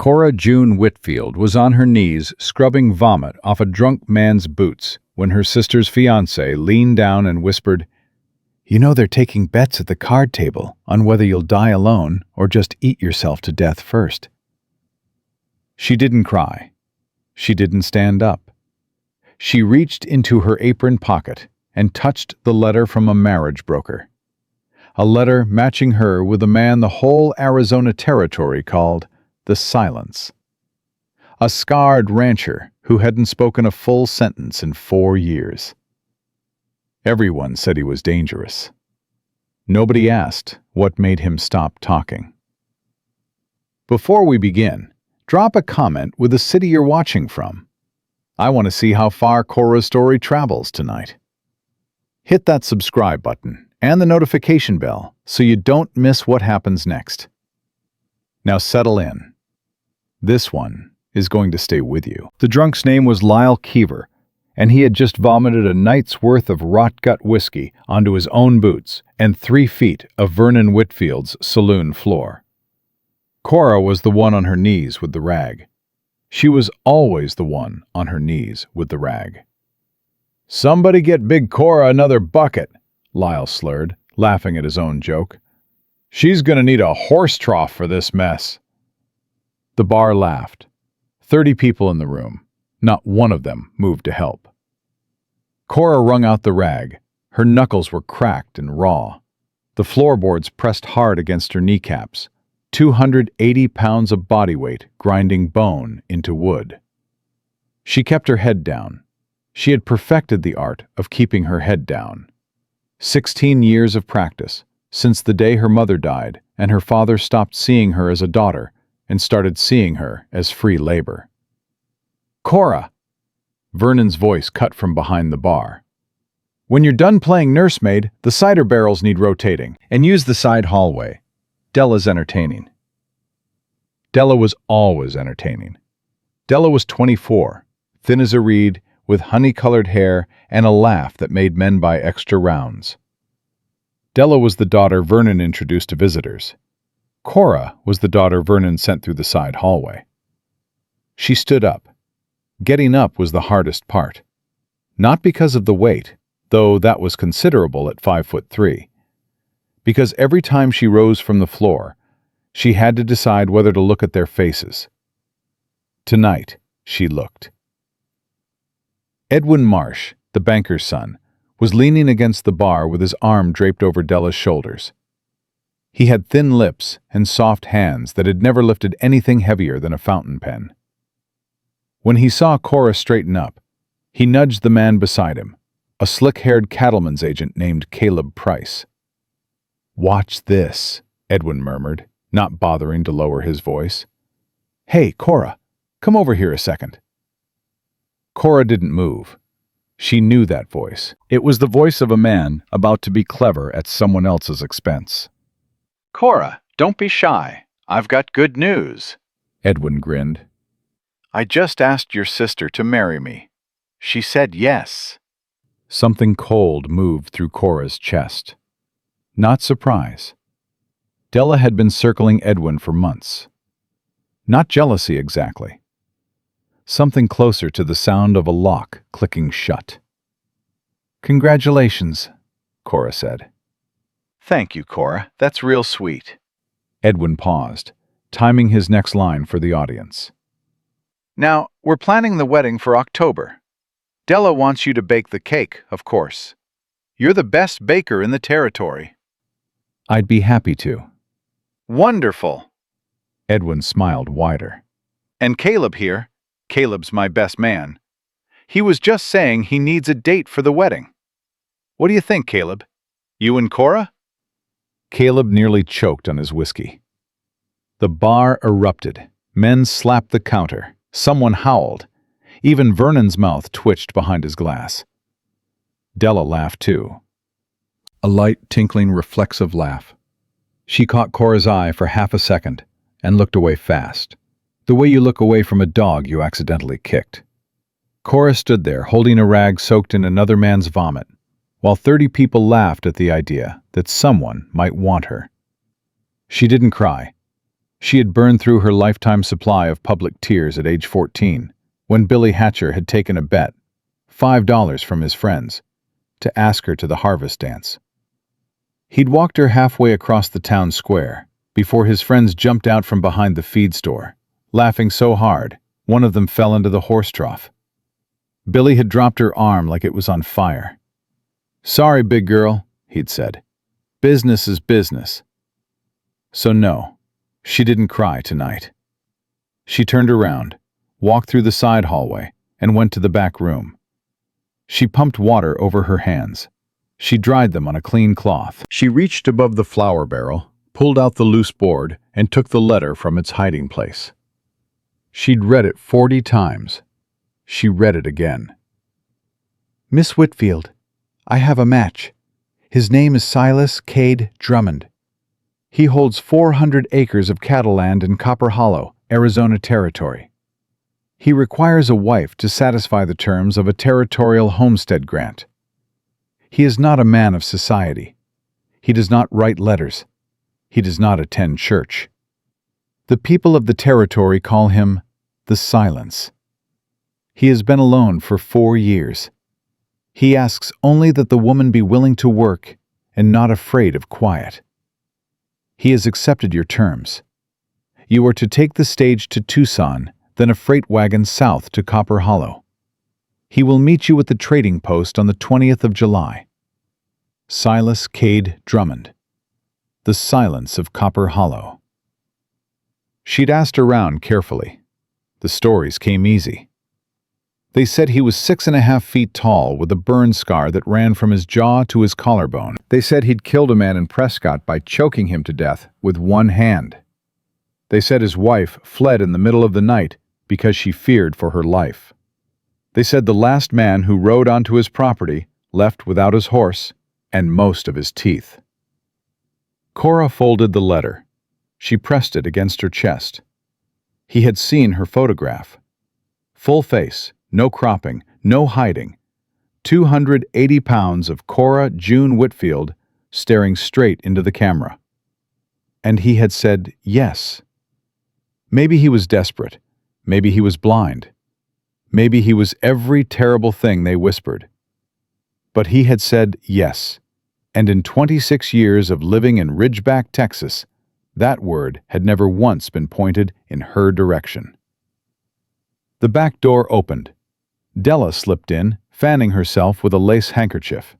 Cora June Whitfield was on her knees scrubbing vomit off a drunk man's boots when her sister's fiancé leaned down and whispered, "You know they're taking bets at the card table on whether you'll die alone or just eat yourself to death first." She didn't cry. She didn't stand up. She reached into her apron pocket and touched the letter from a marriage broker. A letter matching her with a man the whole Arizona Territory called the Silence. A scarred rancher who hadn't spoken a full sentence in 4 years. Everyone said he was dangerous. Nobody asked what made him stop talking. Before we begin, drop a comment with the city you're watching from. I want to see how far Cora's story travels tonight. Hit that subscribe button and the notification bell so you don't miss what happens next. Now settle in. This one is going to stay with you. The drunk's name was Lyle Keever, and he had just vomited a night's worth of rot-gut whiskey onto his own boots and 3 feet of Vernon Whitfield's saloon floor. Cora was the one on her knees with the rag. She was always the one on her knees with the rag. "Somebody get Big Cora another bucket," Lyle slurred, laughing at his own joke. "She's gonna need a horse trough for this mess." The bar laughed. 30 people in the room. Not one of them moved to help. Cora wrung out the rag. Her knuckles were cracked and raw. The floorboards pressed hard against her kneecaps. 280 pounds of body weight grinding bone into wood. She kept her head down. She had perfected the art of keeping her head down. 16 years of practice, since the day her mother died and her father stopped seeing her as a daughter and started seeing her as free labor. "Cora!" Vernon's voice cut from behind the bar. "When you're done playing nursemaid, the cider barrels need rotating, and use the side hallway. Della's entertaining." Della was always entertaining. Della was 24, thin as a reed, with honey-colored hair and a laugh that made men buy extra rounds. Della was the daughter Vernon introduced to visitors. Cora was the daughter Vernon sent through the side hallway. She stood up. Getting up was the hardest part. Not because of the weight, though that was considerable at 5'3", because every time she rose from the floor, she had to decide whether to look at their faces. Tonight, she looked. Edwin Marsh, the banker's son, was leaning against the bar with his arm draped over Della's shoulders. He had thin lips and soft hands that had never lifted anything heavier than a fountain pen. When he saw Cora straighten up, he nudged the man beside him, a slick-haired cattleman's agent named Caleb Price. "Watch this," Edwin murmured, not bothering to lower his voice. "Hey, Cora, come over here a second." Cora didn't move. She knew that voice. It was the voice of a man about to be clever at someone else's expense. "Cora, don't be shy. I've got good news." Edwin grinned. "I just asked your sister to marry me. She said yes." Something cold moved through Cora's chest. Not surprise. Della had been circling Edwin for months. Not jealousy exactly. Something closer to the sound of a lock clicking shut. "Congratulations," Cora said. "Thank you, Cora. That's real sweet." Edwin paused, timing his next line for the audience. "Now, we're planning the wedding for October. Della wants you to bake the cake, of course. You're the best baker in the territory." "I'd be happy to." "Wonderful." Edwin smiled wider. "And Caleb here. Caleb's my best man. He was just saying he needs a date for the wedding. What do you think, Caleb? You and Cora?" Caleb nearly choked on his whiskey. The bar erupted. Men slapped the counter. Someone howled. Even Vernon's mouth twitched behind his glass. Della laughed too. A light, tinkling, reflexive laugh. She caught Cora's eye for half a second and looked away fast, the way you look away from a dog you accidentally kicked. Cora stood there holding a rag soaked in another man's vomit, while 30 people laughed at the idea that someone might want her. She didn't cry. She had burned through her lifetime supply of public tears at age 14, when Billy Hatcher had taken a bet, $5 from his friends, to ask her to the harvest dance. He'd walked her halfway across the town square before his friends jumped out from behind the feed store, laughing so hard one of them fell into the horse trough. Billy had dropped her arm like it was on fire. "Sorry, big girl," he'd said. "Business is business." So no, she didn't cry tonight. She turned around, walked through the side hallway, and went to the back room. She pumped water over her hands. She dried them on a clean cloth. She reached above the flour barrel, pulled out the loose board, and took the letter from its hiding place. She'd read it 40 times. She read it again. "Miss Whitfield, I have a match. His name is Silas Cade Drummond. He holds 400 acres of cattle land in Copper Hollow, Arizona Territory. He requires a wife to satisfy the terms of a territorial homestead grant. He is not a man of society. He does not write letters. He does not attend church. The people of the territory call him the Silence. He has been alone for 4 years. He asks only that the woman be willing to work and not afraid of quiet. He has accepted your terms. You are to take the stage to Tucson, then a freight wagon south to Copper Hollow. He will meet you at the trading post on the 20th of July. Silas Cade Drummond. The Silence of Copper Hollow." She'd asked around carefully. The stories came easy. They said he was 6.5 feet tall with a burn scar that ran from his jaw to his collarbone. They said he'd killed a man in Prescott by choking him to death with one hand. They said his wife fled in the middle of the night because she feared for her life. They said the last man who rode onto his property left without his horse and most of his teeth. Cora folded the letter. She pressed it against her chest. He had seen her photograph. Full face, no cropping, no hiding. 280 pounds of Cora June Whitfield staring straight into the camera. And he had said yes. Maybe he was desperate. Maybe he was blind. Maybe he was every terrible thing they whispered. But he had said yes. And in 26 years of living in Ridgeback, Texas, that word had never once been pointed in her direction. The back door opened. Della slipped in, fanning herself with a lace handkerchief.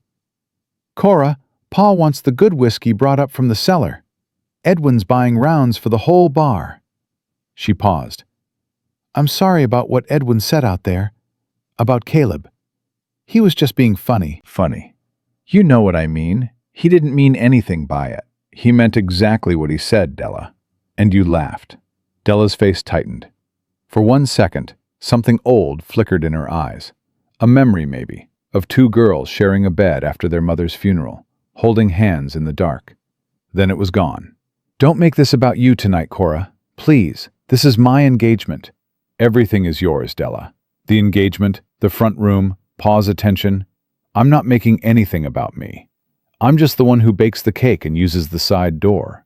"Cora, Pa wants the good whiskey brought up from the cellar. Edwin's buying rounds for the whole bar." She paused. "I'm sorry about what Edwin said out there. About Caleb. He was just being funny." "Funny. You know what I mean. He didn't mean anything by it. He meant exactly what he said, Della. And you laughed." Della's face tightened. For 1 second, something old flickered in her eyes. A memory, maybe, of 2 girls sharing a bed after their mother's funeral, holding hands in the dark. Then it was gone. "Don't make this about you tonight, Cora. Please, this is my engagement." "Everything is yours, Della. The engagement, the front room, Pa's attention. I'm not making anything about me. I'm just the one who bakes the cake and uses the side door."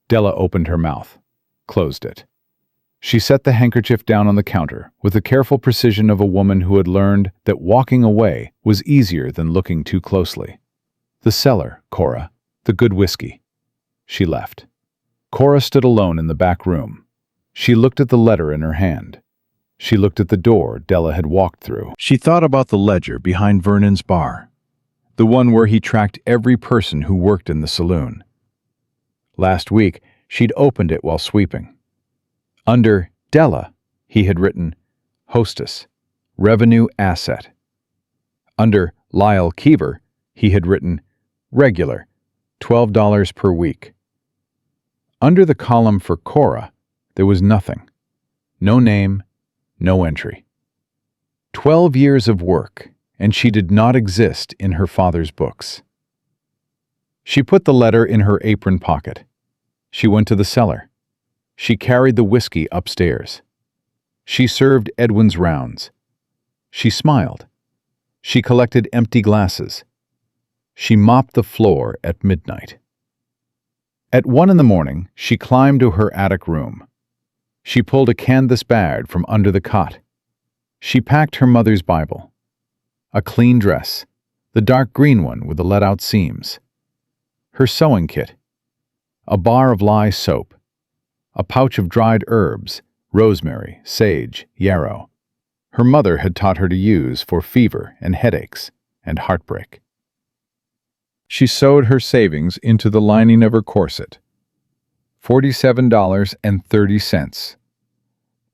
Della opened her mouth, closed it. She set the handkerchief down on the counter with the careful precision of a woman who had learned that walking away was easier than looking too closely. "The cellar, Cora. The good whiskey." She left. Cora stood alone in the back room. She looked at the letter in her hand. She looked at the door Della had walked through. She thought about the ledger behind Vernon's bar, the one where he tracked every person who worked in the saloon. Last week, she'd opened it while sweeping. Under Della, he had written, "Hostess, revenue asset." Under Lyle Keever, he had written, "Regular, $12 per week." Under the column for Cora, there was nothing. No name, no entry. 12 years of work, and she did not exist in her father's books. She put the letter in her apron pocket. She went to the cellar. She carried the whiskey upstairs. She served Edwin's rounds. She smiled. She collected empty glasses. She mopped the floor at midnight. At 1 in the morning, she climbed to her attic room. She pulled a canvas bag from under the cot. She packed her mother's Bible, a clean dress, the dark green one with the let-out seams, her sewing kit, a bar of lye soap, a pouch of dried herbs, rosemary, sage, yarrow. Her mother had taught her to use for fever and headaches and heartbreak. She sewed her savings into the lining of her corset. $47.30.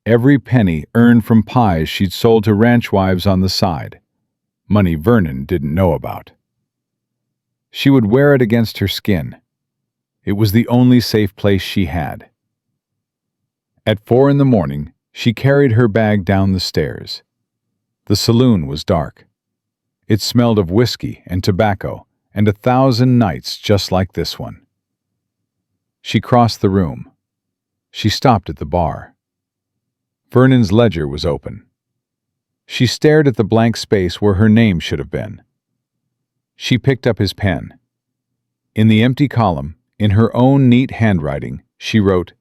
Every penny earned from pies she'd sold to ranch wives on the side. Money Vernon didn't know about. She would wear it against her skin. It was the only safe place she had. At 4 in the morning, she carried her bag down the stairs. The saloon was dark. It smelled of whiskey and tobacco and 1,000 nights just like this one. She crossed the room. She stopped at the bar. Vernon's ledger was open. She stared at the blank space where her name should have been. She picked up his pen. In the empty column, in her own neat handwriting, she wrote,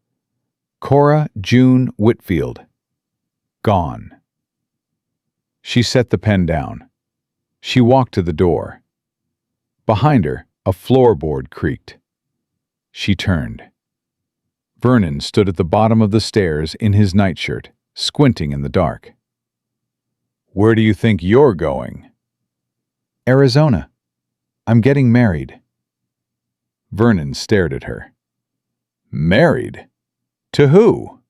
Cora June Whitfield. Gone. She set the pen down. She walked to the door. Behind her, a floorboard creaked. She turned. Vernon stood at the bottom of the stairs in his nightshirt, squinting in the dark. Where do you think you're going? Arizona. I'm getting married. Vernon stared at her. Married? To who?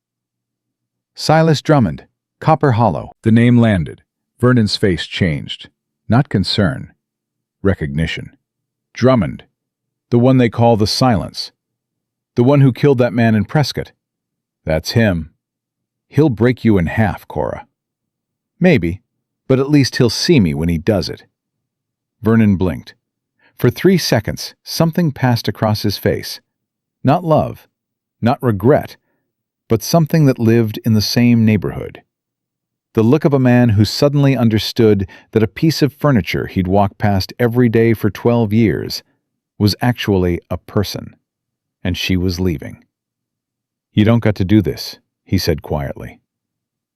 Silas Drummond, Copper Hollow. The name landed. Vernon's face changed. Not concern. Recognition. Drummond. The one they call the Silence. The one who killed that man in Prescott. That's him. He'll break you in half, Cora. Maybe, but at least he'll see me when he does it. Vernon blinked. For 3 seconds, something passed across his face. Not love, not regret, but something that lived in the same neighborhood. The look of a man who suddenly understood that a piece of furniture he'd walked past every day for 12 years was actually a person, and she was leaving. You don't got to do this, he said quietly.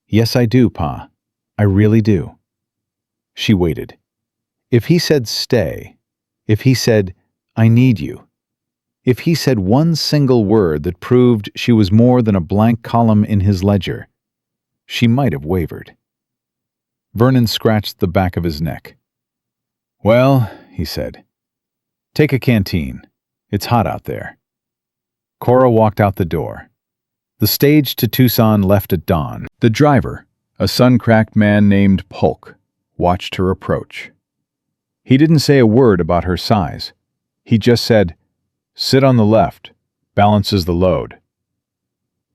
Yes, I do, Pa. I really do. She waited. If he said stay, if he said, I need you, if he said one single word that proved she was more than a blank column in his ledger, she might have wavered. Vernon scratched the back of his neck. Well, he said, take a canteen. It's hot out there. Cora walked out the door. The stage to Tucson left at dawn. The driver, a sun-cracked man named Polk, watched her approach. He didn't say a word about her size. He just said, sit on the left, balances the load.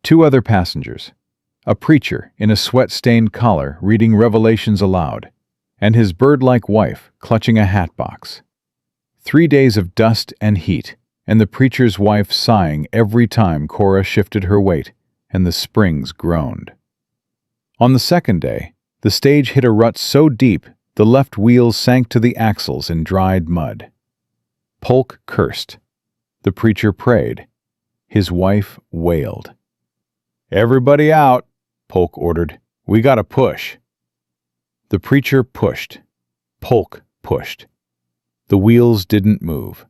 2 other passengers, a preacher in a sweat-stained collar reading Revelations aloud, and his bird-like wife clutching a hat box. 3 days of dust and heat, and the preacher's wife sighing every time Cora shifted her weight, and the springs groaned. On the second day, the stage hit a rut so deep the left wheels sank to the axles in dried mud. Polk cursed. The preacher prayed. His wife wailed. Everybody out, Polk ordered. We gotta push. The preacher pushed. Polk pushed. The wheels didn't move.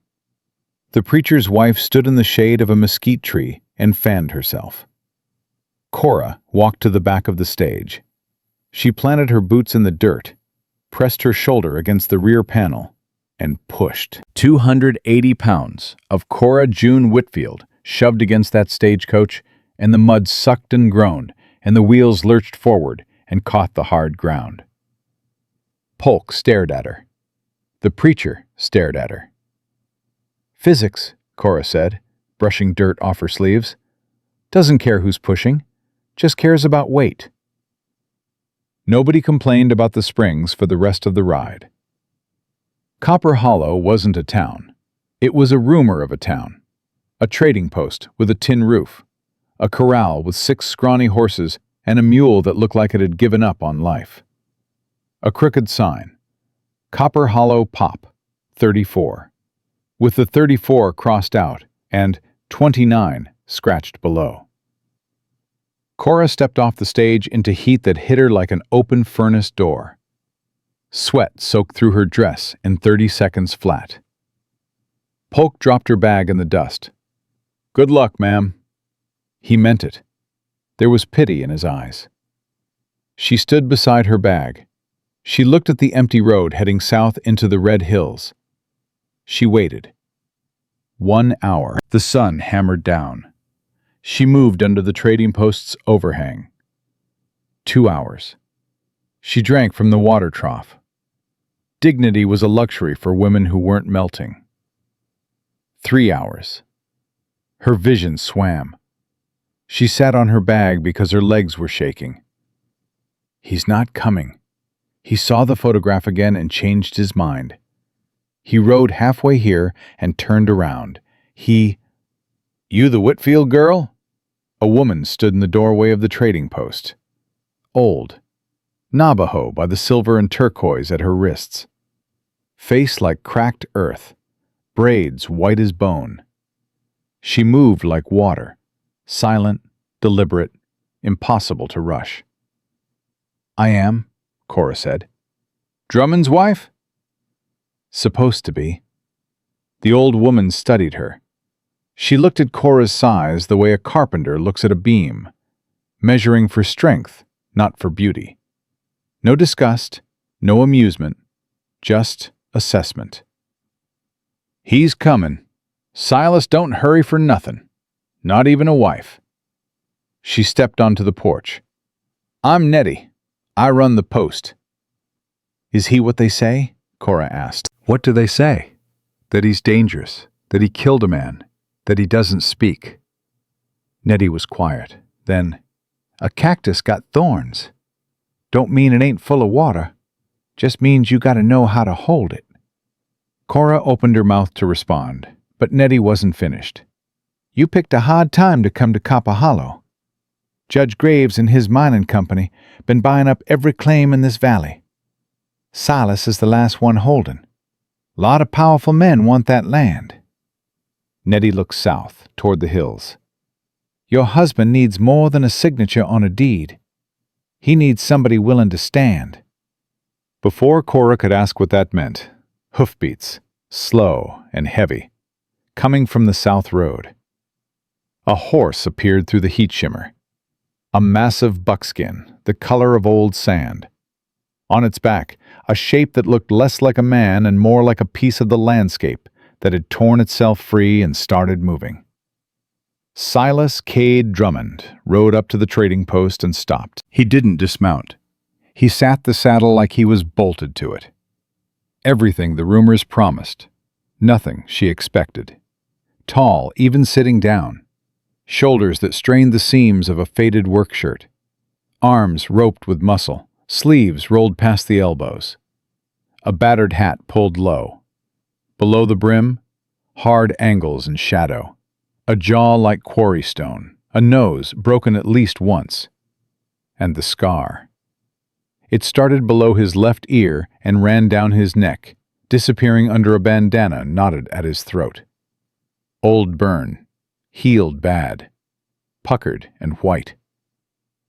The preacher's wife stood in the shade of a mesquite tree and fanned herself. Cora walked to the back of the stage. She planted her boots in the dirt, pressed her shoulder against the rear panel, and pushed. 280 pounds of Cora June Whitfield shoved against that stagecoach, and the mud sucked and groaned, and the wheels lurched forward and caught the hard ground. Polk stared at her. The preacher stared at her. Physics, Cora said, brushing dirt off her sleeves. Doesn't care who's pushing, just cares about weight. Nobody complained about the springs for the rest of the ride. Copper Hollow wasn't a town. It was a rumor of a town. A trading post with a tin roof. A corral with 6 scrawny horses and a mule that looked like it had given up on life. A crooked sign. Copper Hollow Pop, 34. With the 34 crossed out and 29, scratched below. Cora stepped off the stage into heat that hit her like an open furnace door. Sweat soaked through her dress in 30 seconds flat. Polk dropped her bag in the dust. "Good luck, ma'am." He meant it. There was pity in his eyes. She stood beside her bag. She looked at the empty road heading south into the red hills. She waited. 1 hour. The sun hammered down. She moved under the trading post's overhang. 2 hours. She drank from the water trough. Dignity was a luxury for women who weren't melting. 3 hours. Her vision swam. She sat on her bag because her legs were shaking. He's not coming. He saw the photograph again and changed his mind. He rode halfway here and turned around. "You the Whitfield girl?" A woman stood in the doorway of the trading post. Old. Navajo by the silver and turquoise at her wrists. Face like cracked earth. Braids white as bone. She moved like water. Silent, deliberate, impossible to rush. "I am," Cora said. "Drummond's wife?" "Supposed to be." The old woman studied her. She looked at Cora's size the way a carpenter looks at a beam, measuring for strength, not for beauty. No disgust, no amusement, just assessment. "He's comin'. Silas don't hurry for nothin', not even a wife." She stepped onto the porch. "I'm Nettie. I run the post." "Is he what they say?" Cora asked. "What do they say? That he's dangerous, that he killed a man, that he doesn't speak." Nettie was quiet. Then, "A cactus got thorns. Don't mean it ain't full of water. Just means you gotta know how to hold it." Cora opened her mouth to respond, but Nettie wasn't finished. "You picked a hard time to come to Copper Hollow. Judge Graves and his mining company been buying up every claim in this valley. Silas is the last one holding. Lot of powerful men want that land." Nettie looked south, toward the hills. "Your husband needs more than a signature on a deed. He needs somebody willing to stand." Before Cora could ask what that meant, hoofbeats, slow and heavy, coming from the south road. A horse appeared through the heat shimmer. A massive buckskin, the color of old sand. On its back, a shape that looked less like a man and more like a piece of the landscape that had torn itself free and started moving. Silas Cade Drummond rode up to the trading post and stopped. He didn't dismount. He sat the saddle like he was bolted to it. Everything the rumors promised. Nothing she expected. Tall, even sitting down. Shoulders that strained the seams of a faded work shirt. Arms roped with muscle, sleeves rolled past the elbows. A battered hat pulled low. Below the brim, hard angles and shadow. A jaw like quarry stone, a nose broken at least once. And the scar. It started below his left ear and ran down his neck, disappearing under a bandana knotted at his throat. Old burn. Healed bad, puckered and white.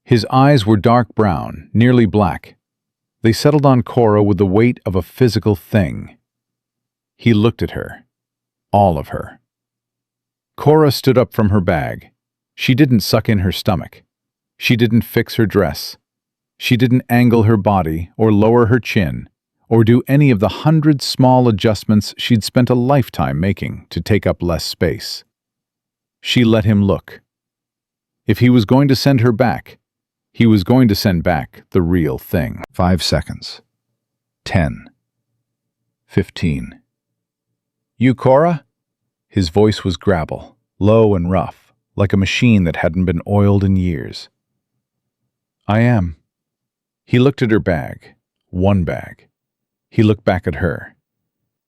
His eyes were dark brown, nearly black. They settled on Cora with the weight of a physical thing. He looked at her, all of her. Cora stood up from her bag. She didn't suck in her stomach. She didn't fix her dress. She didn't angle her body or lower her chin or do any of the 100 small adjustments she'd spent a lifetime making to take up less space. She let him look. If he was going to send her back, he was going to send back the real thing. 5 seconds. 10. 15. "You, Cora?" His voice was gravel, low and rough, like a machine that hadn't been oiled in years. "I am." He looked at her bag. One bag. He looked back at her.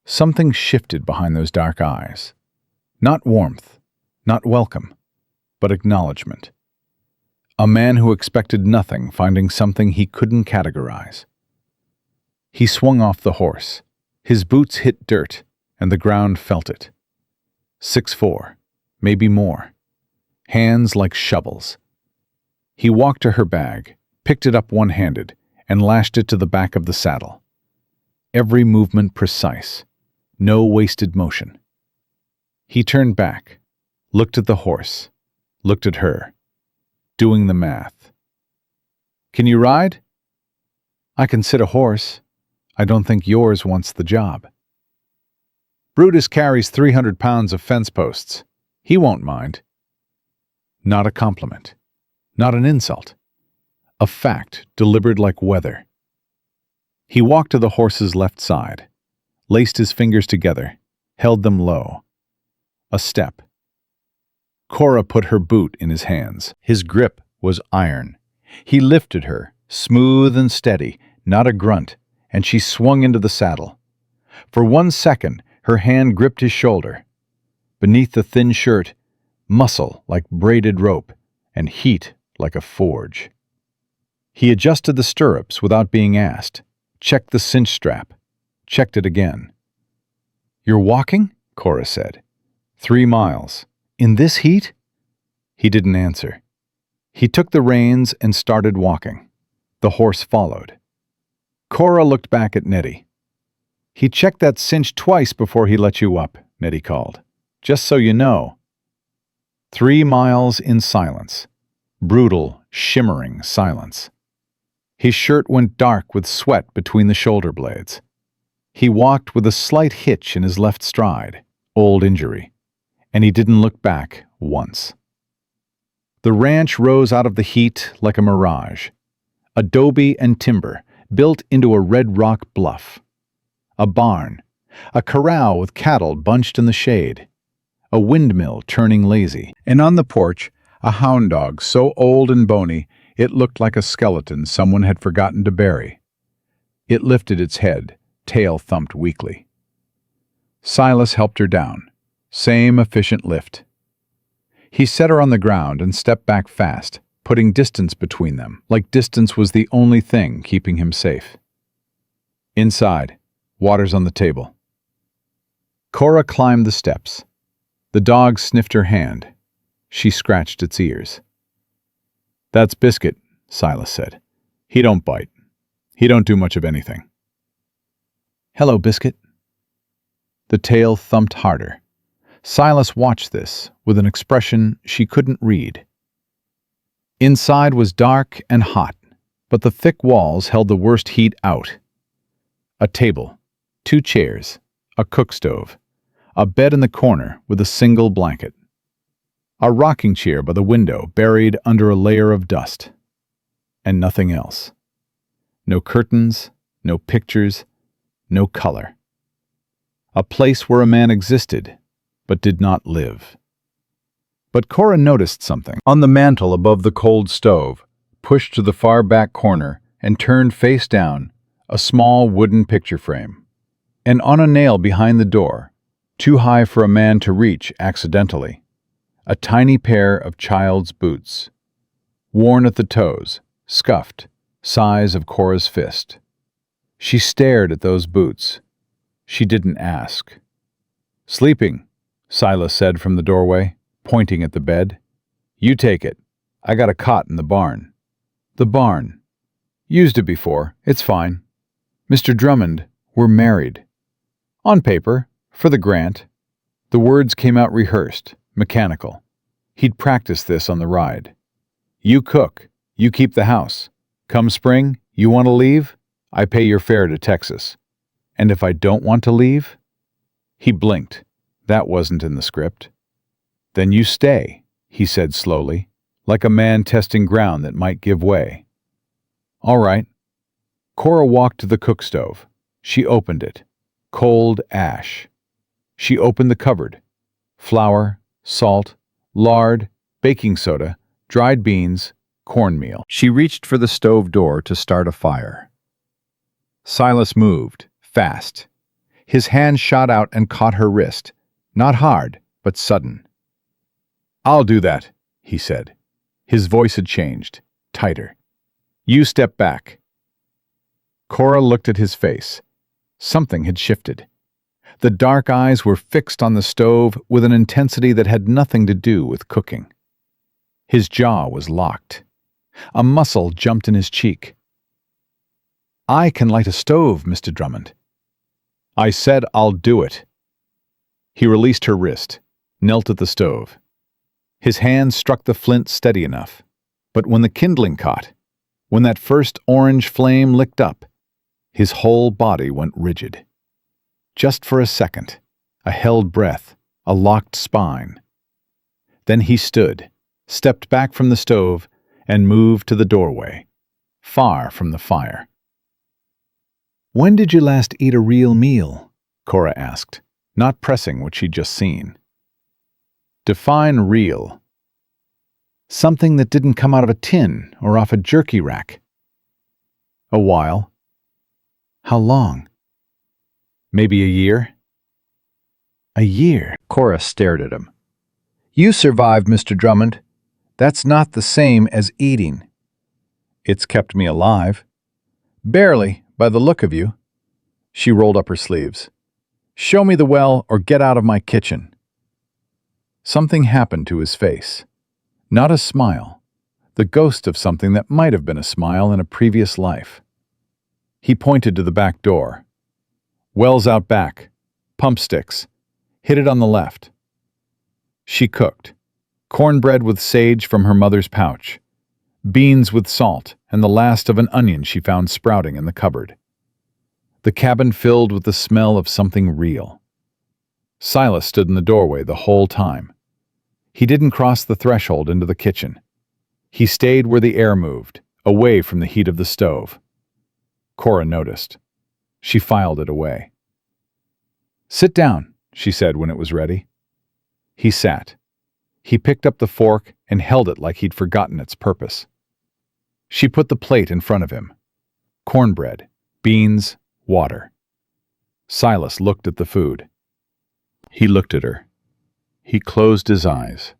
Something shifted behind those dark eyes. Not warmth. Not welcome, but acknowledgement. A man who expected nothing finding something he couldn't categorize. He swung off the horse. His boots hit dirt, and the ground felt it. 6'4", maybe more. Hands like shovels. He walked to her bag, picked it up one-handed, and lashed it to the back of the saddle. Every movement precise. No wasted motion. He turned back, looked at the horse, looked at her, doing the math. "Can you ride?" "I can sit a horse. I don't think yours wants the job." "Brutus carries 300 pounds of fence posts. He won't mind." Not a compliment. Not an insult. A fact delivered like weather. He walked to the horse's left side, laced his fingers together, held them low. A step. Cora put her boot in his hands. His grip was iron. He lifted her, smooth and steady, not a grunt, and she swung into the saddle. For 1 second, her hand gripped his shoulder. Beneath the thin shirt, muscle like braided rope, and heat like a forge. He adjusted the stirrups without being asked, checked the cinch strap, checked it again. "You're walking?" Cora said. 3 miles. In this heat?" He didn't answer. He took the reins and started walking. The horse followed. Cora looked back at Nettie. "He checked that cinch twice before he let you up," Nettie called. "Just so you know." 3 miles in silence. Brutal, shimmering silence. His shirt went dark with sweat between the shoulder blades. He walked with a slight hitch in his left stride, old injury, and he didn't look back once. The ranch rose out of the heat like a mirage. Adobe and timber, built into a red rock bluff. A barn, a corral with cattle bunched in the shade, a windmill turning lazy, and on the porch, a hound dog so old and bony it looked like a skeleton someone had forgotten to bury. It lifted its head, tail thumped weakly. Silas helped her down. Same efficient lift. He set her on the ground and stepped back fast, putting distance between them, like distance was the only thing keeping him safe. Inside, water's on the table. Cora climbed the steps. The dog sniffed her hand. She scratched its ears. "That's Biscuit," Silas said. "He don't bite. He don't do much of anything." "Hello, Biscuit." The tail thumped harder. Silas watched this with an expression she couldn't read. Inside was dark and hot, but the thick walls held the worst heat out. A table, 2 chairs, a cook stove, a bed in the corner with a single blanket. A rocking chair by the window buried under a layer of dust. And nothing else. No curtains, no pictures, no color. A place where a man existed, but did not live. But Cora noticed something. On the mantel above the cold stove, pushed to the far back corner and turned face down, a small wooden picture frame. And on a nail behind the door, too high for a man to reach accidentally, a tiny pair of child's boots. Worn at the toes, scuffed, size of Cora's fist. She stared at those boots. She didn't ask. "Sleeping," Silas said from the doorway, pointing at the bed. "You take it. I got a cot in the barn." "The barn. Used it before. It's fine. Mr. Drummond, we're married." "On paper, for the grant." The words came out rehearsed, mechanical. He'd practiced this on the ride. "You cook. You keep the house. Come spring, you want to leave? I pay your fare to Texas. And if I don't want to leave?" He blinked. That wasn't in the script. "Then you stay," he said slowly, like a man testing ground that might give way. "All right." Cora walked to the cook stove. She opened it. Cold ash. She opened the cupboard. Flour, salt, lard, baking soda, dried beans, cornmeal. She reached for the stove door to start a fire. Silas moved, fast. His hand shot out and caught her wrist. Not hard, but sudden. "I'll do that," he said. His voice had changed, tighter. "You step back." Cora looked at his face. Something had shifted. The dark eyes were fixed on the stove with an intensity that had nothing to do with cooking. His jaw was locked. A muscle jumped in his cheek. "I can light a stove, Mr. Drummond." "I said I'll do it." He released her wrist, knelt at the stove. His hand struck the flint steady enough, but when the kindling caught, when that first orange flame licked up, his whole body went rigid. Just for a second, a held breath, a locked spine. Then he stood, stepped back from the stove, and moved to the doorway, far from the fire. "When did you last eat a real meal?" Cora asked, not pressing what she'd just seen. "Define real." "Something that didn't come out of a tin or off a jerky rack." "A while." "How long?" "Maybe a year." "A year?" Cora stared at him. "You survived, Mr. Drummond. That's not the same as eating." "It's kept me alive." "Barely, by the look of you." She rolled up her sleeves. "Show me the well or get out of my kitchen." Something happened to his face. Not a smile. The ghost of something that might have been a smile in a previous life. He pointed to the back door. "Well's out back. Pump sticks. Hit it on the left." She cooked. Cornbread with sage from her mother's pouch. Beans with salt and the last of an onion she found sprouting in the cupboard. The cabin filled with the smell of something real. Silas stood in the doorway the whole time. He didn't cross the threshold into the kitchen. He stayed where the air moved, away from the heat of the stove. Cora noticed. She filed it away. "Sit down," she said when it was ready. He sat. He picked up the fork and held it like he'd forgotten its purpose. She put the plate in front of him. Cornbread, beans, water. Silas looked at the food. He looked at her. He closed his eyes,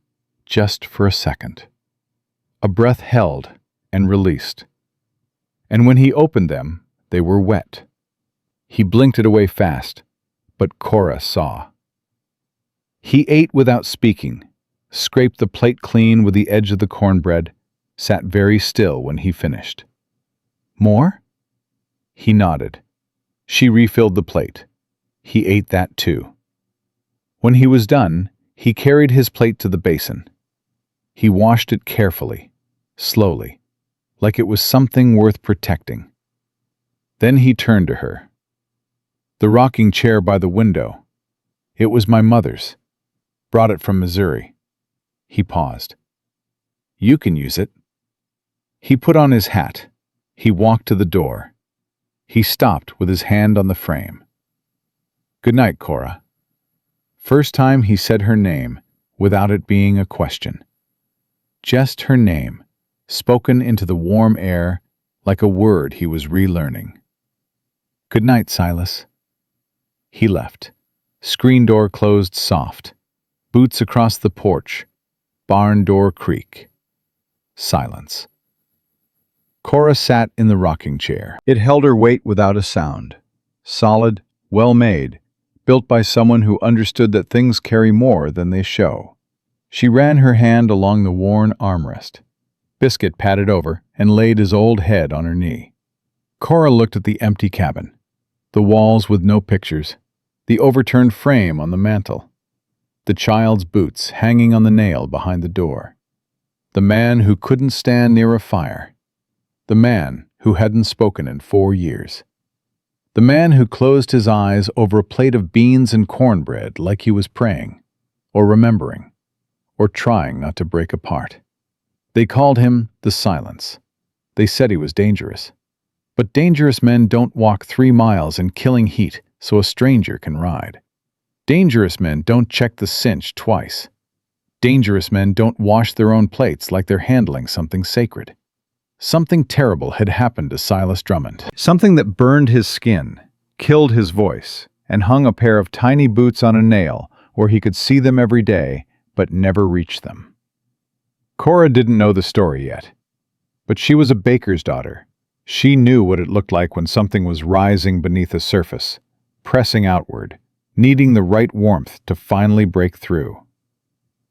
just for a second. A breath held and released. And when he opened them, they were wet. He blinked it away fast, but Cora saw. He ate without speaking, scraped the plate clean with the edge of the cornbread, sat very still when he finished. "More?" He nodded. She refilled the plate. He ate that too. When he was done, he carried his plate to the basin. He washed it carefully, slowly, like it was something worth protecting. Then he turned to her. "The rocking chair by the window. It was my mother's. Brought it from Missouri." He paused. "You can use it." He put on his hat. He walked to the door. He stopped with his hand on the frame. "Good night, Cora." First time he said her name without it being a question. Just her name, spoken into the warm air like a word he was relearning. "Good night, Silas." He left. Screen door closed soft. Boots across the porch. Barn door creak. Silence. Cora sat in the rocking chair. It held her weight without a sound. Solid, well-made, built by someone who understood that things carry more than they show. She ran her hand along the worn armrest. Biscuit patted over and laid his old head on her knee. Cora looked at the empty cabin, the walls with no pictures, the overturned frame on the mantel, the child's boots hanging on the nail behind the door, the man who couldn't stand near a fire, the man who hadn't spoken in 4 years. The man who closed his eyes over a plate of beans and cornbread like he was praying, or remembering, or trying not to break apart. They called him the Silence. They said he was dangerous. But dangerous men don't walk 3 miles in killing heat so a stranger can ride. Dangerous men don't check the cinch twice. Dangerous men don't wash their own plates like they're handling something sacred. Something terrible had happened to Silas Drummond. Something that burned his skin, killed his voice, and hung a pair of tiny boots on a nail where he could see them every day but never reach them. Cora didn't know the story yet, but she was a baker's daughter. She knew what it looked like when something was rising beneath the surface, pressing outward, needing the right warmth to finally break through.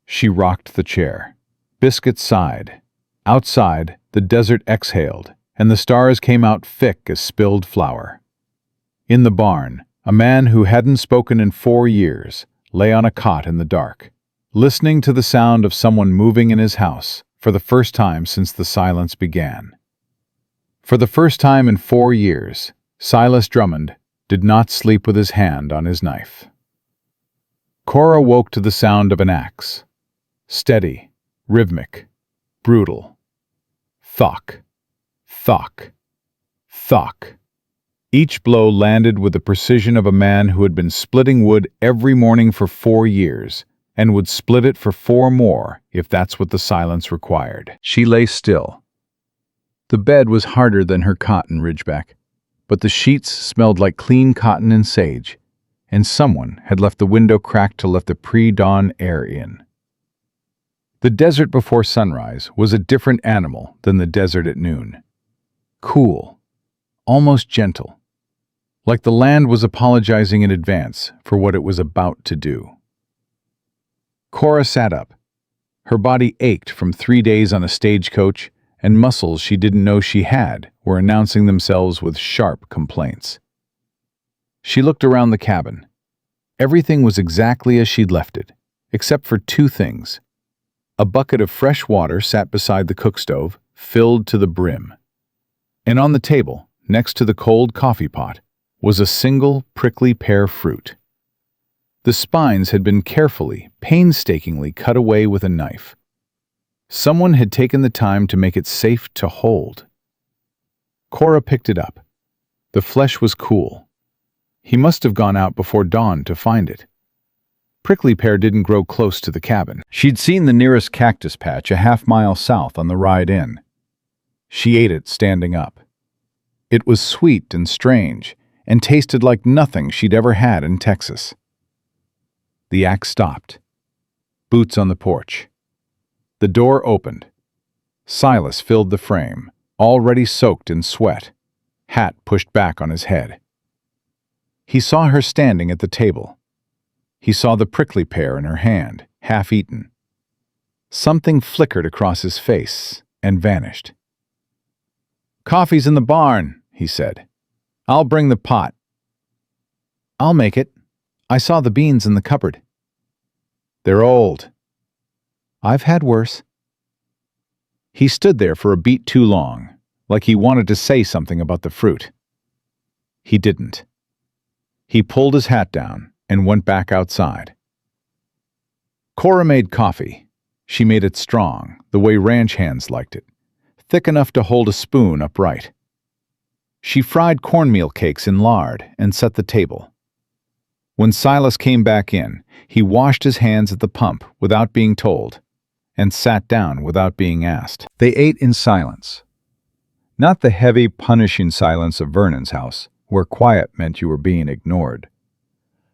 She rocked the chair. Biscuit sighed. Outside, the desert exhaled, and the stars came out thick as spilled flour. In the barn, a man who hadn't spoken in 4 years lay on a cot in the dark, listening to the sound of someone moving in his house for the first time since the silence began. For the first time in 4 years, Silas Drummond did not sleep with his hand on his knife. Cora woke to the sound of an axe. Steady, rhythmic, brutal. Thock, thock, thock. Each blow landed with the precision of a man who had been splitting wood every morning for 4 years, and would split it for 4 more if that's what the silence required. She lay still. The bed was harder than her cot in Ridgeback, but the sheets smelled like clean cotton and sage, and someone had left the window cracked to let the pre-dawn air in. The desert before sunrise was a different animal than the desert at noon. Cool, almost gentle, like the land was apologizing in advance for what it was about to do. Cora sat up. Her body ached from 3 days on a stagecoach, and muscles she didn't know she had were announcing themselves with sharp complaints. She looked around the cabin. Everything was exactly as she'd left it, except for 2 things. A bucket of fresh water sat beside the cook stove, filled to the brim. And on the table, next to the cold coffee pot, was a single prickly pear fruit. The spines had been carefully, painstakingly cut away with a knife. Someone had taken the time to make it safe to hold. Cora picked it up. The flesh was cool. He must have gone out before dawn to find it. Prickly pear didn't grow close to the cabin. She'd seen the nearest cactus patch a half-mile south on the ride in. She ate it standing up. It was sweet and strange, and tasted like nothing she'd ever had in Texas. The axe stopped. Boots on the porch. The door opened. Silas filled the frame, already soaked in sweat, hat pushed back on his head. He saw her standing at the table. He saw the prickly pear in her hand, half-eaten. Something flickered across his face and vanished. "Coffee's in the barn," he said. "I'll bring the pot." "I'll make it. I saw the beans in the cupboard." "They're old." "I've had worse." He stood there for a beat too long, like he wanted to say something about the fruit. He didn't. He pulled his hat down and went back outside. Cora made coffee. She made it strong, the way ranch hands liked it, thick enough to hold a spoon upright. She fried cornmeal cakes in lard and set the table. When Silas came back in, he washed his hands at the pump without being told, and sat down without being asked. They ate in silence. Not the heavy, punishing silence of Vernon's house, where quiet meant you were being ignored.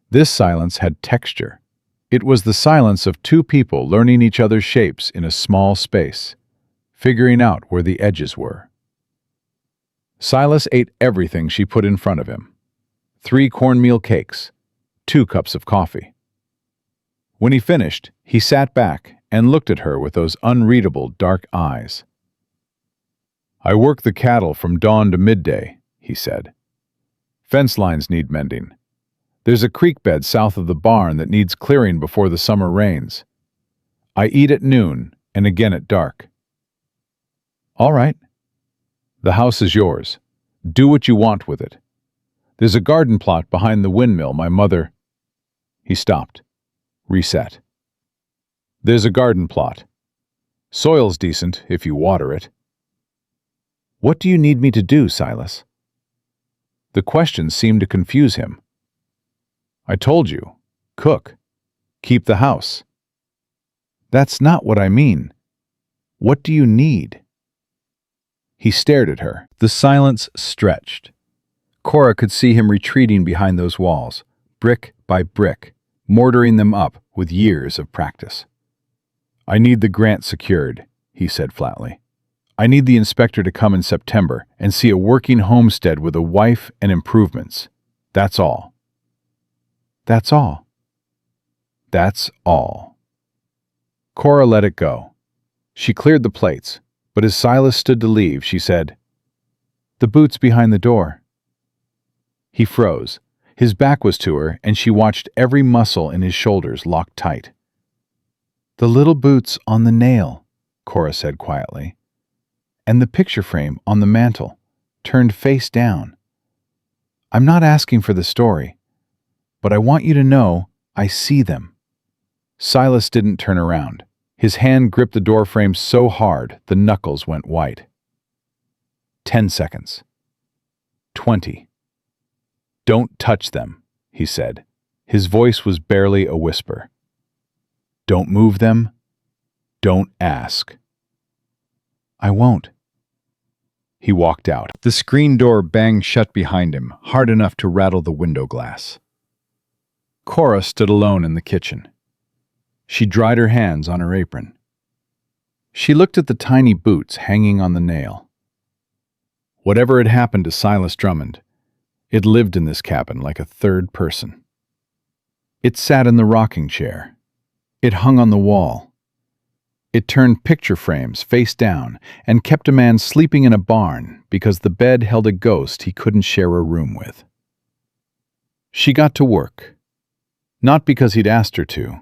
This silence had texture. It was the silence of 2 people learning each other's shapes in a small space, figuring out where the edges were. Silas ate everything she put in front of him. 3 cornmeal cakes, 2 cups of coffee. When he finished, he sat back and looked at her with those unreadable dark eyes. "I work the cattle from dawn to midday," he said. "Fence lines need mending. There's a creek bed south of the barn that needs clearing before the summer rains. I eat at noon and again at dark." "All right. The house is yours. Do what you want with it. There's a garden plot behind the windmill my mother—" He stopped. Reset. "There's a garden plot. Soil's decent if you water it." "What do you need me to do, Silas?" The question seemed to confuse him. "I told you. Cook. Keep the house." "That's not what I mean. What do you need?" He stared at her. The silence stretched. Cora could see him retreating behind those walls, brick by brick, mortaring them up with years of practice. "I need the grant secured," he said flatly. "I need the inspector to come in September and see a working homestead with a wife and improvements. That's all." That's all. That's all. Cora let it go. She cleared the plates, but as Silas stood to leave, she said, "The boot's behind the door." He froze. His back was to her, and she watched every muscle in his shoulders lock tight. "The little boot's on the nail," Cora said quietly, "and the picture frame on the mantel, turned face down. I'm not asking for the story, but I want you to know I see them." Silas didn't turn around. His hand gripped the doorframe so hard the knuckles went white. 10 seconds. 20. "Don't touch them," he said. His voice was barely a whisper. "Don't move them. Don't ask." "I won't." He walked out. The screen door banged shut behind him, hard enough to rattle the window glass. Cora stood alone in the kitchen. She dried her hands on her apron. She looked at the tiny boots hanging on the nail. Whatever had happened to Silas Drummond, it lived in this cabin like a third person. It sat in the rocking chair. It hung on the wall. It turned picture frames face down and kept a man sleeping in a barn because the bed held a ghost he couldn't share a room with. She got to work. Not because he'd asked her to,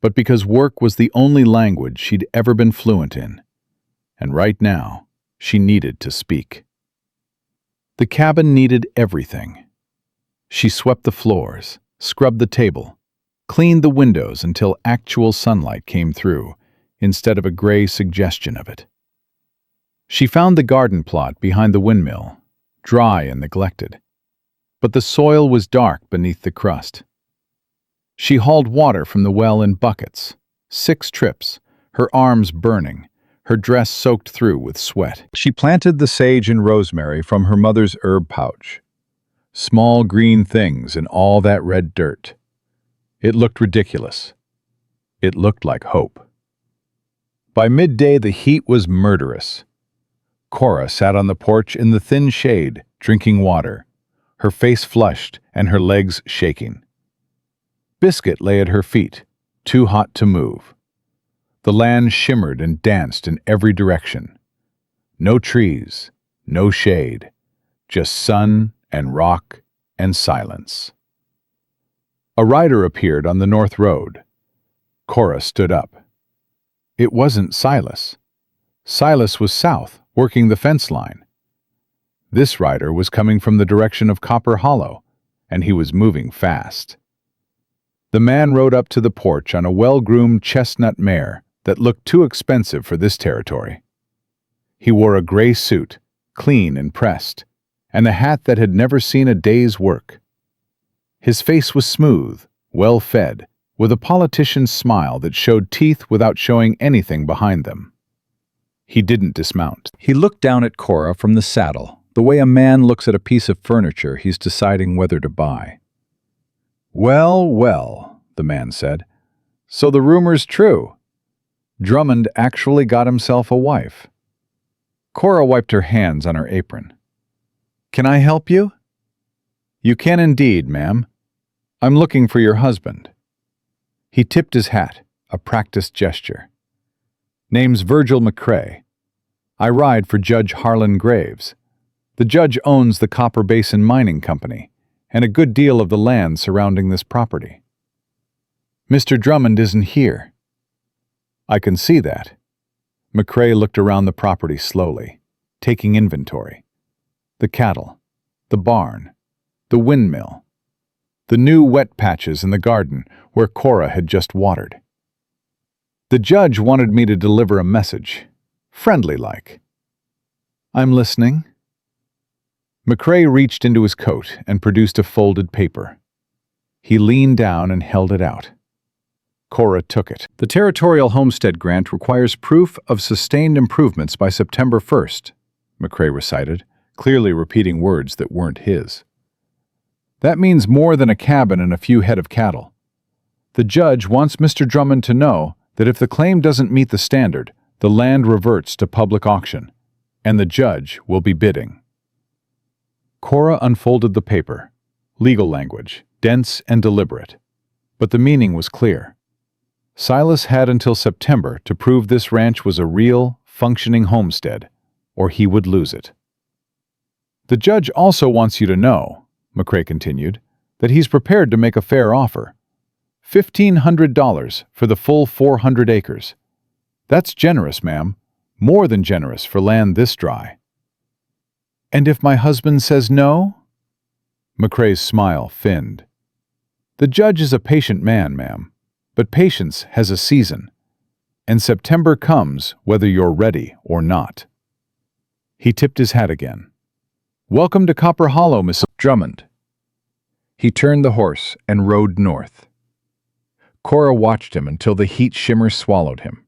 but because work was the only language she'd ever been fluent in, and right now she needed to speak. The cabin needed everything. She swept the floors, scrubbed the table, cleaned the windows until actual sunlight came through, instead of a gray suggestion of it. She found the garden plot behind the windmill, dry and neglected, but the soil was dark beneath the crust. She hauled water from the well in buckets, 6 trips, her arms burning, her dress soaked through with sweat. She planted the sage and rosemary from her mother's herb pouch. Small green things in all that red dirt. It looked ridiculous. It looked like hope. By midday, the heat was murderous. Cora sat on the porch in the thin shade, drinking water, her face flushed and her legs shaking. Biscuit lay at her feet, too hot to move. The land shimmered and danced in every direction. No trees, no shade, just sun and rock and silence. A rider appeared on the north road. Cora stood up. It wasn't Silas. Silas was south, working the fence line. This rider was coming from the direction of Copper Hollow, and he was moving fast. The man rode up to the porch on a well-groomed chestnut mare that looked too expensive for this territory. He wore a gray suit, clean and pressed, and a hat that had never seen a day's work. His face was smooth, well-fed, with a politician's smile that showed teeth without showing anything behind them. He didn't dismount. He looked down at Cora from the saddle, the way a man looks at a piece of furniture he's deciding whether to buy. "Well, well," the man said. "So the rumor's true. Drummond actually got himself a wife." Cora wiped her hands on her apron. "Can I help you?" "You can indeed, ma'am. I'm looking for your husband." He tipped his hat, a practiced gesture. "Name's Virgil McCrae. I ride for Judge Harlan Graves. The judge owns the Copper Basin Mining Company and a good deal of the land surrounding this property." "Mr. Drummond isn't here." "I can see that." McCrae looked around the property slowly, taking inventory. The cattle, the barn, the windmill, the new wet patches in the garden where Cora had just watered. "The judge wanted me to deliver a message, friendly-like." "I'm listening." McCrae reached into his coat and produced a folded paper. He leaned down and held it out. Cora took it. "The Territorial Homestead Grant requires proof of sustained improvements by September 1st, McCrae recited, clearly repeating words that weren't his. "That means more than a cabin and a few head of cattle. The judge wants Mr. Drummond to know that if the claim doesn't meet the standard, the land reverts to public auction, and the judge will be bidding." Cora unfolded the paper, Legal language, dense and deliberate. But the meaning was clear. Silas had until September to prove this ranch was a real, functioning homestead, or he would lose it. The judge also wants you to know, McCrae continued, that he's prepared to make a fair offer. $1,500 for the full 400 acres. That's generous, ma'am. More than generous for land this dry. And if my husband says no? McCrae's smile thinned. The judge is a patient man, ma'am, but patience has a season, and September comes whether you're ready or not. He tipped his hat again. Welcome to Copper Hollow, Miss Drummond. He turned the horse and rode north. Cora watched him until the heat shimmer swallowed him.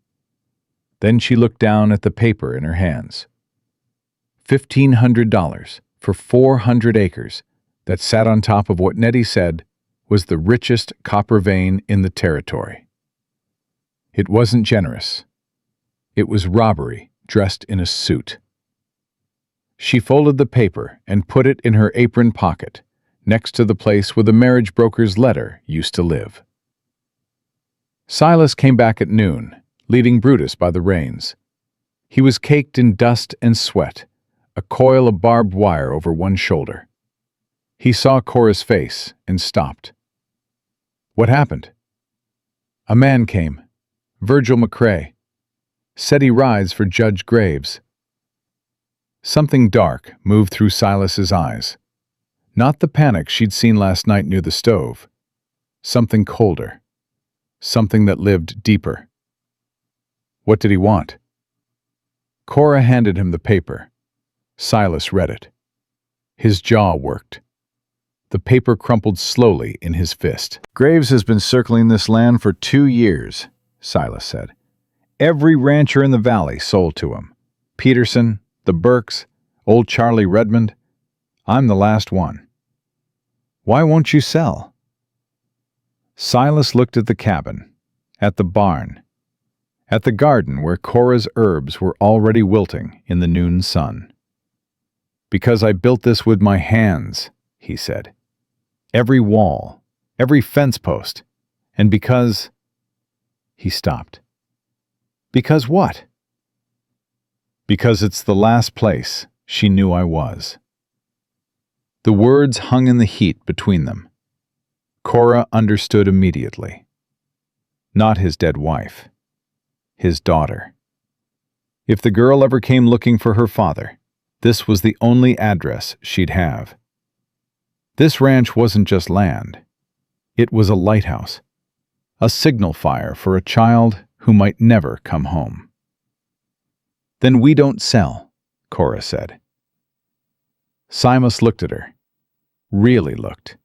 Then she looked down at the paper in her hands. $1,500 for 400 acres that sat on top of what Nettie said was the richest copper vein in the territory. It wasn't generous. It was robbery dressed in a suit. She folded the paper and put it in her apron pocket, next to the place where the marriage broker's letter used to live. Silas came back at noon, leading Brutus by the reins. He was caked in dust and sweat, a coil of barbed wire over one shoulder. He saw Cora's face and stopped. What happened? A man came, Virgil McCrae. Said he rides for Judge Graves. Something dark moved through Silas's eyes. Not the panic she'd seen last night near the stove. Something colder. Something that lived deeper. What did he want? Cora handed him the paper. Silas read it. His jaw worked. The paper crumpled slowly in his fist. Graves has been circling this land for 2 years, Silas said. Every rancher in the valley sold to him. Peterson, the Burks, old Charlie Redmond. I'm the last one. Why won't you sell? Silas looked at the cabin, at the barn, at the garden where Cora's herbs were already wilting in the noon sun. Because I built this with my hands, he said. Every wall, every fence post, and because... He stopped. Because what? Because it's the last place she knew I was. The words hung in the heat between them. Cora understood immediately. Not his dead wife. His daughter. If the girl ever came looking for her father, this was the only address she'd have. This ranch wasn't just land. It was a lighthouse. A signal fire for a child who might never come home. Then we don't sell, Cora said. Silas looked at her. Really looked.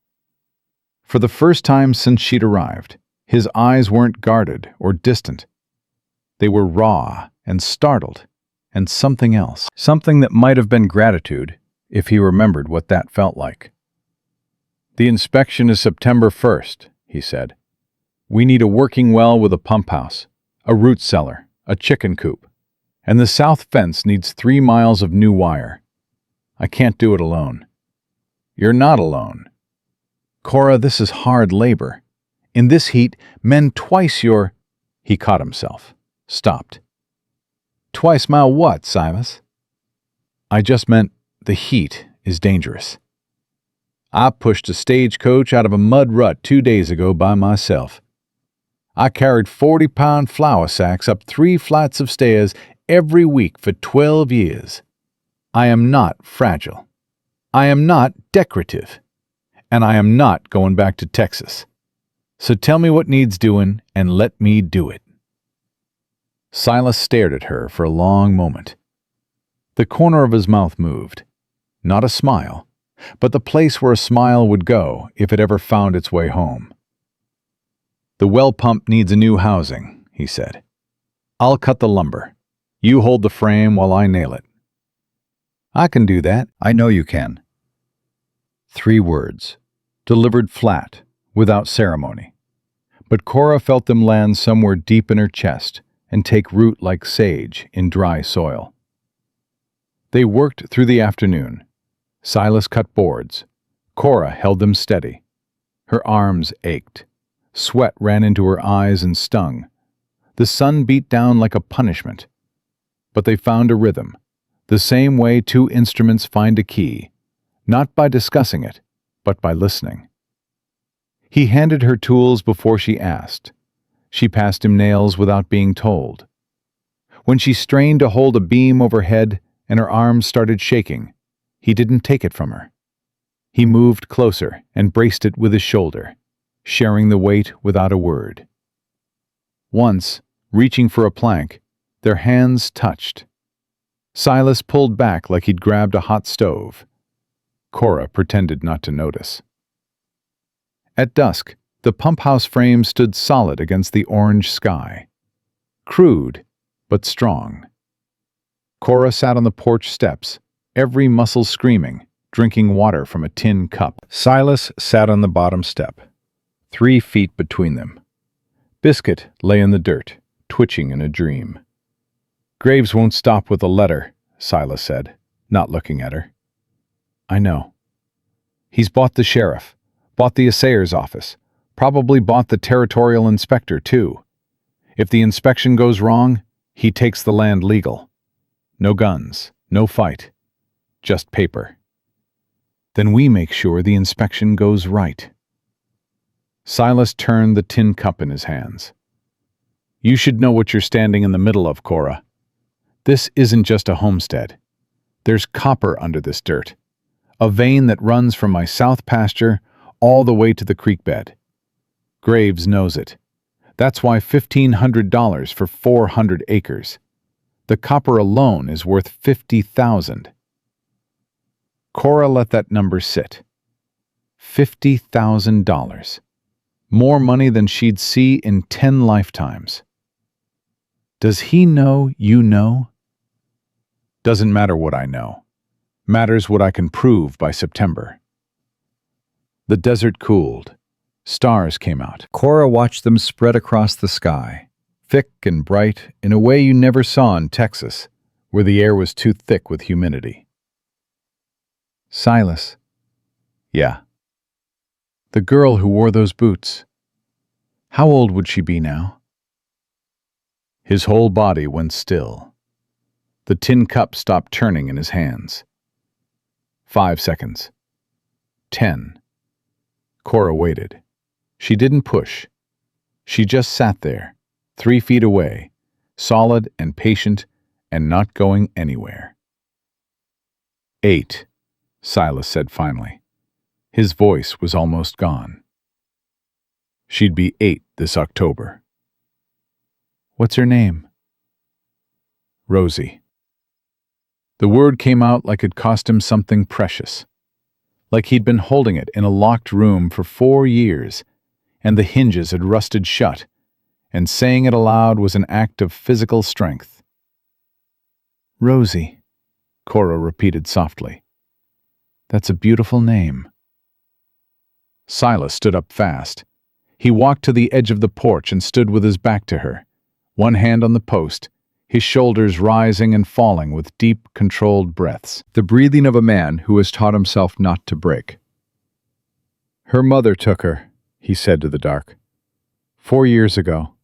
For the first time since she'd arrived, his eyes weren't guarded or distant. They were raw and startled, and something else. Something that might have been gratitude, if he remembered what that felt like. The inspection is September 1st, he said. We need a working well with a pump house, a root cellar, a chicken coop, and the south fence needs 3 miles of new wire. I can't do it alone. You're not alone. Cora, this is hard labor. In this heat, men twice your... He caught himself. Stopped. Twice my what, Silas? I just meant the heat is dangerous. I pushed a stagecoach out of a mud rut 2 days ago by myself. I carried 40-pound flour sacks up 3 flights of stairs every week for 12 years. I am not fragile. I am not decorative. And I am not going back to Texas. So tell me what needs doing and let me do it. Silas stared at her for a long moment. The corner of his mouth moved. Not a smile, but the place where a smile would go if it ever found its way home. The well pump needs a new housing, he said. I'll cut the lumber. You hold the frame while I nail it. I can do that. I know you can. 3 words, delivered flat, without ceremony. But Cora felt them land somewhere deep in her chest and take root like sage in dry soil. They worked through the afternoon. Silas cut boards. Cora held them steady. Her arms ached. Sweat ran into her eyes and stung. The sun beat down like a punishment. But they found a rhythm, the same way two instruments find a key, not by discussing it, but by listening. He handed her tools before she asked. She passed him nails without being told. When she strained to hold a beam overhead and her arms started shaking, he didn't take it from her. He moved closer and braced it with his shoulder, sharing the weight without a word. Once, reaching for a plank, their hands touched. Silas pulled back like he'd grabbed a hot stove. Cora pretended not to notice. At dusk, the pump house frame stood solid against the orange sky. Crude, but strong. Cora sat on the porch steps, every muscle screaming, drinking water from a tin cup. Silas sat on the bottom step, 3 feet between them. Biscuit lay in the dirt, twitching in a dream. "Graves won't stop with a letter," Silas said, not looking at her. "I know. He's bought the sheriff, bought the assayer's office, probably bought the territorial inspector, too. If the inspection goes wrong, he takes the land legal. No guns, no fight, just paper. Then we make sure the inspection goes right." Silas turned the tin cup in his hands. "You should know what you're standing in the middle of, Cora. This isn't just a homestead. There's copper under this dirt, a vein that runs from my south pasture all the way to the creek bed. Graves knows it. That's why $1,500 for 400 acres. The copper alone is worth $50,000. Cora let that number sit. $50,000. More money than she'd see in 10 lifetimes. "Does he know you know?" "Doesn't matter what I know. Matters what I can prove by September." The desert cooled. Stars came out. Cora watched them spread across the sky, thick and bright in a way you never saw in Texas, where the air was too thick with humidity. "Silas." "Yeah." "The girl who wore those boots. How old would she be now?" His whole body went still. The tin cup stopped turning in his hands. 5 seconds. 10. Cora waited. She didn't push. She just sat there, 3 feet away, solid and patient and not going anywhere. 8, Silas said finally. His voice was almost gone. "She'd be 8 this October." "What's her name?" "Rosie." The word came out like it cost him something precious, like he'd been holding it in a locked room for 4 years, and the hinges had rusted shut, and saying it aloud was an act of physical strength. "Rosie," Cora repeated softly. "That's a beautiful name." Silas stood up fast. He walked to the edge of the porch and stood with his back to her, one hand on the post, his shoulders rising and falling with deep, controlled breaths, the breathing of a man who has taught himself not to break. "Her mother took her," he said to the dark. 4 years ago,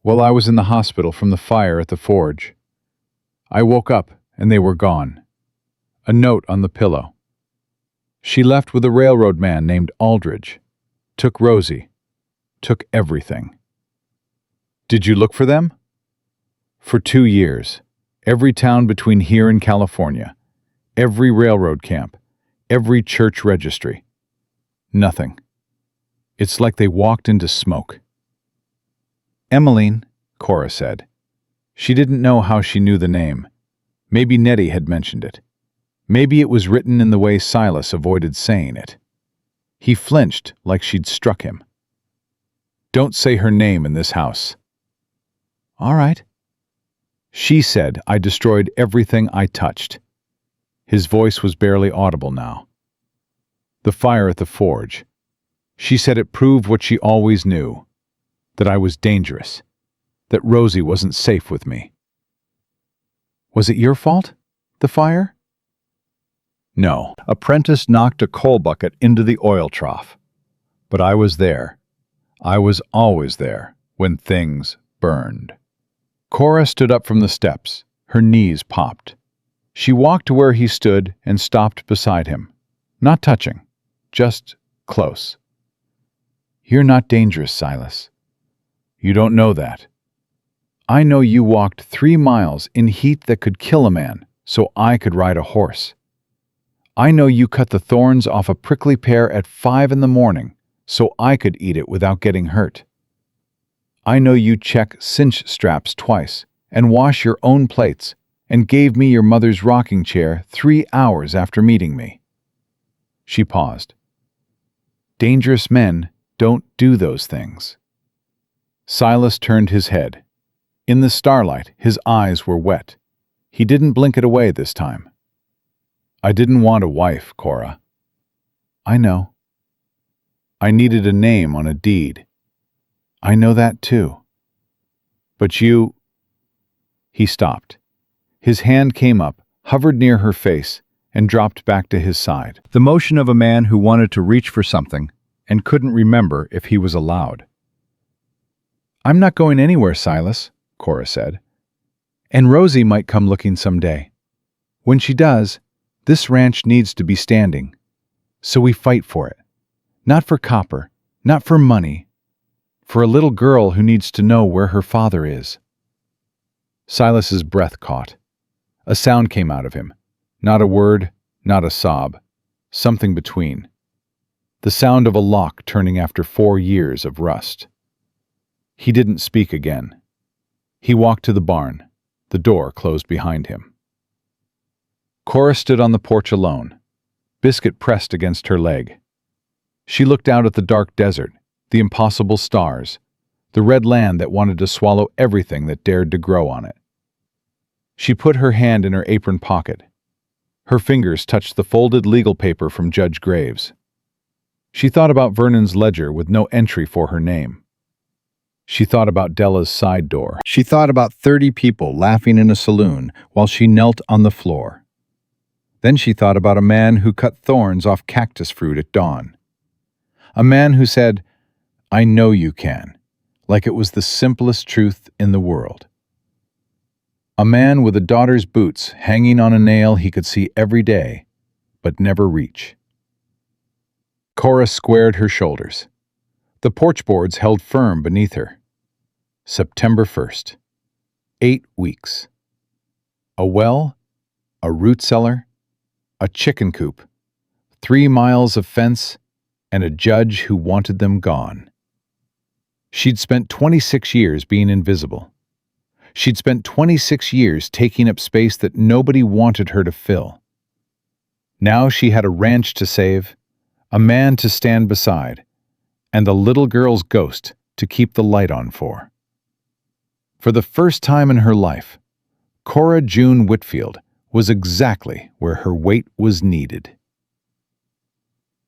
while I was in the hospital from the fire at the forge. I woke up and they were gone. A note on the pillow. She left with a railroad man named Aldridge. Took Rosie. Took everything." "Did you look for them?" "For 2 years. Every town between here and California. Every railroad camp. Every church registry. Nothing. It's like they walked into smoke." "Emmeline," Cora said. She didn't know how she knew the name. Maybe Nettie had mentioned it. Maybe it was written in the way Silas avoided saying it. He flinched like she'd struck him. "Don't say her name in this house." "All right." "She said I destroyed everything I touched." His voice was barely audible now. "The fire at the forge. She said it proved what she always knew, that I was dangerous, that Rosie wasn't safe with me." "Was it your fault, the fire?" No. Apprentice knocked a coal bucket into the oil trough. But I was there. I was always there when things burned. Cora stood up from the steps. Her knees popped. She walked to where he stood and stopped beside him. Not touching, just close. You're not dangerous, Silas. You don't know that. I know you walked 3 miles in heat that could kill a man so I could ride a horse. I know you cut the thorns off a prickly pear at 5 in the morning so I could eat it without getting hurt. I know you check cinch straps twice and wash your own plates and gave me your mother's rocking chair 3 hours after meeting me. She paused. Dangerous men don't do those things. Silas turned his head. In the starlight, his eyes were wet. He didn't blink it away this time. I didn't want a wife, Cora. I know. I needed a name on a deed. I know that too. But you... He stopped. His hand came up, hovered near her face, and dropped back to his side. The motion of a man who wanted to reach for something and couldn't remember if he was allowed. I'm not going anywhere, Silas, Cora said. And Rosie might come looking someday. When she does, this ranch needs to be standing. So we fight for it. Not for copper, not for money. For a little girl who needs to know where her father is. Silas's breath caught. A sound came out of him. Not a word, not a sob. Something between. The sound of a lock turning after 4 years of rust. He didn't speak again. He walked to the barn. The door closed behind him. Cora stood on the porch alone, biscuit pressed against her leg. She looked out at the dark desert, the impossible stars, the red land that wanted to swallow everything that dared to grow on it. She put her hand in her apron pocket. Her fingers touched the folded legal paper from Judge Graves. She thought about Vernon's ledger with no entry for her name. She thought about Della's side door. She thought about 30 people laughing in a saloon while she knelt on the floor. Then she thought about a man who cut thorns off cactus fruit at dawn. A man who said, I know you can, like it was the simplest truth in the world. A man with a daughter's boots hanging on a nail he could see every day, but never reach. Cora squared her shoulders. The porch boards held firm beneath her. September 1st. 8 weeks. A well, a root cellar, a chicken coop, 3 miles of fence, and a judge who wanted them gone. She'd spent 26 years being invisible. She'd spent 26 years taking up space that nobody wanted her to fill. Now she had a ranch to save, a man to stand beside, and the little girl's ghost to keep the light on for. For the first time in her life, Cora June Whitfield was exactly where her weight was needed.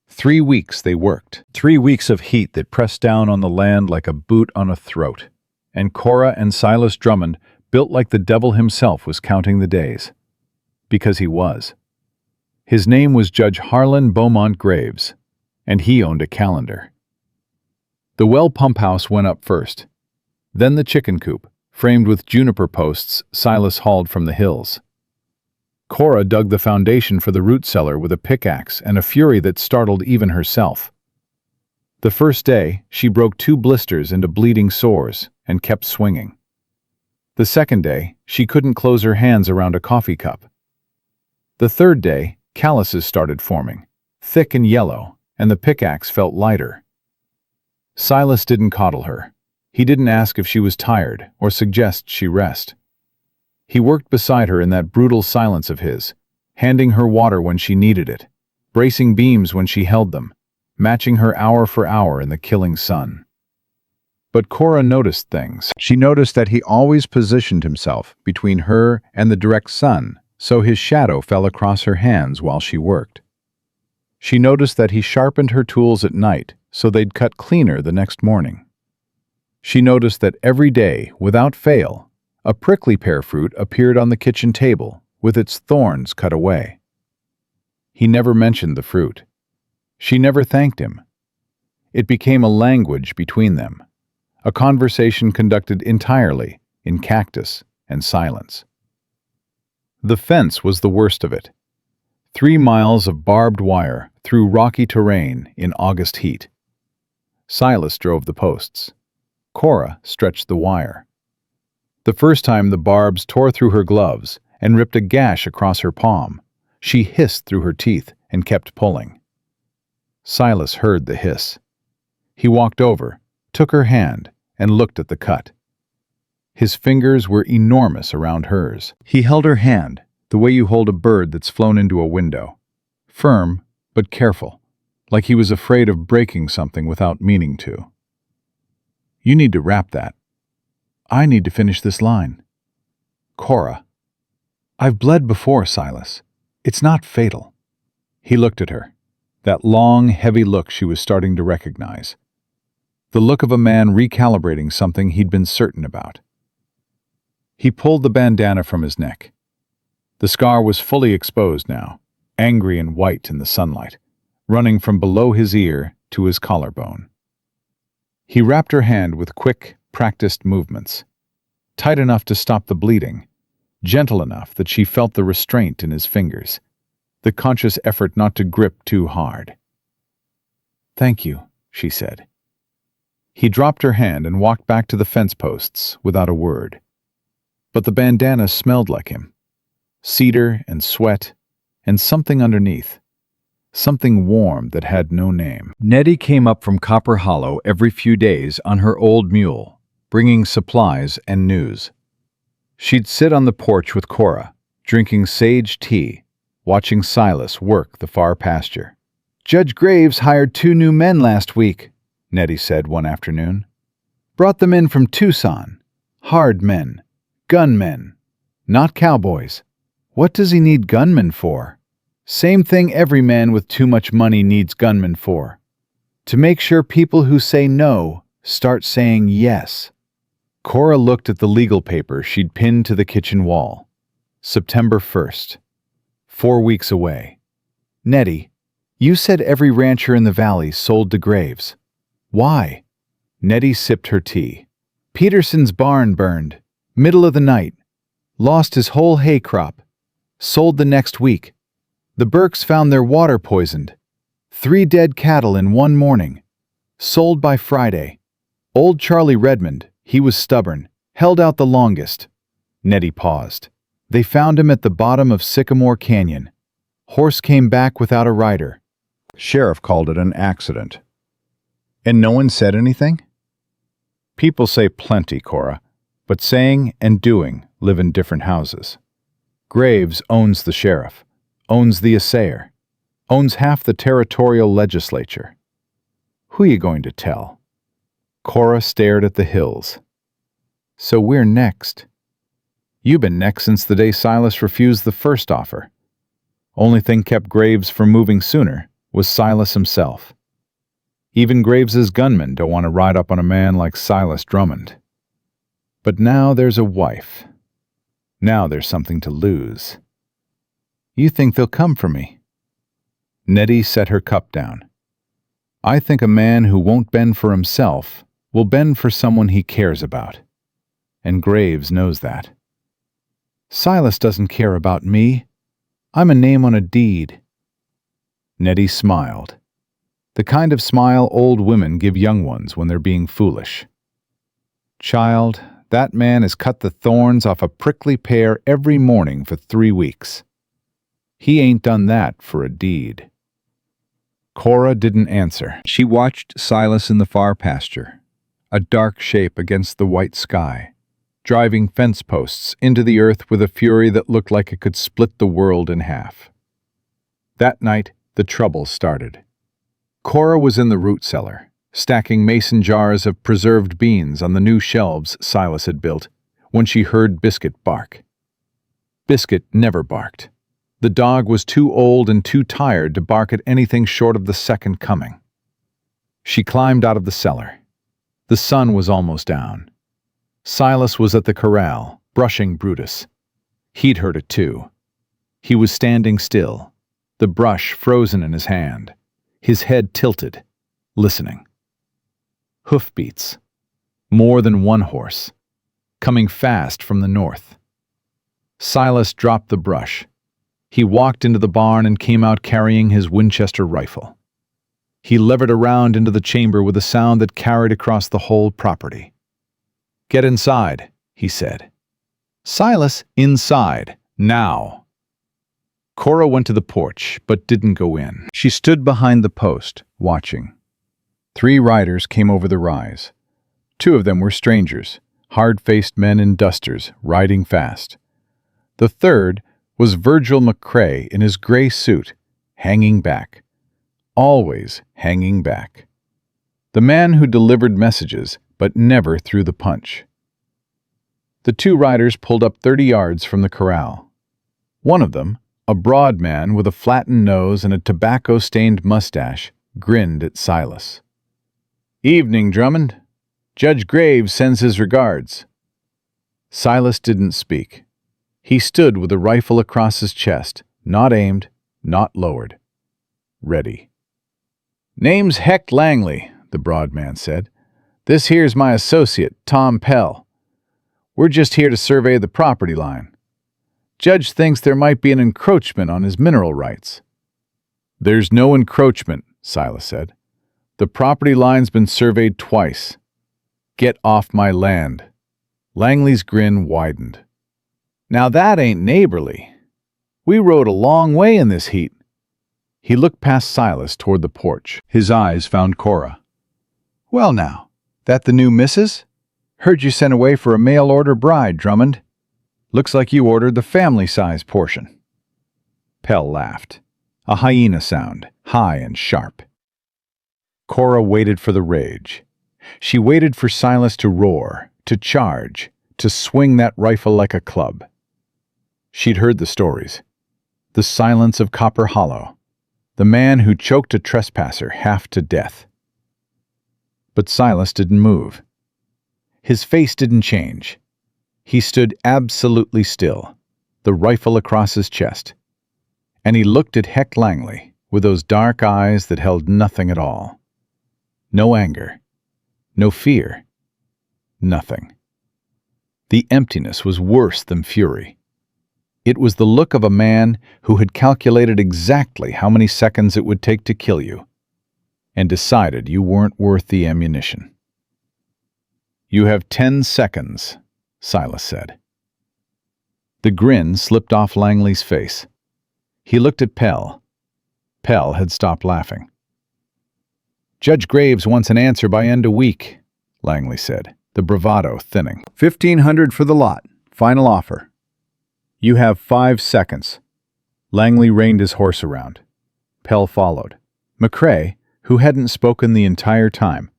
3 weeks they worked. 3 weeks of heat that pressed down on the land like a boot on a throat. And Cora and Silas Drummond built like the devil himself was counting the days. Because he was. His name was Judge Harlan Beaumont Graves, and he owned a calendar. The well pump house went up first. Then the chicken coop, framed with juniper posts Silas hauled from the hills. Cora dug the foundation for the root cellar with a pickaxe and a fury that startled even herself. The first day, she broke 2 blisters into bleeding sores and kept swinging. The second day, she couldn't close her hands around a coffee cup. The third day, calluses started forming, thick and yellow, and the pickaxe felt lighter. Silas didn't coddle her. He didn't ask if she was tired or suggest she rest. He worked beside her in that brutal silence of his, handing her water when she needed it, bracing beams when she held them, matching her hour for hour in the killing sun. But Cora noticed things. She noticed that he always positioned himself between her and the direct sun, so his shadow fell across her hands while she worked. She noticed that he sharpened her tools at night so they'd cut cleaner the next morning. She noticed that every day, without fail, a prickly pear fruit appeared on the kitchen table with its thorns cut away. He never mentioned the fruit. She never thanked him. It became a language between them, a conversation conducted entirely in cactus and silence. The fence was the worst of it. 3 miles of barbed wire through rocky terrain in August heat. Silas drove the posts. Cora stretched the wire. The first time the barbs tore through her gloves and ripped a gash across her palm, she hissed through her teeth and kept pulling. Silas heard the hiss. He walked over, took her hand, and looked at the cut. His fingers were enormous around hers. He held her hand, the way you hold a bird that's flown into a window. Firm, but careful, like he was afraid of breaking something without meaning to. You need to wrap that. I need to finish this line. Cora. I've bled before, Silas. It's not fatal. He looked at her, that long, heavy look she was starting to recognize. The look of a man recalibrating something he'd been certain about. He pulled the bandana from his neck. The scar was fully exposed now, angry and white in the sunlight, running from below his ear to his collarbone. He wrapped her hand with quick, practiced movements, tight enough to stop the bleeding, gentle enough that she felt the restraint in his fingers, the conscious effort not to grip too hard. "Thank you," she said. He dropped her hand and walked back to the fence posts without a word. But the bandana smelled like him. Cedar and sweat and something underneath. Something warm that had no name. Nettie came up from Copper Hollow every few days on her old mule, bringing supplies and news. She'd sit on the porch with Cora, drinking sage tea, watching Silas work the far pasture. "Judge Graves hired 2 new men last week," Nettie said one afternoon. "Brought them in from Tucson. Hard men. Gunmen. Not cowboys. What does he need gunmen for? Same thing every man with too much money needs gunmen for. To make sure people who say no start saying yes." Cora looked at the legal paper she'd pinned to the kitchen wall. September 1st. 4 weeks away. "Nettie, you said every rancher in the valley sold to Graves. Why?" Nettie sipped her tea. "Peterson's barn burned. Middle of the night. Lost his whole hay crop. Sold the next week. The Burkes found their water poisoned. 3 dead cattle in one morning. Sold by Friday. Old Charlie Redmond, he was stubborn, held out the longest." Nettie paused. "They found him at the bottom of Sycamore Canyon. Horse came back without a rider. Sheriff called it an accident." "And no one said anything?" "People say plenty, Cora, but saying and doing live in different houses. Graves owns the sheriff, owns the assayer, owns half the territorial legislature. Who you going to tell?" Cora stared at the hills. "So we're next." "You've been next since the day Silas refused the first offer. Only thing kept Graves from moving sooner was Silas himself. Even Graves's gunmen don't want to ride up on a man like Silas Drummond. But now there's a wife. Now there's something to lose. You think they'll come for me?" Nettie set her cup down. "I think a man who won't bend for himself will bend for someone he cares about. And Graves knows that." "Silas doesn't care about me. I'm a name on a deed." Nettie smiled. The kind of smile old women give young ones when they're being foolish. "Child, that man has cut the thorns off a prickly pear every morning for 3 weeks. He ain't done that for a deed." Cora didn't answer. She watched Silas in the far pasture, a dark shape against the white sky, driving fence posts into the earth with a fury that looked like it could split the world in half. That night, the trouble started. Cora was in the root cellar, stacking mason jars of preserved beans on the new shelves Silas had built, when she heard Biscuit bark. Biscuit never barked. The dog was too old and too tired to bark at anything short of the second coming. She climbed out of the cellar. The sun was almost down. Silas was at the corral, brushing Brutus. He'd heard it too. He was standing still, the brush frozen in his hand, his head tilted, listening. Hoofbeats. More than one horse, coming fast from the north. Silas dropped the brush. He walked into the barn and came out carrying his Winchester rifle. He levered around into the chamber with a sound that carried across the whole property. "Get inside," he said. "Silas, inside, now." Cora went to the porch, but didn't go in. She stood behind the post, watching. 3 riders came over the rise. 2 of them were strangers, hard-faced men in dusters, riding fast. The third was Virgil McCrae in his gray suit, hanging back. Always hanging back. The man who delivered messages, but never threw the punch. The 2 riders pulled up 30 yards from the corral. One of them, a broad man with a flattened nose and a tobacco-stained mustache, grinned at Silas. "Evening, Drummond. Judge Graves sends his regards." Silas didn't speak. He stood with a rifle across his chest, not aimed, not lowered. Ready. "Name's Heck Langley," the broad man said. "This here's my associate, Tom Pell. We're just here to survey the property line. Judge thinks there might be an encroachment on his mineral rights." "There's no encroachment," Silas said. "The property line's been surveyed twice. Get off my land." Langley's grin widened. "Now that ain't neighborly. We rode a long way in this heat." He looked past Silas toward the porch. His eyes found Cora. "Well now, that the new missus? Heard you sent away for a mail-order bride, Drummond. Looks like you ordered the family-size portion." Pell laughed. A hyena sound, high and sharp. Cora waited for the rage. She waited for Silas to roar, to charge, to swing that rifle like a club. She'd heard the stories. The silence of Copper Hollow. The man who choked a trespasser half to death. But Silas didn't move. His face didn't change. He stood absolutely still, the rifle across his chest. And he looked at Heck Langley with those dark eyes that held nothing at all. No anger. No fear. Nothing. The emptiness was worse than fury. It was the look of a man who had calculated exactly how many seconds it would take to kill you, and decided you weren't worth the ammunition. "You have 10 seconds, Silas said. The grin slipped off Langley's face. He looked at Pell. Pell had stopped laughing. "Judge Graves wants an answer by end of week," Langley said, the bravado thinning. "1,500 for the lot. Final offer." "You have 5 seconds." Langley reined his horse around. Pell followed. McCrae, who hadn't spoken the entire time,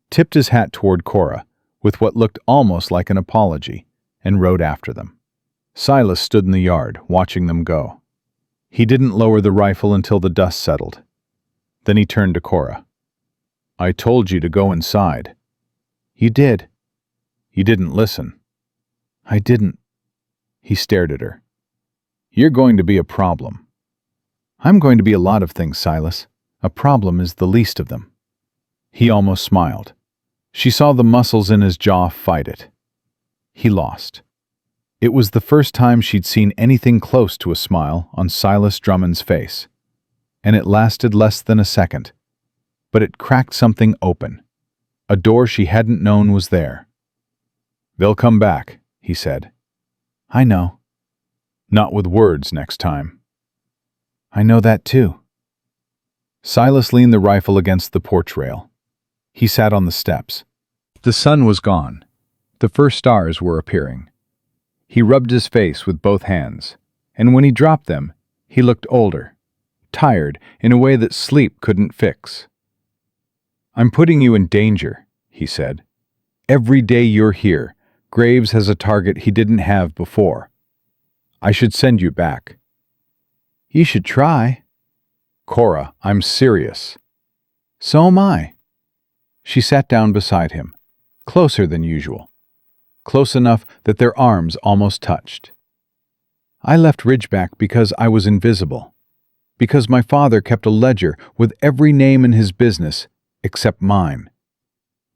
tipped his hat toward Cora with what looked almost like an apology and rode after them. Silas stood in the yard, watching them go. He didn't lower the rifle until the dust settled. Then he turned to Cora. "I told you to go inside." "You did." "You didn't listen." "I didn't." He stared at her. "You're going to be a problem." "I'm going to be a lot of things, Silas. A problem is the least of them." He almost smiled. She saw the muscles in his jaw fight it. He lost. It was the first time she'd seen anything close to a smile on Silas Drummond's face, and it lasted less than a second. But it cracked something open, a door she hadn't known was there. "They'll come back," he said. "I know." "Not with words next time." "I know that too." Silas leaned the rifle against the porch rail. He sat on the steps. The sun was gone. The first stars were appearing. He rubbed his face with both hands, and when he dropped them, he looked older, tired in a way that sleep couldn't fix. "I'm putting you in danger," he said. "Every day you're here, Graves has a target he didn't have before. I should send you back." "You should try." "Cora, I'm serious." "So am I." She sat down beside him, closer than usual, close enough that their arms almost touched. "I left Ridgeback because I was invisible, Because my father kept a ledger with every name in his business except mine.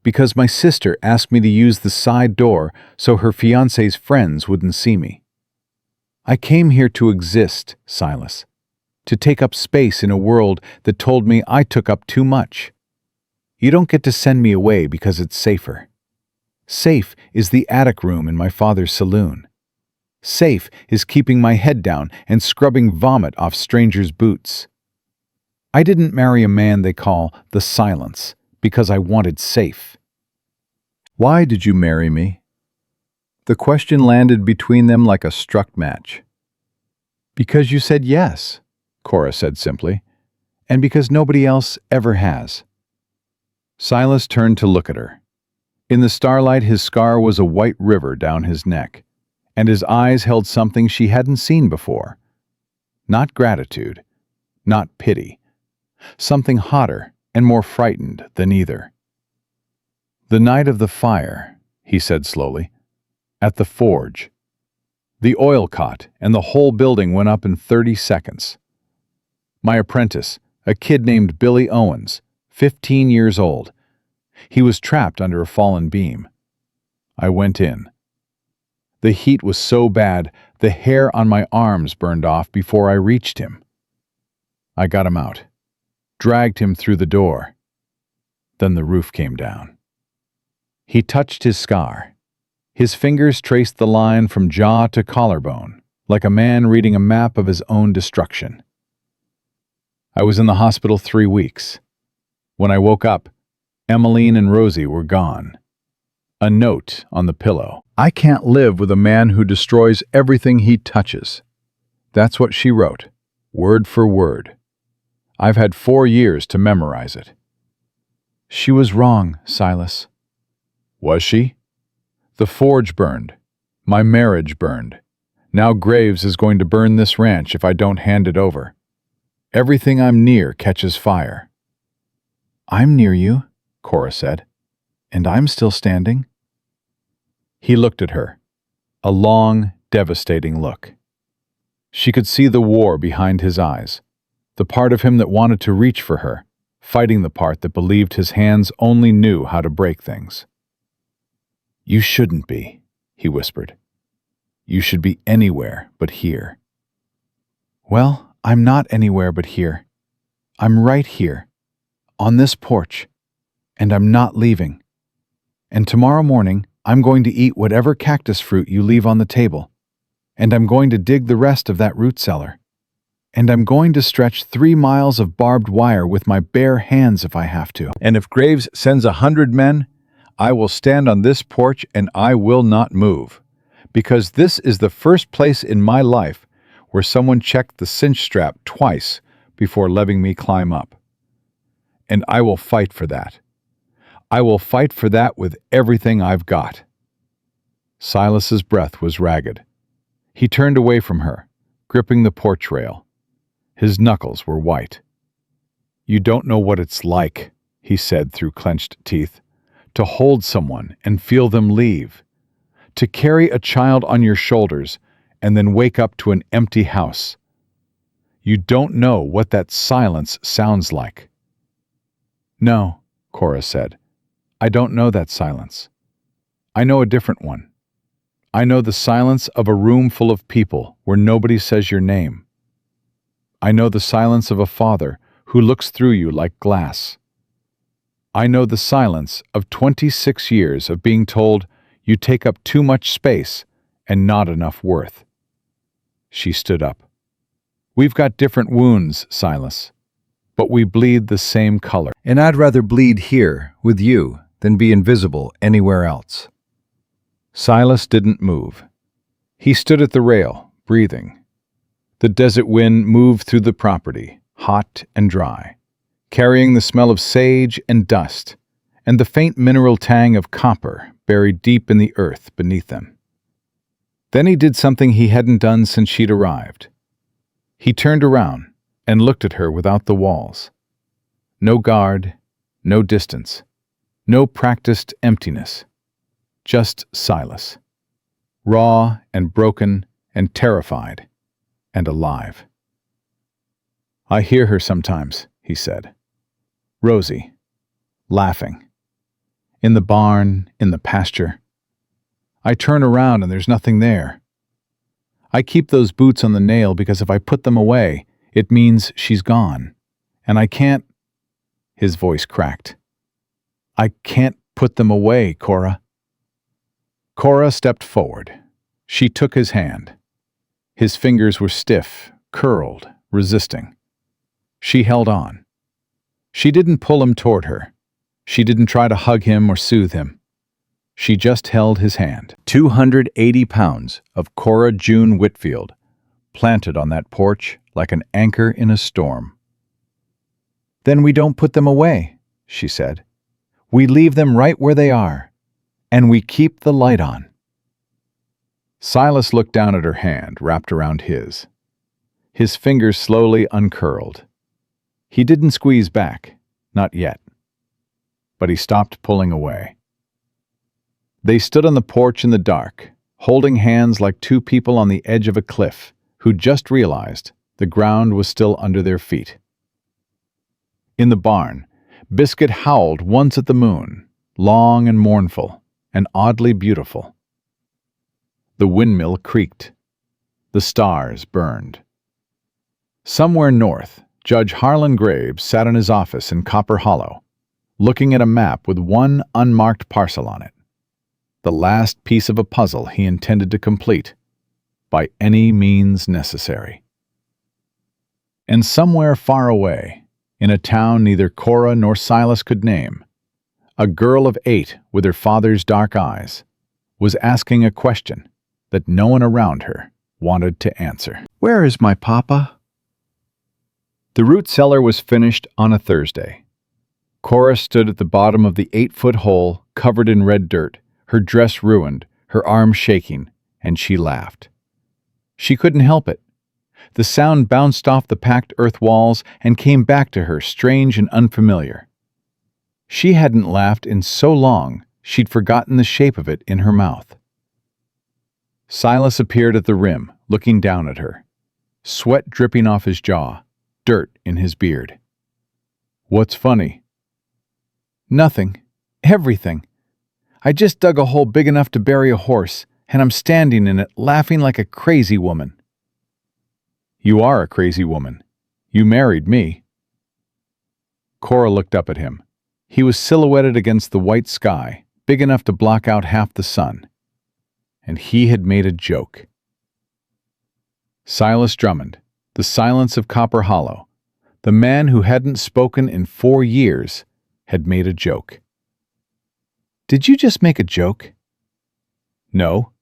Because my sister asked me to use the side door so her fiancé's friends wouldn't see me. I came here to exist, Silas, to take up space in a world that told me I took up too much. You don't get to send me away because it's safer. Safe is the attic room in my father's saloon. Safe is keeping my head down and scrubbing vomit off strangers' boots. I didn't marry a man they call the Silence because I wanted safe. Why did you marry me? The question landed between them like a struck match. Because you said yes, Cora said simply, and because nobody else ever has. Silas turned to look at her. In the starlight, his scar was a white river down his neck, and his eyes held something she hadn't seen before. Not gratitude, not pity. Something hotter and more frightened than either. The night of the fire, he said slowly, at the forge. The oil caught and the whole building went up in 30 seconds. My apprentice, a kid named Billy Owens, 15 years old. He was trapped under a fallen beam. I went in. The heat was so bad, the hair on my arms burned off before I reached him. I got him out, dragged him through the door. Then the roof came down. He touched his scar. His fingers traced the line from jaw to collarbone, like a man reading a map of his own destruction. I was in the hospital 3 weeks. When I woke up, Emmeline and Rosie were gone. A note on the pillow. I can't live with a man who destroys everything he touches. That's what she wrote, word for word. I've had 4 years to memorize it. She was wrong, Silas. Was she? The forge burned. My marriage burned. Now Graves is going to burn this ranch if I don't hand it over. Everything I'm near catches fire. I'm near you, Cora said, and I'm still standing. He looked at her, a long, devastating look. She could see the war behind his eyes, the part of him that wanted to reach for her, fighting the part that believed his hands only knew how to break things. You shouldn't be, he whispered. You should be anywhere but here. Well, I'm not anywhere but here. I'm right here, on this porch, and I'm not leaving. And tomorrow morning, I'm going to eat whatever cactus fruit you leave on the table, and I'm going to dig the rest of that root cellar, and I'm going to stretch 3 miles of barbed wire with my bare hands if I have to. And if Graves sends 100 men, I will stand on this porch and I will not move, because this is the first place in my life where someone checked the cinch strap twice before letting me climb up. And I will fight for that. I will fight for that with everything I've got. Silas's breath was ragged. He turned away from her, gripping the porch rail. His knuckles were white. You don't know what it's like, he said through clenched teeth, to hold someone and feel them leave, to carry a child on your shoulders and then wake up to an empty house. You don't know what that silence sounds like. No, Cora said. I don't know that silence. I know a different one. I know the silence of a room full of people where nobody says your name. I know the silence of a father who looks through you like glass. I know the silence of 26 years of being told you take up too much space and not enough worth. She stood up. We've got different wounds, Silas, but we bleed the same color. And I'd rather bleed here with you than be invisible anywhere else. Silas didn't move. He stood at the rail, breathing. The desert wind moved through the property, hot and dry, carrying the smell of sage and dust, and the faint mineral tang of copper buried deep in the earth beneath them. Then he did something he hadn't done since she'd arrived. He turned around and looked at her without the walls. No guard, no distance, no practiced emptiness. Just Silas, raw and broken and terrified and alive. I hear her sometimes, he said. Rosie, laughing. In the barn, in the pasture. I turn around and there's nothing there. I keep those boots on the nail because if I put them away, it means she's gone. And I can't— His voice cracked. I can't put them away, Cora. Cora stepped forward. She took his hand. His fingers were stiff, curled, resisting. She held on. She didn't pull him toward her. She didn't try to hug him or soothe him. She just held his hand. 280 pounds of Cora June Whitfield, planted on that porch like an anchor in a storm. Then we don't put them away, she said. We leave them right where they are, and we keep the light on. Silas looked down at her hand wrapped around his. His fingers slowly uncurled. He didn't squeeze back, not yet. But he stopped pulling away. They stood on the porch in the dark, holding hands like two people on the edge of a cliff who just realized the ground was still under their feet. In the barn, Biscuit howled once at the moon, long and mournful, and oddly beautiful. The windmill creaked. The stars burned. Somewhere north, Judge Harlan Graves sat in his office in Copper Hollow, looking at a map with one unmarked parcel on it. The last piece of a puzzle he intended to complete, by any means necessary. And somewhere far away, in a town neither Cora nor Silas could name, a girl of 8 with her father's dark eyes was asking a question that no one around her wanted to answer. Where is my papa? The root cellar was finished on a Thursday. Cora stood at the bottom of the 8-foot hole covered in red dirt, her dress ruined, her arms shaking, and she laughed. She couldn't help it. The sound bounced off the packed earth walls and came back to her strange and unfamiliar. She hadn't laughed in so long she'd forgotten the shape of it in her mouth. Silas appeared at the rim, looking down at her. Sweat dripping off his jaw, dirt in his beard. What's funny? Nothing. Everything. I just dug a hole big enough to bury a horse, and I'm standing in it laughing like a crazy woman. You are a crazy woman. You married me. Cora looked up at him. He was silhouetted against the white sky, big enough to block out half the sun. And he had made a joke. Silas Drummond, the silence of Copper Hollow, the man who hadn't spoken in 4 years, had made a joke. Did you just make a joke? No.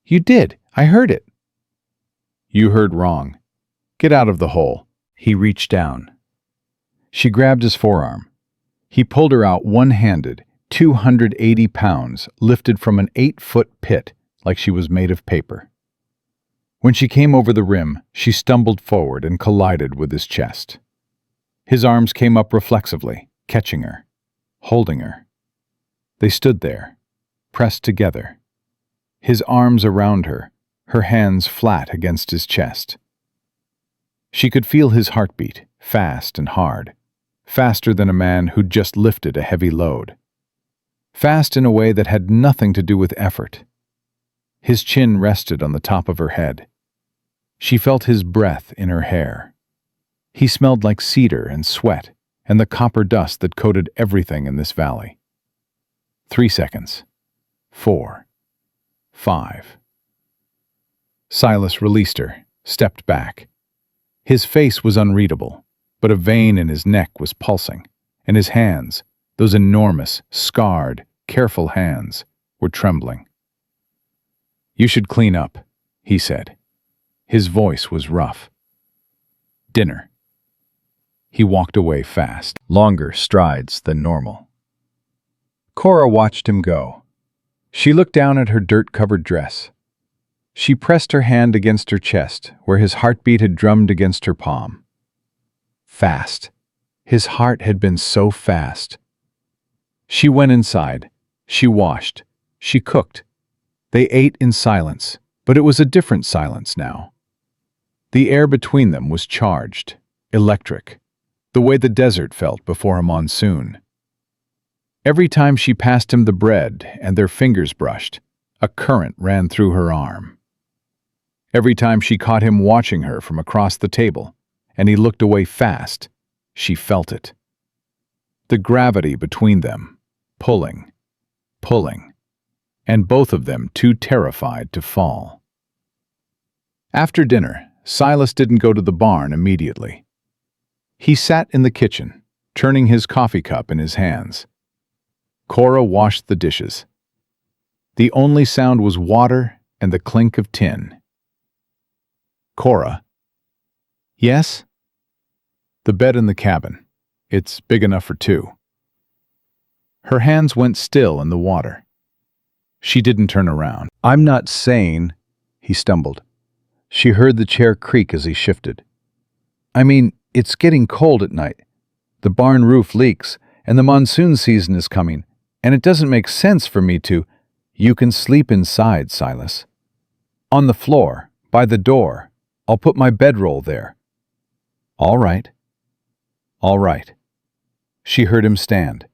You did. I heard it. You heard wrong. Get out of the hole. He reached down. She grabbed his forearm. He pulled her out one-handed, 280 pounds, lifted from an 8-foot pit like she was made of paper. When she came over the rim, she stumbled forward and collided with his chest. His arms came up reflexively, catching her, holding her. They stood there, pressed together. His arms around her, her hands flat against his chest. She could feel his heartbeat, fast and hard, faster than a man who'd just lifted a heavy load. Fast in a way that had nothing to do with effort. His chin rested on the top of her head. She felt his breath in her hair. He smelled like cedar and sweat and the copper dust that coated everything in this valley. 3 seconds. 4. 5. Silas released her, stepped back. His face was unreadable, but a vein in his neck was pulsing, and his hands, those enormous, scarred, careful hands, were trembling. You should clean up, he said. His voice was rough. Dinner. He walked away fast, longer strides than normal. Cora watched him go. She looked down at her dirt-covered dress. She pressed her hand against her chest, where his heartbeat had drummed against her palm. Fast. His heart had been so fast. She went inside. She washed. She cooked. They ate in silence, but it was a different silence now. The air between them was charged, electric, the way the desert felt before a monsoon. Every time she passed him the bread and their fingers brushed, a current ran through her arm. Every time she caught him watching her from across the table, and he looked away fast, she felt it. The gravity between them, pulling, pulling, and both of them too terrified to fall. After dinner, Silas didn't go to the barn immediately. He sat in the kitchen, turning his coffee cup in his hands. Cora washed the dishes. The only sound was water and the clink of tin. Cora. Yes? The bed in the cabin. It's big enough for two. Her hands went still in the water. She didn't turn around. I'm not sane, he stumbled. She heard the chair creak as he shifted. I mean, it's getting cold at night. The barn roof leaks, and the monsoon season is coming, and it doesn't make sense for me to— You can sleep inside, Silas. On the floor, by the door. I'll put my bedroll there. All right. All right. She heard him stand.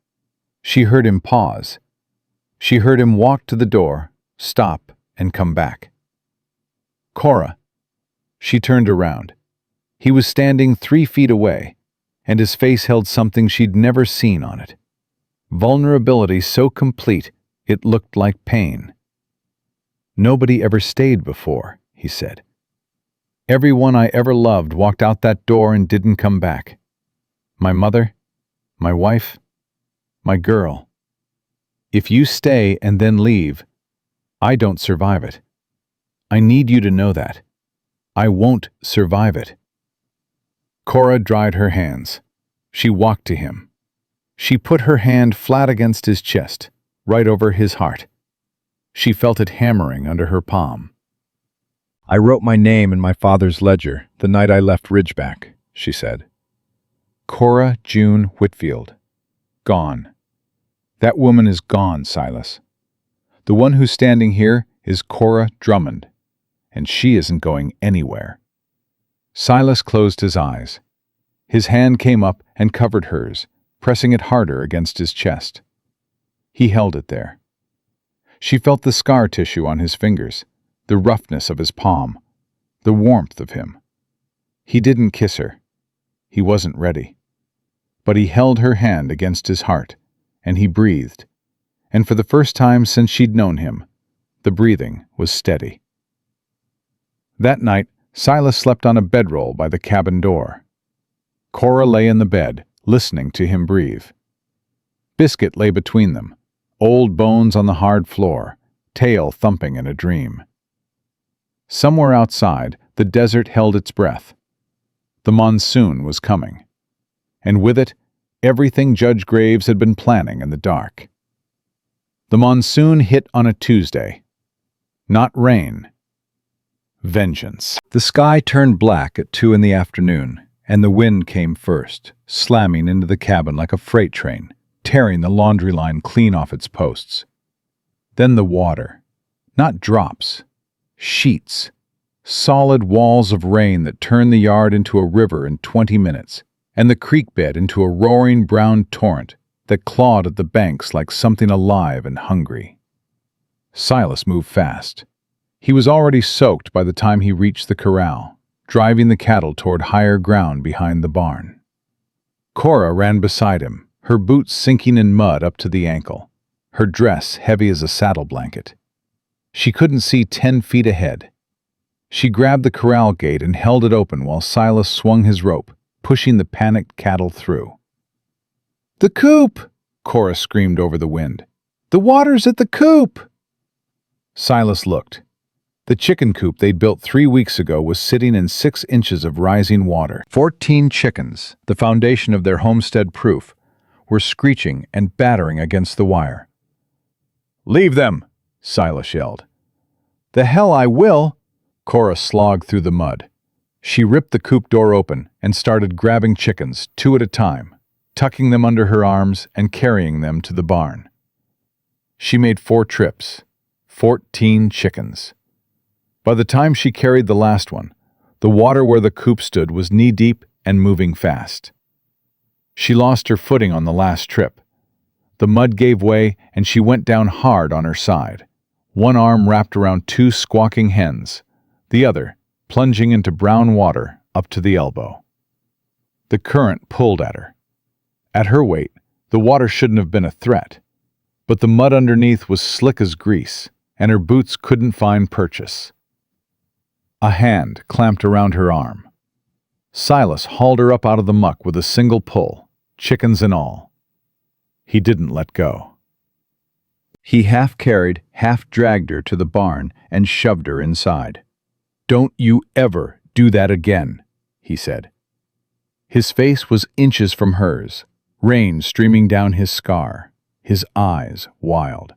She heard him pause. She heard him walk to the door, stop, and come back. Cora. She turned around. He was standing 3 feet away, and his face held something she'd never seen on it. Vulnerability so complete, it looked like pain. Nobody ever stayed before, he said. Everyone I ever loved walked out that door and didn't come back. My mother, my wife, my girl. If you stay and then leave, I don't survive it. I need you to know that. I won't survive it. Cora dried her hands. She walked to him. She put her hand flat against his chest, right over his heart. She felt it hammering under her palm. I wrote my name in my father's ledger the night I left Ridgeback, she said. Cora June Whitfield. Gone. That woman is gone, Silas. The one who's standing here is Cora Drummond, and she isn't going anywhere. Silas closed his eyes. His hand came up and covered hers, pressing it harder against his chest. He held it there. She felt the scar tissue on his fingers, the roughness of his palm, the warmth of him. He didn't kiss her. He wasn't ready. But he held her hand against his heart, and he breathed. And for the first time since she'd known him, the breathing was steady. That night, Silas slept on a bedroll by the cabin door. Cora lay in the bed, listening to him breathe. Biscuit lay between them, old bones on the hard floor, tail thumping in a dream. Somewhere outside, the desert held its breath. The monsoon was coming. And with it, everything Judge Graves had been planning in the dark. The monsoon hit on a Tuesday. Not rain. Vengeance. The sky turned black at 2 in the afternoon, and the wind came first, slamming into the cabin like a freight train, tearing the laundry line clean off its posts. Then the water. Not drops. Sheets. Solid walls of rain that turned the yard into a river in 20 minutes, and the creek bed into a roaring brown torrent that clawed at the banks like something alive and hungry. Silas moved fast. He was already soaked by the time he reached the corral, driving the cattle toward higher ground behind the barn. Cora ran beside him, her boots sinking in mud up to the ankle, her dress heavy as a saddle blanket. She couldn't see 10 feet ahead. She grabbed the corral gate and held it open while Silas swung his rope, pushing the panicked cattle through. "The coop!" Cora screamed over the wind. "The water's at the coop!" Silas looked. The chicken coop they'd built 3 weeks ago was sitting in 6 inches of rising water. 14 chickens, the foundation of their homestead proof, were screeching and battering against the wire. "Leave them!" Silas yelled. "The hell I will!" Cora slogged through the mud. She ripped the coop door open and started grabbing chickens 2 at a time, tucking them under her arms and carrying them to the barn. She made 4 trips, 14 chickens. By the time she carried the last one, the water where the coop stood was knee-deep and moving fast. She lost her footing on the last trip. The mud gave way and she went down hard on her side, one arm wrapped around two squawking hens, the other plunging into brown water up to the elbow. The current pulled at her. At her weight, the water shouldn't have been a threat, but the mud underneath was slick as grease, and her boots couldn't find purchase. A hand clamped around her arm. Silas hauled her up out of the muck with a single pull, chickens and all. He didn't let go. He half-carried, half-dragged her to the barn and shoved her inside. "Don't you ever do that again," he said. His face was inches from hers, rain streaming down his scar, his eyes wild.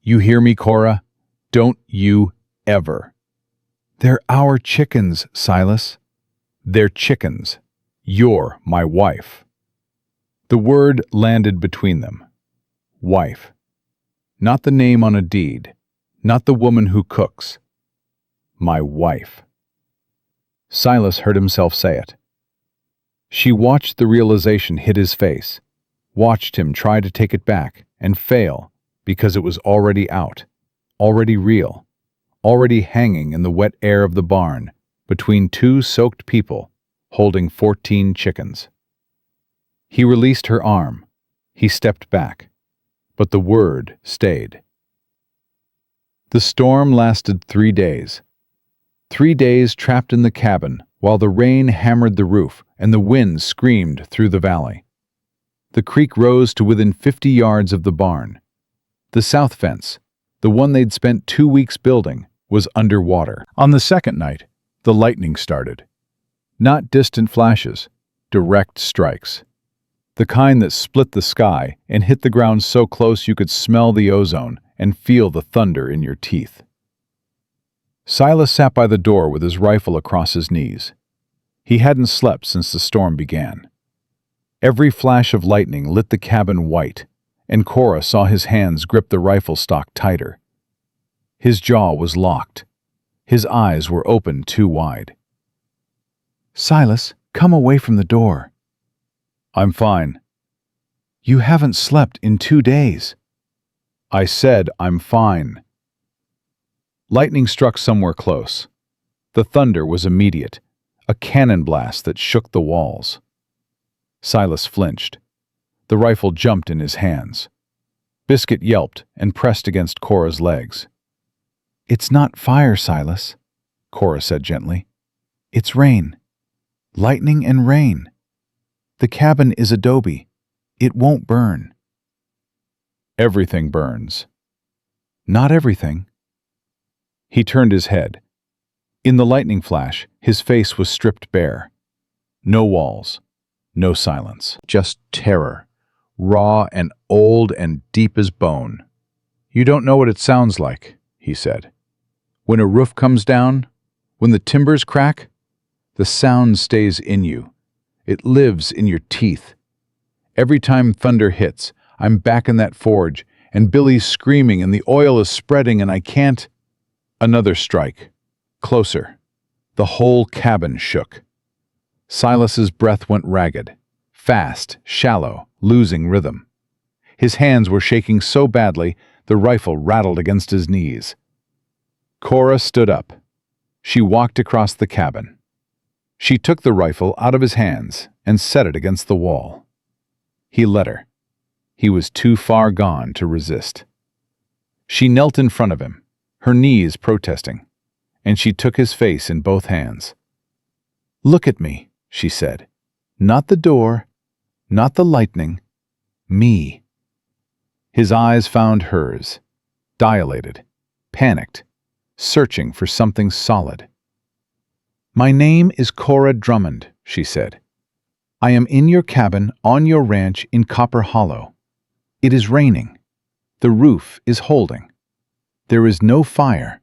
"You hear me, Cora? Don't you ever." "They're our chickens, Silas." "They're chickens. You're my wife." The word landed between them. Wife. Not the name on a deed, not the woman who cooks. My wife. Silas heard himself say it. She watched the realization hit his face, watched him try to take it back and fail because it was already out, already real, already hanging in the wet air of the barn between two soaked people holding 14 chickens. He released her arm. He stepped back, but the word stayed. The storm lasted 3 days. 3 days trapped in the cabin while the rain hammered the roof and the wind screamed through the valley. The creek rose to within 50 yards of the barn. The south fence, the one they'd spent 2 weeks building, was underwater. On the second night, the lightning started. Not distant flashes, direct strikes. The kind that split the sky and hit the ground so close you could smell the ozone and feel the thunder in your teeth. Silas sat by the door with his rifle across his knees. He hadn't slept since the storm began. Every flash of lightning lit the cabin white, and Cora saw his hands grip the rifle stock tighter. His jaw was locked. His eyes were open too wide. "Silas, come away from the door." "I'm fine." "You haven't slept in 2 days." "I said I'm fine." Lightning struck somewhere close. The thunder was immediate, a cannon blast that shook the walls. Silas flinched. The rifle jumped in his hands. Biscuit yelped and pressed against Cora's legs. "It's not fire, Silas," Cora said gently. "It's rain. Lightning and rain. The cabin is adobe. It won't burn." "Everything burns." "Not everything." He turned his head. In the lightning flash, his face was stripped bare. No walls, no silence, just terror, raw and old and deep as bone. "You don't know what it sounds like," he said. "When a roof comes down, when the timbers crack, the sound stays in you. It lives in your teeth. Every time thunder hits, I'm back in that forge, and Billy's screaming, and the oil is spreading, and I can't—" Another strike. Closer. The whole cabin shook. Silas's breath went ragged, fast, shallow, losing rhythm. His hands were shaking so badly, the rifle rattled against his knees. Cora stood up. She walked across the cabin. She took the rifle out of his hands and set it against the wall. He let her. He was too far gone to resist. She knelt in front of him, her knees protesting, and she took his face in both hands. "Look at me," she said. "Not the door, not the lightning, me." His eyes found hers, dilated, panicked, searching for something solid. "My name is Cora Drummond," she said. "I am in your cabin on your ranch in Copper Hollow. It is raining. The roof is holding. There is no fire.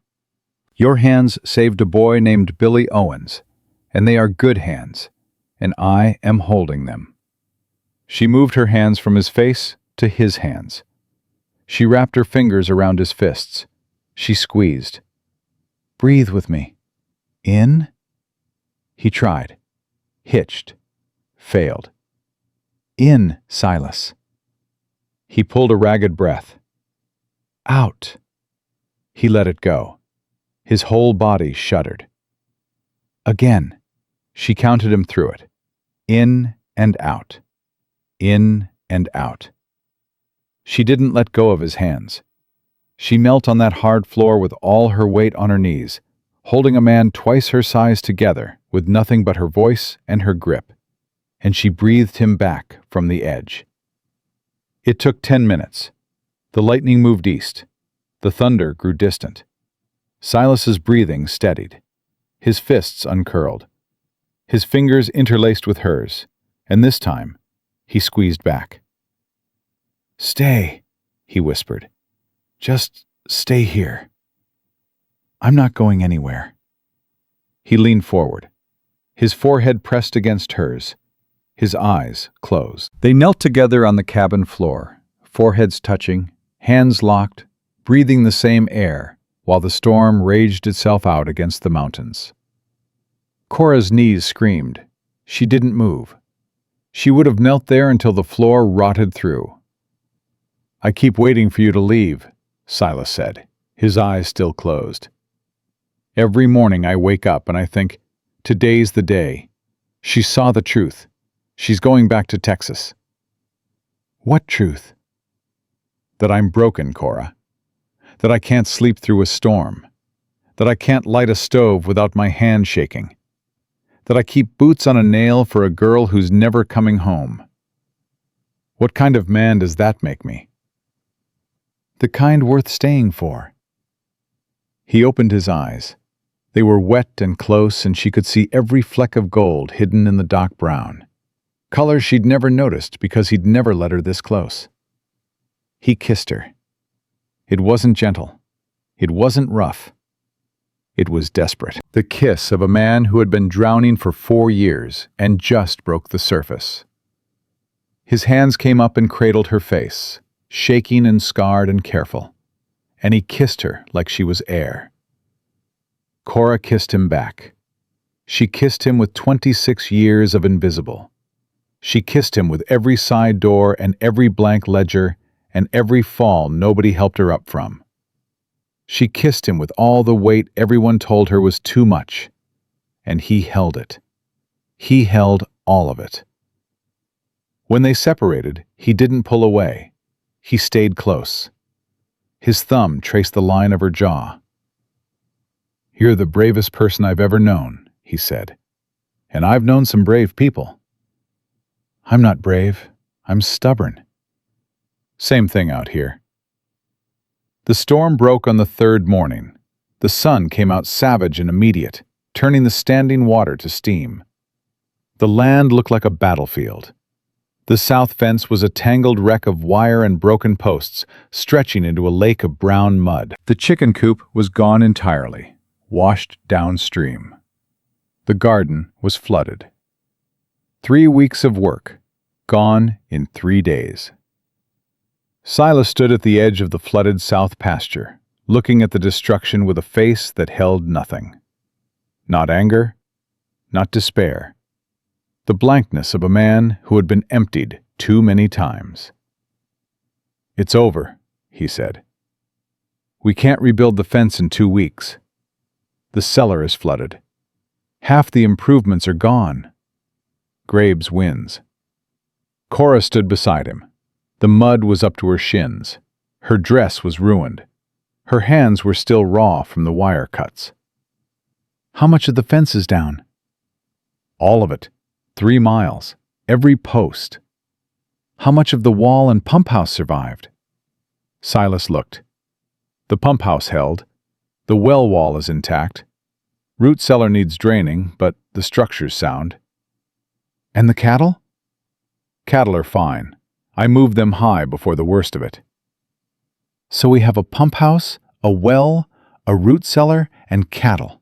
Your hands saved a boy named Billy Owens, and they are good hands, and I am holding them." She moved her hands from his face to his hands. She wrapped her fingers around his fists. She squeezed. "Breathe with me. In." He tried. Hitched. Failed. In, Silas. He pulled a ragged breath. Out. He let it go. His whole body shuddered. Again. She counted him through it. In and out. In and out. She didn't let go of his hands. She knelt on that hard floor with all her weight on her knees, holding a man twice her size together with nothing but her voice and her grip, and she breathed him back from the edge. It took 10 minutes. The lightning moved east. The thunder grew distant. Silas's breathing steadied. His fists uncurled. His fingers interlaced with hers, and this time, he squeezed back. Stay, he whispered. Just stay here. I'm not going anywhere. He leaned forward. His forehead pressed against hers. His eyes closed. They knelt together on the cabin floor, foreheads touching, hands locked, breathing the same air, while the storm raged itself out against the mountains. Cora's knees screamed. She didn't move. She would have knelt there until the floor rotted through. I keep waiting for you to leave, Silas said, his eyes still closed. Every morning I wake up and I think, today's the day. She saw the truth. She's going back to Texas. What truth? That I'm broken, Cora. That I can't sleep through a storm. That I can't light a stove without my hand shaking. That I keep boots on a nail for a girl who's never coming home. What kind of man does that make me? The kind worth staying for. He opened his eyes. They were wet and close, and she could see every fleck of gold hidden in the dark brown. Color she'd never noticed because he'd never let her this close. He kissed her. It wasn't gentle. It wasn't rough. It was desperate. The kiss of a man who had been drowning for 4 years and just broke the surface. His hands came up and cradled her face, shaking and scarred and careful, and he kissed her like she was air. Cora kissed him back. She kissed him with 26 years of invisible. She kissed him with every side door and every blank ledger and every fall nobody helped her up from. She kissed him with all the weight everyone told her was too much, and he held it. He held all of it. When they separated, he didn't pull away. He stayed close. His thumb traced the line of her jaw. You're the bravest person I've ever known, he said. And I've known some brave people. I'm not brave. I'm stubborn. Same thing out here. The storm broke on the 3rd morning. The sun came out savage and immediate, turning the standing water to steam. The land looked like a battlefield. The south fence was a tangled wreck of wire and broken posts, stretching into a lake of brown mud. The chicken coop was gone entirely, washed downstream. The garden was flooded. 3 weeks of work, gone in 3 days. Silas stood at the edge of the flooded south pasture, looking at the destruction with a face that held nothing. Not anger, not despair. The blankness of a man who had been emptied too many times. It's over, he said. We can't rebuild the fence in 2 weeks. The cellar is flooded. Half the improvements are gone. Graves wins. Cora stood beside him. The mud was up to her shins. Her dress was ruined. Her hands were still raw from the wire cuts. How much of the fence is down? All of it. 3 miles. Every post. How much of the wall and pump house survived? Silas looked. The pump house held. The well wall is intact. Root cellar needs draining, but the structure's sound. And the cattle? Cattle are fine. I moved them high before the worst of it. So we have a pump house, a well, a root cellar, and cattle.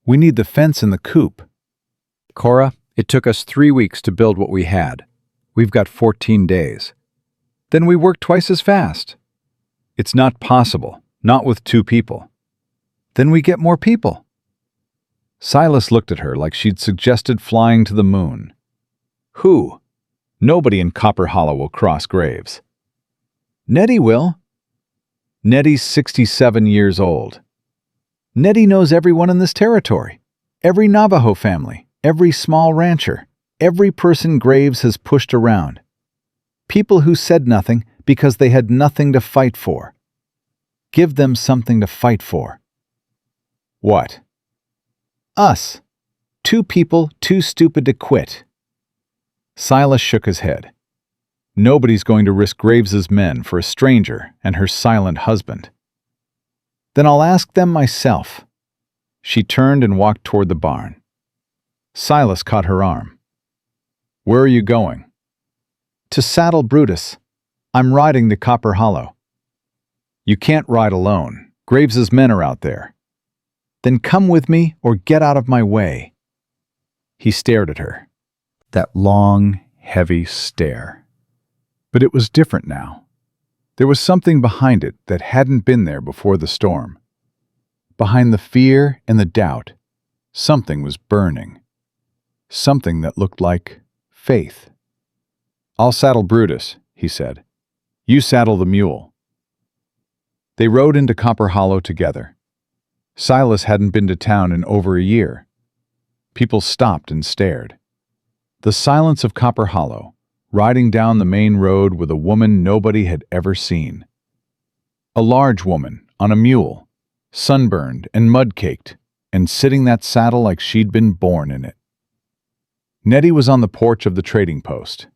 We need the fence and the coop. Cora, it took us 3 weeks to build what we had. We've got 14 days. Then we work twice as fast. It's not possible, not with 2 people. Then we get more people. Silas looked at her like she'd suggested flying to the moon. Who? Nobody in Copper Hollow will cross graves. Nettie will. Nettie's 67 years old. Nettie knows everyone in this territory. Every Navajo family, every small rancher, every person Graves has pushed around. People who said nothing because they had nothing to fight for. Give them something to fight for. What? Us. Two people too stupid to quit. Silas shook his head. Nobody's going to risk Graves's men for a stranger and her silent husband. Then I'll ask them myself. She turned and walked toward the barn. Silas caught her arm. Where are you going? To saddle Brutus. I'm riding to Copper Hollow. You can't ride alone. Graves's men are out there. Then come with me or get out of my way. He stared at her. That long, heavy stare. But it was different now. There was something behind it that hadn't been there before the storm. Behind the fear and the doubt, something was burning. Something that looked like faith. I'll saddle Brutus, he said. You saddle the mule. They rode into Copper Hollow together. Silas hadn't been to town in over a year. People stopped and stared. The silence of Copper Hollow, riding down the main road with a woman nobody had ever seen. A large woman on a mule, sunburned and mud-caked, and sitting that saddle like she'd been born in it. Nettie was on the porch of the trading post.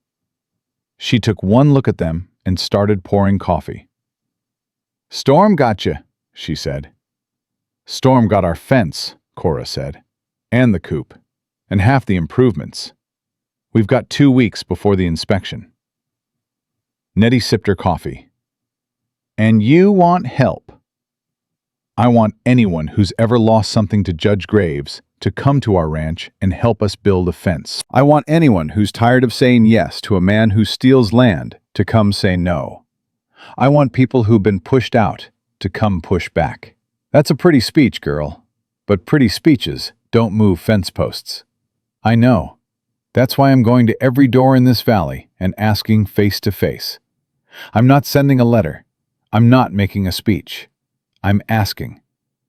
She took one look at them and started pouring coffee. Storm got you, she said. Storm got our fence, Cora said, and the coop, and half the improvements. We've got 2 weeks before the inspection. Nettie sipped her coffee. And you want help? I want anyone who's ever lost something to Judge Graves to come to our ranch and help us build a fence. I want anyone who's tired of saying yes to a man who steals land to come say no. I want people who've been pushed out to come push back. That's a pretty speech, girl, but pretty speeches don't move fence posts. I know. That's why I'm going to every door in this valley and asking face to face. I'm not sending a letter. I'm not making a speech. I'm asking,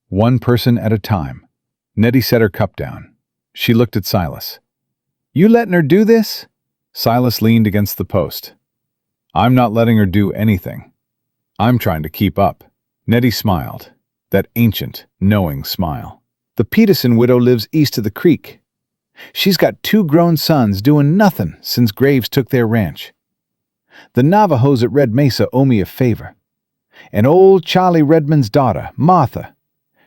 one person at a time. Nettie set her cup down. She looked at Silas. You letting her do this? Silas leaned against the post. I'm not letting her do anything. I'm trying to keep up. Nettie smiled, that ancient, knowing smile. The Peterson widow lives east of the creek. She's got 2 grown sons doing nothing since Graves took their ranch. The Navajos at Red Mesa owe me a favor. And old Charlie Redmond's daughter, Martha,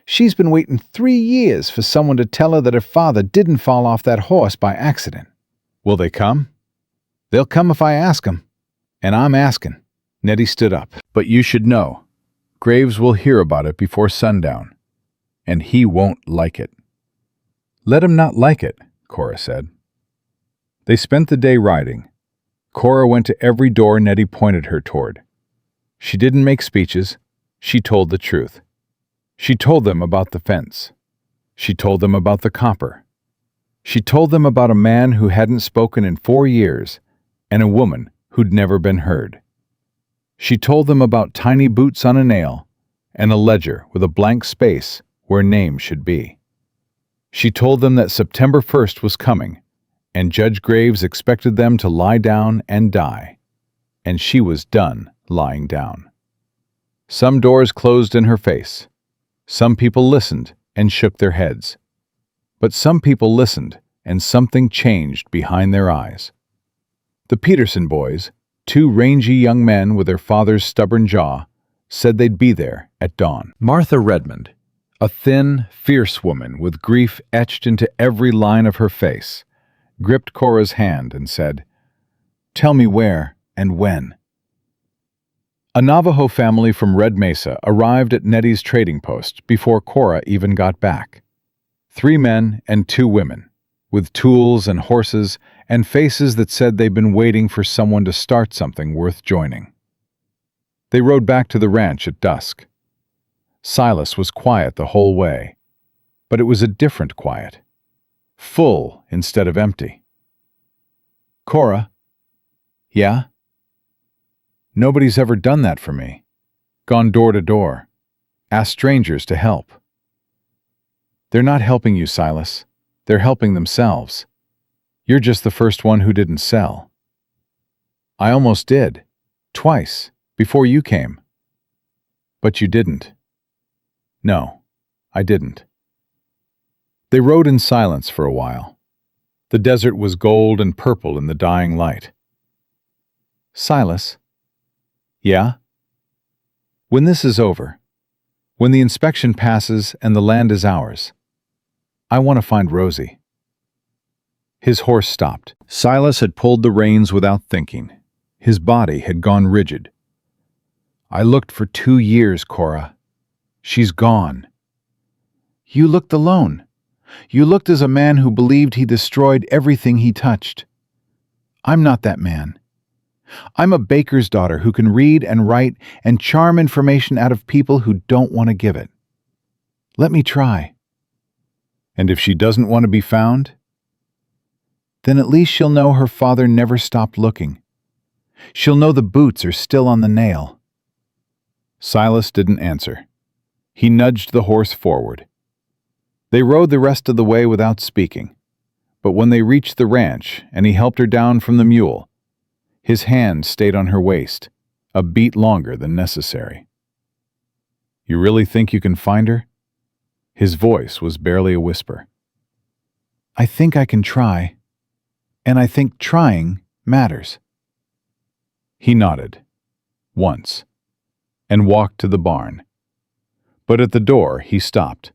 she's been waiting 3 years for someone to tell her that her father didn't fall off that horse by accident. Will they come? They'll come if I ask them. And I'm asking. Nettie stood up. But you should know, Graves will hear about it before sundown. And he won't like it. Let him not like it, Cora said. They spent the day riding. Cora went to every door Nettie pointed her toward. She didn't make speeches. She told the truth. She told them about the fence. She told them about the copper. She told them about a man who hadn't spoken in 4 years and a woman who'd never been heard. She told them about tiny boots on a nail and a ledger with a blank space where names should be. She told them that September 1st was coming, and Judge Graves expected them to lie down and die, and she was done lying down. Some doors closed in her face. Some people listened and shook their heads. But some people listened, and something changed behind their eyes. The Peterson boys, 2 rangy young men with their father's stubborn jaw, said they'd be there at dawn. Martha Redmond, a thin, fierce woman with grief etched into every line of her face, gripped Cora's hand and said, "Tell me where and when." A Navajo family from Red Mesa arrived at Nettie's trading post before Cora even got back. 3 men and 2 women, with tools and horses and faces that said they'd been waiting for someone to start something worth joining. They rode back to the ranch at dusk. Silas was quiet the whole way, but it was a different quiet. full instead of empty. Cora? Yeah? Nobody's ever done that for me. Gone door to door. Asked strangers to help. They're not helping you, Silas. They're helping themselves. You're just the first one who didn't sell. I almost did. Twice. Before you came. But you didn't. No, I didn't. They rode in silence for a while. The desert was gold and purple in the dying light. Silas? Yeah? When this is over, when the inspection passes and the land is ours, I want to find Rosie. His horse stopped. Silas had pulled the reins without thinking. His body had gone rigid. I looked for 2 years, Cora. She's gone. You looked alone. You looked as a man who believed he destroyed everything he touched. I'm not that man. I'm a baker's daughter who can read and write and charm information out of people who don't want to give it. Let me try. And if she doesn't want to be found, then at least she'll know her father never stopped looking. She'll know the boots are still on the nail. Silas didn't answer. He nudged the horse forward. They rode the rest of the way without speaking, but when they reached the ranch and he helped her down from the mule, his hand stayed on her waist, a beat longer than necessary. You really think you can find her? His voice was barely a whisper. I think I can try, and I think trying matters. He nodded, once, and walked to the barn. But at the door he stopped.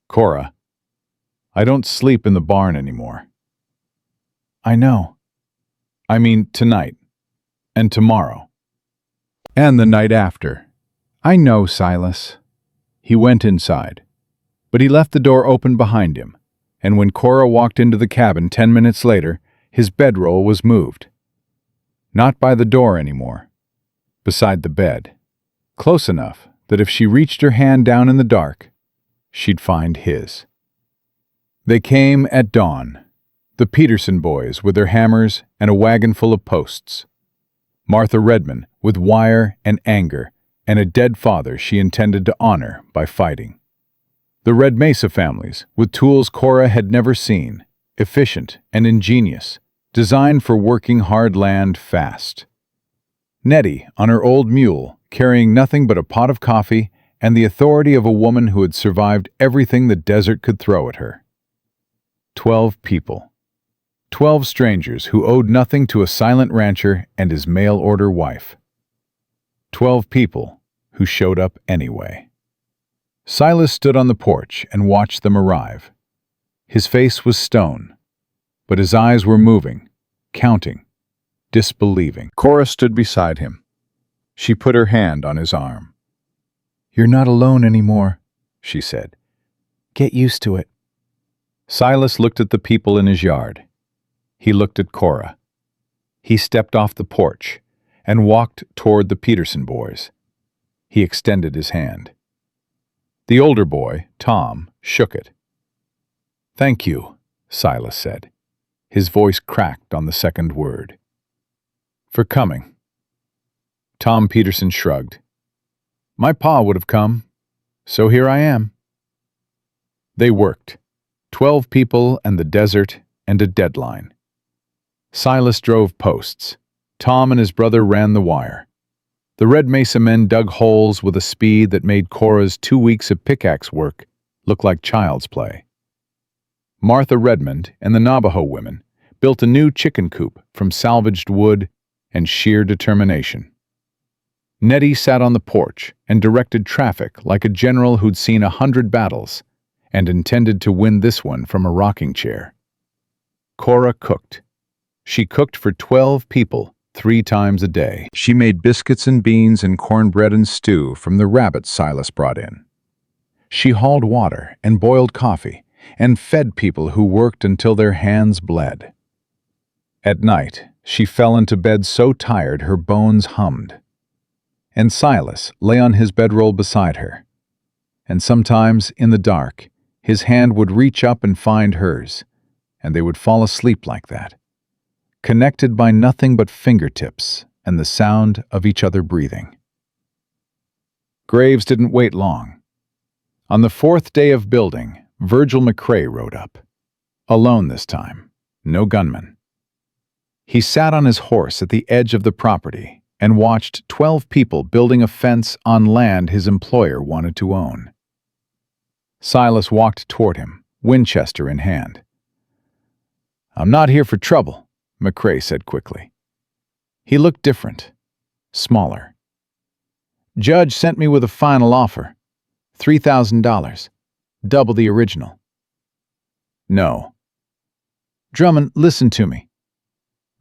Cora, I don't sleep in the barn anymore. I know. I mean tonight, and tomorrow, and the night after. I know, Silas. He went inside, but he left the door open behind him, and when Cora walked into the cabin 10 minutes later, his bedroll was moved. Not by the door anymore, beside the bed, close enough that if she reached her hand down in the dark, she'd find his. They came at dawn, the Peterson boys with their hammers and a wagon full of posts. Martha Redmond with wire and anger and a dead father she intended to honor by fighting. The Red Mesa families with tools Cora had never seen, efficient and ingenious, designed for working hard land fast. Nettie on her old mule, carrying nothing but a pot of coffee and the authority of a woman who had survived everything the desert could throw at her. 12 people. 12 strangers who owed nothing to a silent rancher and his mail-order wife. 12 people who showed up anyway. Silas stood on the porch and watched them arrive. His face was stone, but his eyes were moving, counting, disbelieving. Cora stood beside him. She put her hand on his arm. You're not alone anymore, she said. Get used to it. Silas looked at the people in his yard. He looked at Cora. He stepped off the porch and walked toward the Peterson boys. He extended his hand. The older boy, Tom, shook it. Thank you, Silas said. His voice cracked on the second word. For coming. Tom Peterson shrugged. My pa would have come, so here I am. They worked. 12 people and the desert and a deadline. Silas drove posts. Tom and his brother ran the wire. The Red Mesa men dug holes with a speed that made Cora's 2 weeks of pickaxe work look like child's play. Martha Redmond and the Navajo women built a new chicken coop from salvaged wood and sheer determination. Nettie sat on the porch and directed traffic like a general who'd seen 100 battles and intended to win this one from a rocking chair. Cora cooked. She cooked for 12 people 3 times a day. She made biscuits and beans and cornbread and stew from the rabbits Silas brought in. She hauled water and boiled coffee and fed people who worked until their hands bled. At night, she fell into bed so tired her bones hummed. And Silas lay on his bedroll beside her. And sometimes, in the dark, His hand would reach up and find hers, and they would fall asleep like that, connected by nothing but fingertips and the sound of each other breathing. Graves didn't wait long. On the fourth day of building, Virgil McCrae rode up. Alone this time, no gunman. He sat on his horse at the edge of the property and watched 12 people building a fence on land his employer wanted to own. Silas walked toward him, Winchester in hand. "I'm not here for trouble," McCrae said quickly. He looked different, smaller. "Judge sent me with a final offer, $3,000, double the original." "No." "Drummond, listen to me."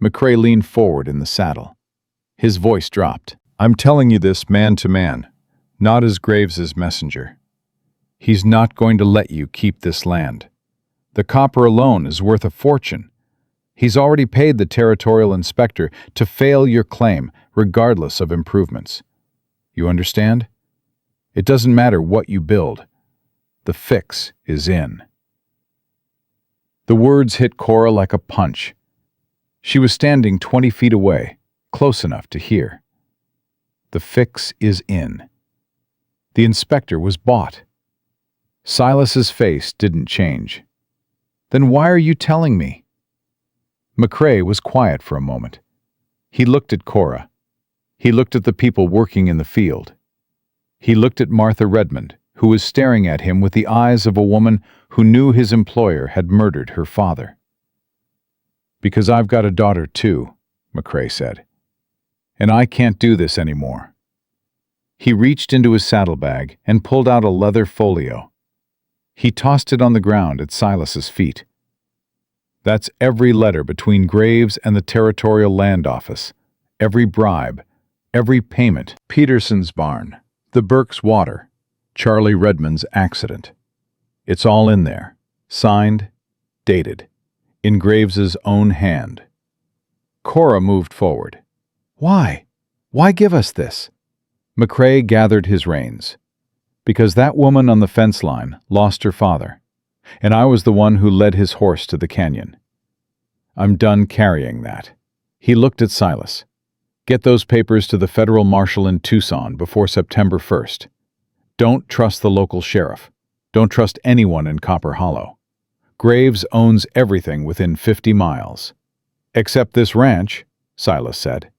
McCrae leaned forward in the saddle. His voice dropped. "I'm telling you this man to man, not as Graves's messenger. He's not going to let you keep this land. The copper alone is worth a fortune. He's already paid the territorial inspector to fail your claim, regardless of improvements. You understand? It doesn't matter what you build. The fix is in." The words hit Cora like a punch. She was standing 20 feet away, close enough to hear. The fix is in. The inspector was bought. Silas's face didn't change. "Then why are you telling me?" McCrae was quiet for a moment. He looked at Cora. He looked at the people working in the field. He looked at Martha Redmond, who was staring at him with the eyes of a woman who knew his employer had murdered her father. "Because I've got a daughter too," McCrae said. "And I can't do this anymore." He reached into his saddlebag and pulled out a leather folio. He tossed it on the ground at Silas's feet. "That's every letter between Graves and the Territorial Land Office, every bribe, every payment, Peterson's barn, the Burke's water, Charlie Redmond's accident. It's all in there, signed, dated, in Graves's own hand." Cora moved forward. "Why? Why give us this?" McCrae gathered his reins. "Because that woman on the fence line lost her father, and I was the one who led his horse to the canyon. I'm done carrying that." He looked at Silas. "Get those papers to the federal marshal in Tucson before September 1st. Don't trust the local sheriff. Don't trust anyone in Copper Hollow. Graves owns everything within 50 miles. Except this ranch," Silas said.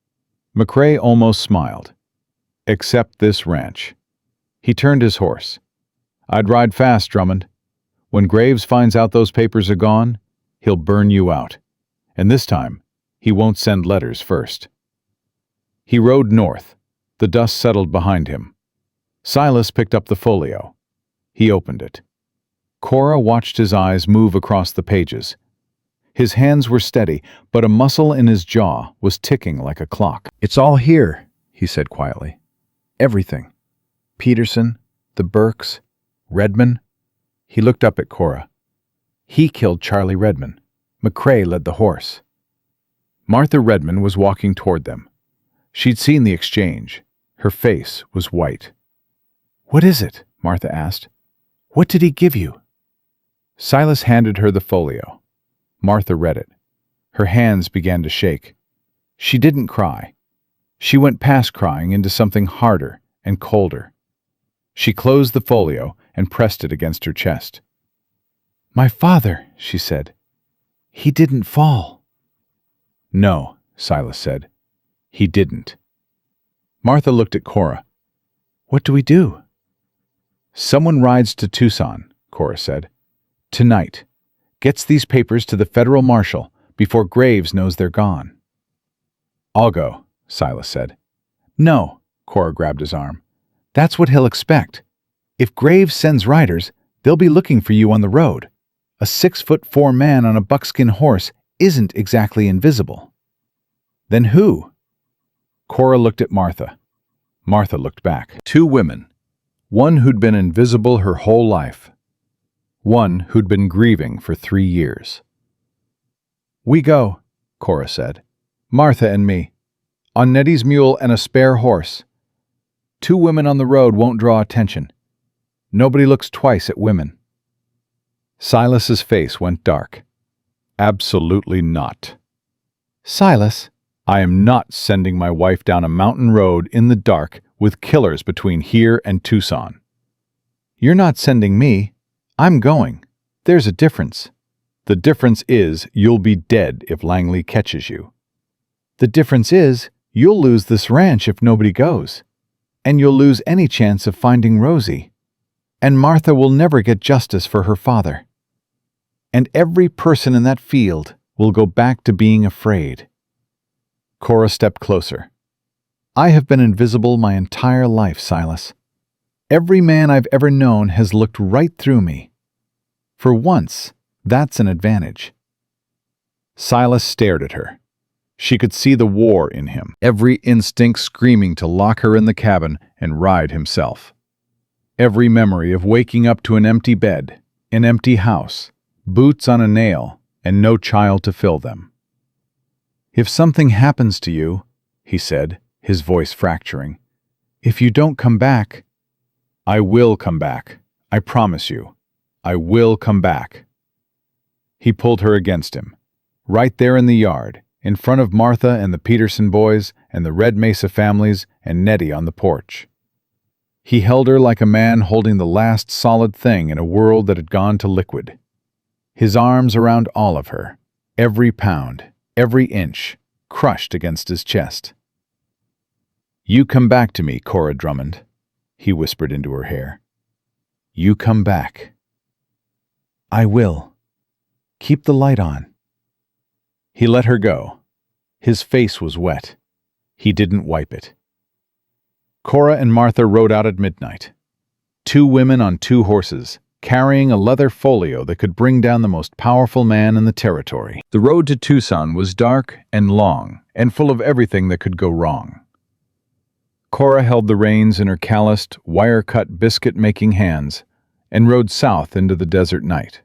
McCrae almost smiled. "Except this ranch." He turned his horse. "I'd ride fast, Drummond. When Graves finds out those papers are gone, he'll burn you out. And this time, he won't send letters first." He rode north. The dust settled behind him. Silas picked up the folio. He opened it. Cora watched his eyes move across the pages. His hands were steady, but a muscle in his jaw was ticking like a clock. "It's all here," he said quietly. "Everything. Peterson, the Burkes, Redmond." He looked up at Cora. "He killed Charlie Redmond. McCrae led the horse." Martha Redmond was walking toward them. She'd seen the exchange. Her face was white. "What is it?" Martha asked. "What did he give you?" Silas handed her the folio. Martha read it. Her hands began to shake. She didn't cry. She went past crying into something harder and colder. She closed the folio and pressed it against her chest. "My father," she said. "He didn't fall." "No," Silas said. "He didn't." Martha looked at Cora. "What do we do?" "Someone rides to Tucson," Cora said. "Tonight. Gets these papers to the federal marshal before Graves knows they're gone." "I'll go," Silas said. "No," Cora grabbed his arm. "That's what he'll expect. If Graves sends riders, they'll be looking for you on the road. A 6'4" man on a buckskin horse isn't exactly invisible." "Then who?" Cora looked at Martha. Martha looked back. Two women. One who'd been invisible her whole life. One who'd been grieving for 3 years. "We go," Cora said. "Martha and me. On Nettie's mule and a spare horse. 2 women on the road won't draw attention. Nobody looks twice at women." Silas's face went dark. Absolutely not. Silas, I am not sending my wife down a mountain road in the dark with killers between here and Tucson. You're not sending me. I'm going. There's a difference. The difference is you'll be dead if Langley catches you. The difference is you'll lose this ranch if nobody goes. And you'll lose any chance of finding Rosie. And Martha will never get justice for her father. And every person in that field will go back to being afraid. Cora stepped closer. I have been invisible my entire life, Silas. Every man I've ever known has looked right through me. For once, that's an advantage. Silas stared at her. She could see the war in him, every instinct screaming to lock her in the cabin and ride himself. Every memory of waking up to an empty bed, an empty house, boots on a nail, and no child to fill them. If something happens to you, he said, his voice fracturing, if you don't come back, I will come back. I promise you. I will come back. He pulled her against him, right there in the yard, in front of Martha and the Peterson boys and the Red Mesa families and Nettie on the porch. He held her like a man holding the last solid thing in a world that had gone to liquid. His arms around all of her, every pound, every inch, crushed against his chest. You come back to me, Cora Drummond, he whispered into her hair. You come back. I will. Keep the light on. He let her go. His face was wet. He didn't wipe it. Cora and Martha rode out at midnight. 2 women on 2 horses, carrying a leather folio that could bring down the most powerful man in the territory. The road to Tucson was dark and long and full of everything that could go wrong. Cora held the reins in her calloused, wire-cut, biscuit-making hands and rode south into the desert night.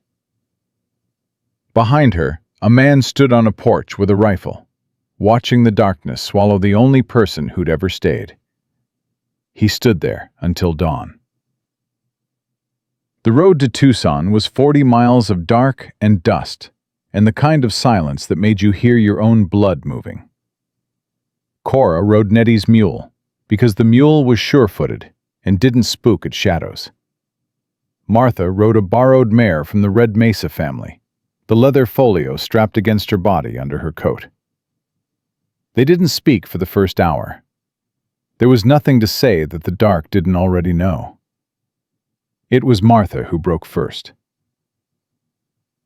Behind her, a man stood on a porch with a rifle, watching the darkness swallow the only person who'd ever stayed. He stood there until dawn. The road to Tucson was 40 miles of dark and dust, and the kind of silence that made you hear your own blood moving. Cora rode Nettie's mule, because the mule was sure-footed and didn't spook at shadows. Martha rode a borrowed mare from the Red Mesa family, the leather folio strapped against her body under her coat. They didn't speak for the first hour. There was nothing to say that the dark didn't already know. It was Martha who broke first.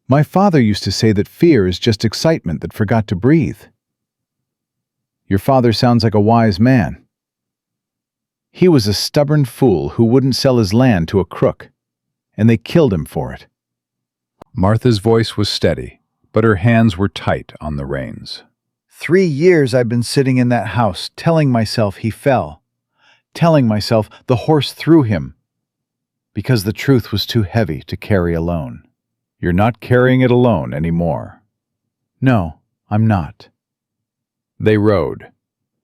My father used to say that fear is just excitement that forgot to breathe. Your father sounds like a wise man. He was a stubborn fool who wouldn't sell his land to a crook, and they killed him for it. Martha's voice was steady, but her hands were tight on the reins. 3 years I've been sitting in that house, telling myself he fell, telling myself the horse threw him, because the truth was too heavy to carry alone. You're not carrying it alone anymore. No, I'm not. They rode.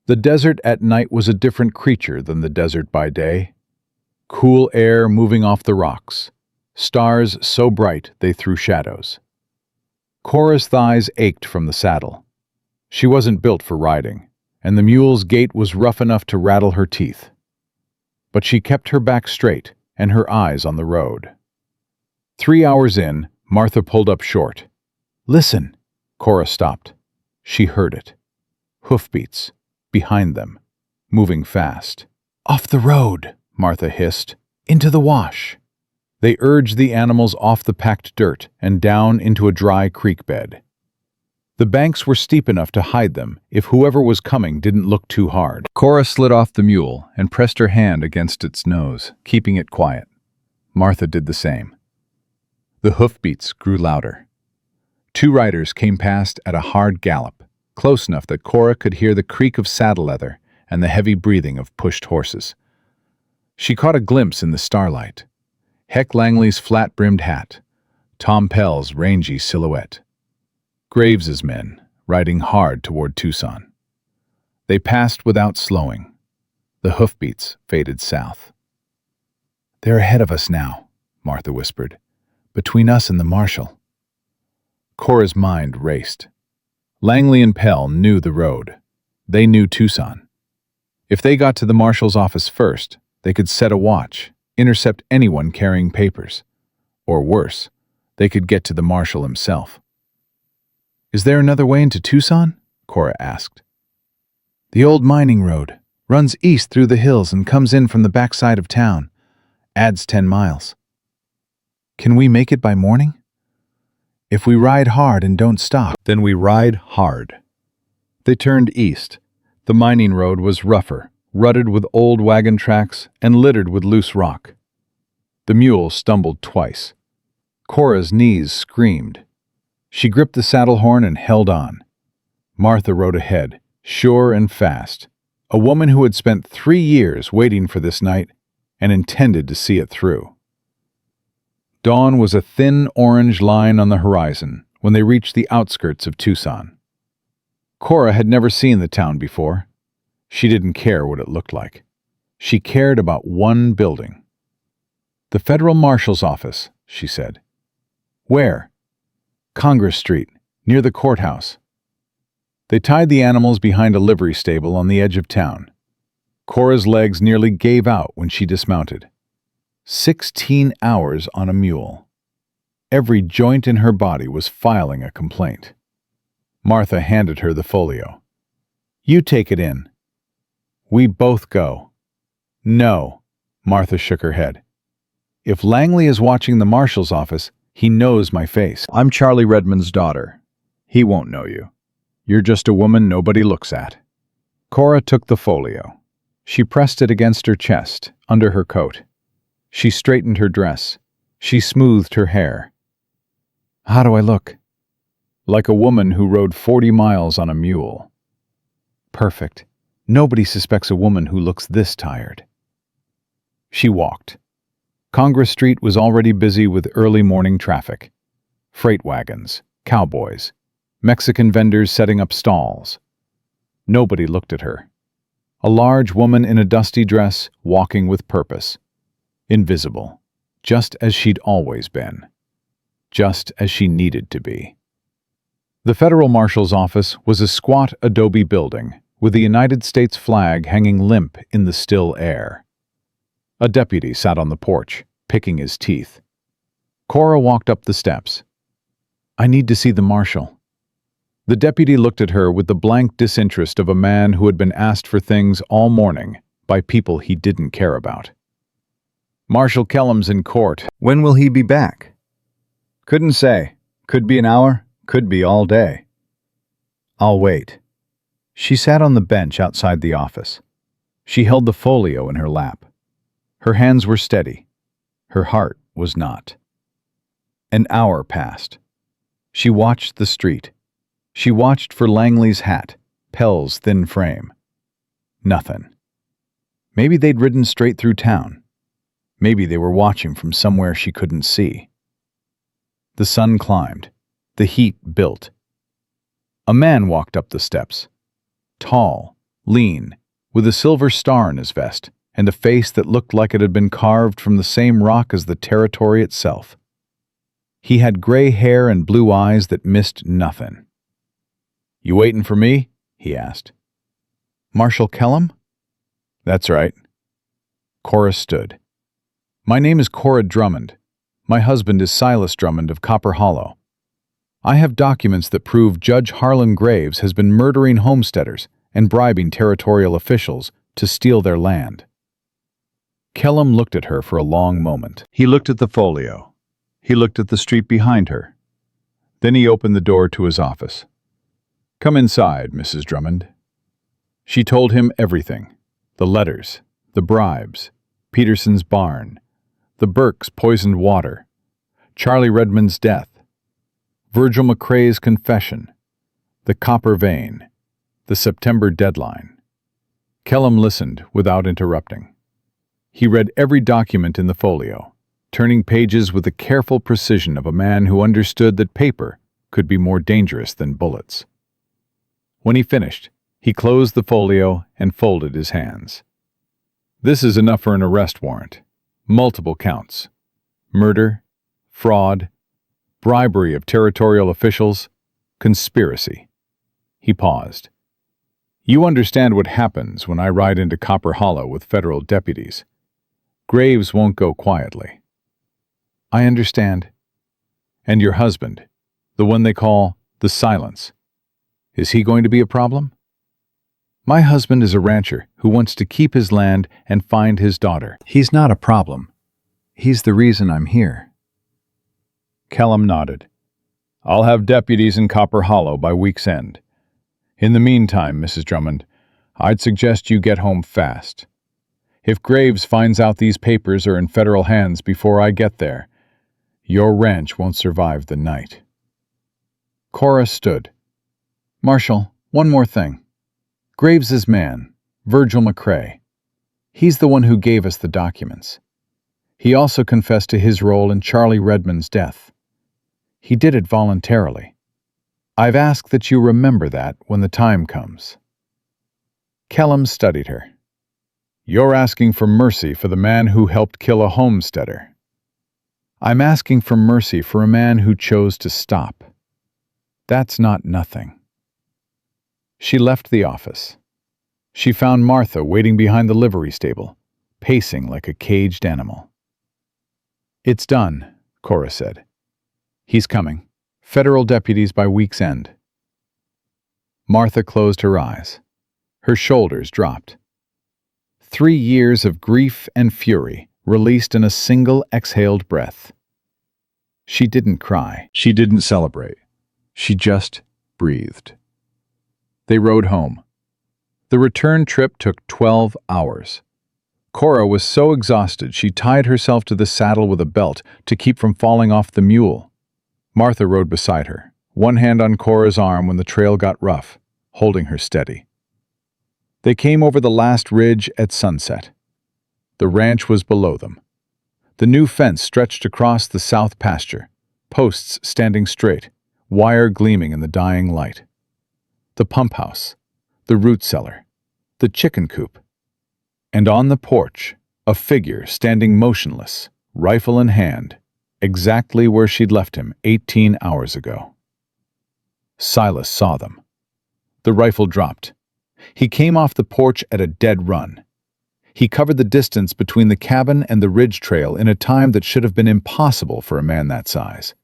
The desert at night was a different creature than the desert by day. Cool air moving off the rocks, stars so bright they threw shadows. Cora's thighs ached from the saddle. She wasn't built for riding, and the mule's gait was rough enough to rattle her teeth. But she kept her back straight and her eyes on the road. 3 hours in, Martha pulled up short. Listen! Cora stopped. She heard it. Hoofbeats. Behind them. Moving fast. Off the road! Martha hissed. Into the wash! They urged the animals off the packed dirt and down into a dry creek bed. The banks were steep enough to hide them if whoever was coming didn't look too hard. Cora slid off the mule and pressed her hand against its nose, keeping it quiet. Martha did the same. The hoofbeats grew louder. 2 riders came past at a hard gallop, close enough that Cora could hear the creak of saddle leather and the heavy breathing of pushed horses. She caught a glimpse in the starlight. Heck Langley's flat-brimmed hat, Tom Pell's rangy silhouette. Graves's men, riding hard toward Tucson. They passed without slowing. The hoofbeats faded south. They're ahead of us now, Martha whispered, Between us and the marshal. Cora's mind raced. Langley and Pell knew the road. They knew Tucson. If they got to the marshal's office first, they could set a watch, intercept anyone carrying papers. Or worse, they could get to the marshal himself. "Is there another way into Tucson?" Cora asked. "The old mining road runs east through the hills and comes in from the backside of town. Adds 10 miles. Can we make it by morning? If we ride hard and don't stop." Then we ride hard. They turned east. The mining road was rougher, rutted with old wagon tracks and littered with loose rock. The mule stumbled twice. Cora's knees screamed. She gripped the saddle horn and held on. Martha rode ahead, sure and fast, a woman who had spent 3 years waiting for this night and intended to see it through. Dawn was a thin orange line on the horizon when they reached the outskirts of Tucson. Cora had never seen the town before. She didn't care what it looked like. She cared about one building. "The Federal Marshal's office," she said. "Where?" "Congress Street, near the courthouse." They tied the animals behind a livery stable on the edge of town. Cora's legs nearly gave out when she dismounted. 16 hours on a mule. Every joint in her body was filing a complaint. Martha handed her the folio. "You take it in." "We both go." "No," Martha shook her head. "If Langley is watching the marshal's office, he knows my face. I'm Charlie Redmond's daughter. He won't know you. You're just a woman nobody looks at." Cora took the folio. She pressed it against her chest, under her coat. She straightened her dress. She smoothed her hair. "How do I look?" "Like a woman who rode 40 miles on a mule." "Perfect. Nobody suspects a woman who looks this tired." She walked. Congress Street was already busy with early morning traffic. Freight wagons, cowboys, Mexican vendors setting up stalls. Nobody looked at her. A large woman in a dusty dress, walking with purpose. Invisible, just as she'd always been. Just as she needed to be. The Federal Marshal's office was a squat adobe building with the United States flag hanging limp in the still air. A deputy sat on the porch, picking his teeth. Cora walked up the steps. "I need to see the marshal." The deputy looked at her with the blank disinterest of a man who had been asked for things all morning by people he didn't care about. "Marshal Kellum's in court. When will he be back?" "Couldn't say. Could be an hour, could be all day." "I'll wait." She sat on the bench outside the office. She held the folio in her lap. Her hands were steady. Her heart was not. An hour passed. She watched the street. She watched for Langley's hat, Pell's thin frame. Nothing. Maybe they'd ridden straight through town. Maybe they were watching from somewhere she couldn't see. The sun climbed. The heat built. A man walked up the steps. Tall, lean, with a silver star in his vest, and a face that looked like it had been carved from the same rock as the territory itself. He had gray hair and blue eyes that missed nothing. "You waiting for me?" he asked. "Marshal Kellum?" "That's right." Cora stood. "My name is Cora Drummond. My husband is Silas Drummond of Copper Hollow. I have documents that prove Judge Harlan Graves has been murdering homesteaders and bribing territorial officials to steal their land." Kellum looked at her for a long moment. He looked at the folio. He looked at the street behind her. Then he opened the door to his office. "Come inside, Mrs. Drummond." She told him everything. The letters, the bribes, Peterson's barn, the Burke's poisoned water, Charlie Redmond's death, Virgil McCrae's confession, the copper vein, the September deadline. Kellum listened without interrupting. He read every document in the folio, turning pages with the careful precision of a man who understood that paper could be more dangerous than bullets. When he finished, he closed the folio and folded his hands. "This is enough for an arrest warrant. Multiple counts. Murder, fraud, bribery of territorial officials, conspiracy. He paused. You understand what happens when I ride into Copper Hollow with federal deputies. Graves won't go quietly. I understand. And your husband, the one they call the Silence, is he going to be a problem? My husband is a rancher who wants to keep his land and find his daughter. He's not a problem. He's the reason I'm here. Kellum nodded. I'll have deputies in Copper Hollow by week's end. In the meantime, Mrs. Drummond, I'd suggest you get home fast. If Graves finds out these papers are in federal hands before I get there, your ranch won't survive the night. Cora stood. Marshal, one more thing. Graves's man, Virgil McCrae. He's the one who gave us the documents. He also confessed to his role in Charlie Redmond's death. He did it voluntarily. I've asked that you remember that when the time comes. Kellum studied her. You're asking for mercy for the man who helped kill a homesteader. I'm asking for mercy for a man who chose to stop. That's not nothing. She left the office. She found Martha waiting behind the livery stable, pacing like a caged animal. It's done, Cora said. He's coming. Federal deputies by week's end. Martha closed her eyes. Her shoulders dropped. 3 years of grief and fury released in a single exhaled breath. She didn't cry. She didn't celebrate. She just breathed. They rode home. The return trip took 12 hours. Cora was so exhausted she tied herself to the saddle with a belt to keep from falling off the mule. Martha rode beside her, one hand on Cora's arm when the trail got rough, holding her steady. They came over the last ridge at sunset. The ranch was below them. The new fence stretched across the south pasture, posts standing straight, wire gleaming in the dying light. The pump house, the root cellar, the chicken coop. And on the porch, a figure standing motionless, rifle in hand, exactly where she'd left him 18 hours ago. Silas saw them. The rifle dropped. He came off the porch at a dead run. He covered the distance between the cabin and the ridge trail in a time that should have been impossible for a man that size.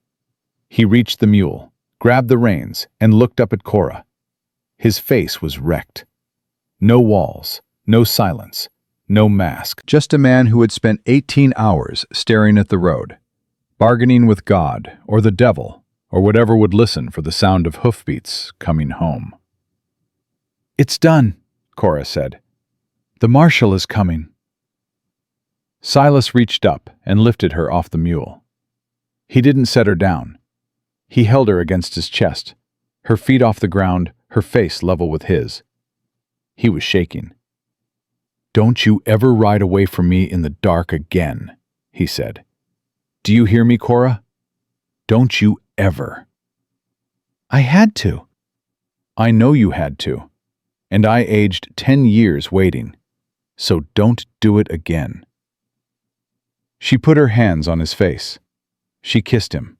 He reached the mule, grabbed the reins, and looked up at Cora. His face was wrecked. No walls, no silence, no mask. Just a man who had spent 18 hours staring at the road, bargaining with God or the devil or whatever would listen for the sound of hoofbeats coming home. It's done, Cora said. The marshal is coming. Silas reached up and lifted her off the mule. He didn't set her down. He held her against his chest, her feet off the ground, her face level with his. He was shaking. Don't you ever ride away from me in the dark again, he said. Do you hear me, Cora? Don't you ever. I had to. I know you had to. And I aged 10 years waiting. So don't do it again. She put her hands on his face. She kissed him.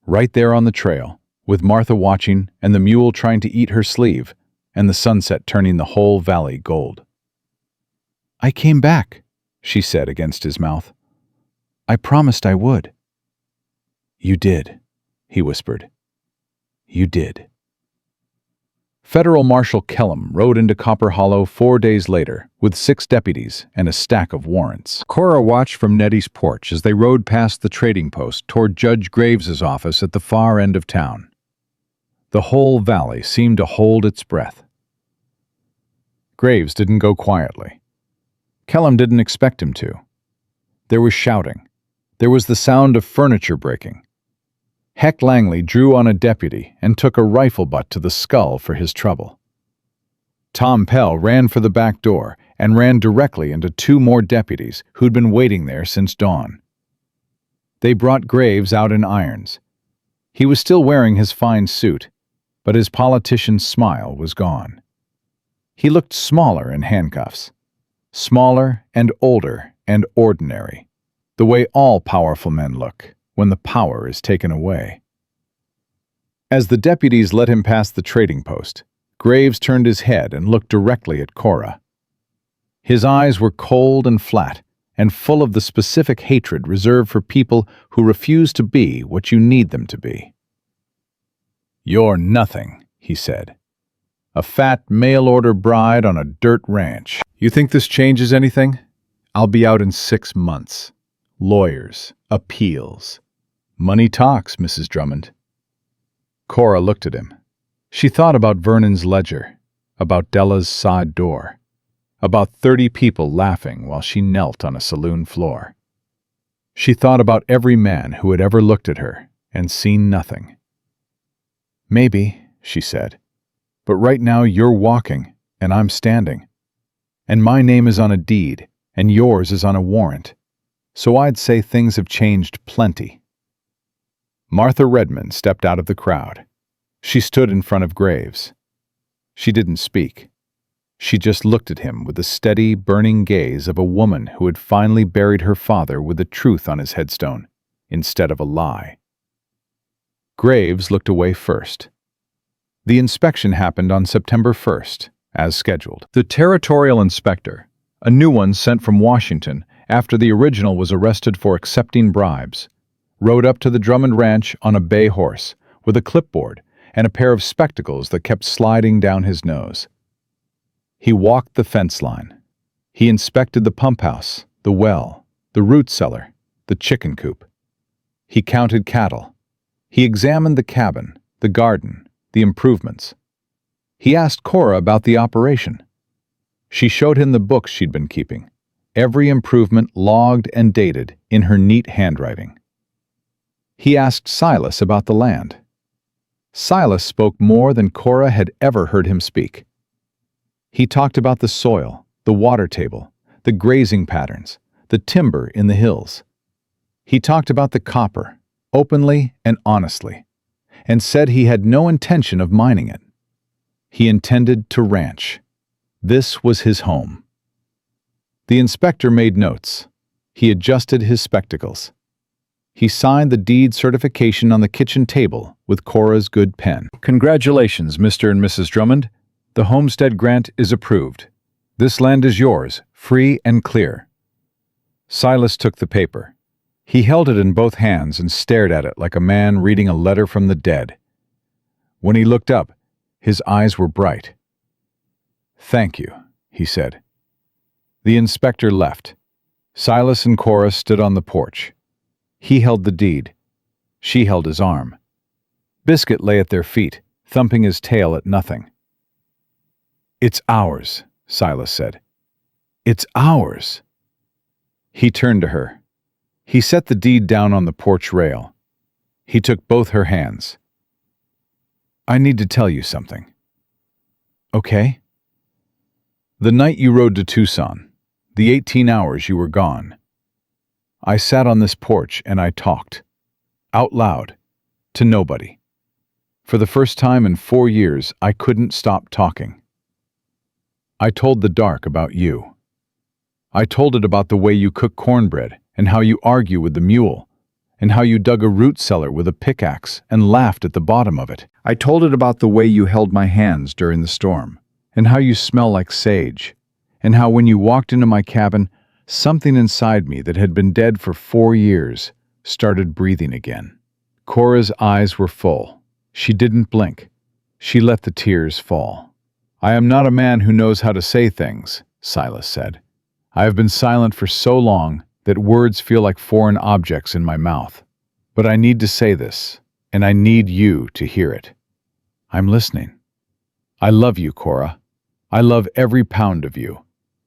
Right there on the trail, with Martha watching and the mule trying to eat her sleeve, and the sunset turning the whole valley gold. I came back, she said against his mouth. I promised I would. You did, he whispered. You did. Federal Marshal Kellum rode into Copper Hollow 4 days later with 6 deputies and a stack of warrants. Cora watched from Nettie's porch as they rode past the trading post toward Judge Graves's office at the far end of town. The whole valley seemed to hold its breath. Graves didn't go quietly. Kellum didn't expect him to. There was shouting. There was the sound of furniture breaking. Heck Langley drew on a deputy and took a rifle butt to the skull for his trouble. Tom Pell ran for the back door and ran directly into 2 more deputies who'd been waiting there since dawn. They brought Graves out in irons. He was still wearing his fine suit, but his politician's smile was gone. He looked smaller in handcuffs. Smaller and older and ordinary, the way all powerful men look, when the power is taken away. As the deputies let him pass the trading post, Graves turned his head and looked directly at Cora. His eyes were cold and flat, and full of the specific hatred reserved for people who refuse to be what you need them to be. "You're nothing," he said. "A fat mail-order bride on a dirt ranch. You think this changes anything? I'll be out in 6 months. Lawyers, appeals. Money talks, Mrs. Drummond." Cora looked at him. She thought about Vernon's ledger, about Della's side door, about 30 people laughing while she knelt on a saloon floor. She thought about every man who had ever looked at her and seen nothing. "Maybe," she said, "but right now you're walking and I'm standing. And my name is on a deed and yours is on a warrant. So I'd say things have changed plenty." Martha Redmond stepped out of the crowd. She stood in front of Graves. She didn't speak. She just looked at him with the steady, burning gaze of a woman who had finally buried her father with the truth on his headstone, instead of a lie. Graves looked away first. The inspection happened on September 1st, as scheduled. The territorial inspector, a new one sent from Washington after the original was arrested for accepting bribes, rode up to the Drummond Ranch on a bay horse with a clipboard and a pair of spectacles that kept sliding down his nose. He walked the fence line. He inspected the pump house, the well, the root cellar, the chicken coop. He counted cattle. He examined the cabin, the garden, the improvements. He asked Cora about the operation. She showed him the books she'd been keeping, every improvement logged and dated in her neat handwriting. He asked Silas about the land. Silas spoke more than Cora had ever heard him speak. He talked about the soil, the water table, the grazing patterns, the timber in the hills. He talked about the copper, openly and honestly, and said he had no intention of mining it. He intended to ranch. This was his home. The inspector made notes. He adjusted his spectacles. He signed the deed certification on the kitchen table with Cora's good pen. "Congratulations, Mr. and Mrs. Drummond. The homestead grant is approved. This land is yours, free and clear." Silas took the paper. He held it in both hands and stared at it like a man reading a letter from the dead. When he looked up, his eyes were bright. "Thank you," he said. The inspector left. Silas and Cora stood on the porch. He held the deed. She held his arm. Biscuit lay at their feet, thumping his tail at nothing. "It's ours," Silas said. "It's ours." He turned to her. He set the deed down on the porch rail. He took both her hands. "I need to tell you something." "Okay?" "The night you rode to Tucson, the 18 hours you were gone, I sat on this porch and I talked, out loud, to nobody. For the first time in 4 years, I couldn't stop talking. I told the dark about you. I told it about the way you cook cornbread and how you argue with the mule, and how you dug a root cellar with a pickaxe and laughed at the bottom of it. I told it about the way you held my hands during the storm, and how you smell like sage, and how when you walked into my cabin, something inside me that had been dead for 4 years started breathing again." Cora's eyes were full. She didn't blink. She let the tears fall. "I am not a man who knows how to say things," Silas said. "I have been silent for so long that words feel like foreign objects in my mouth. But I need to say this, and I need you to hear it. I'm listening. I love you, Cora. I love every pound of you.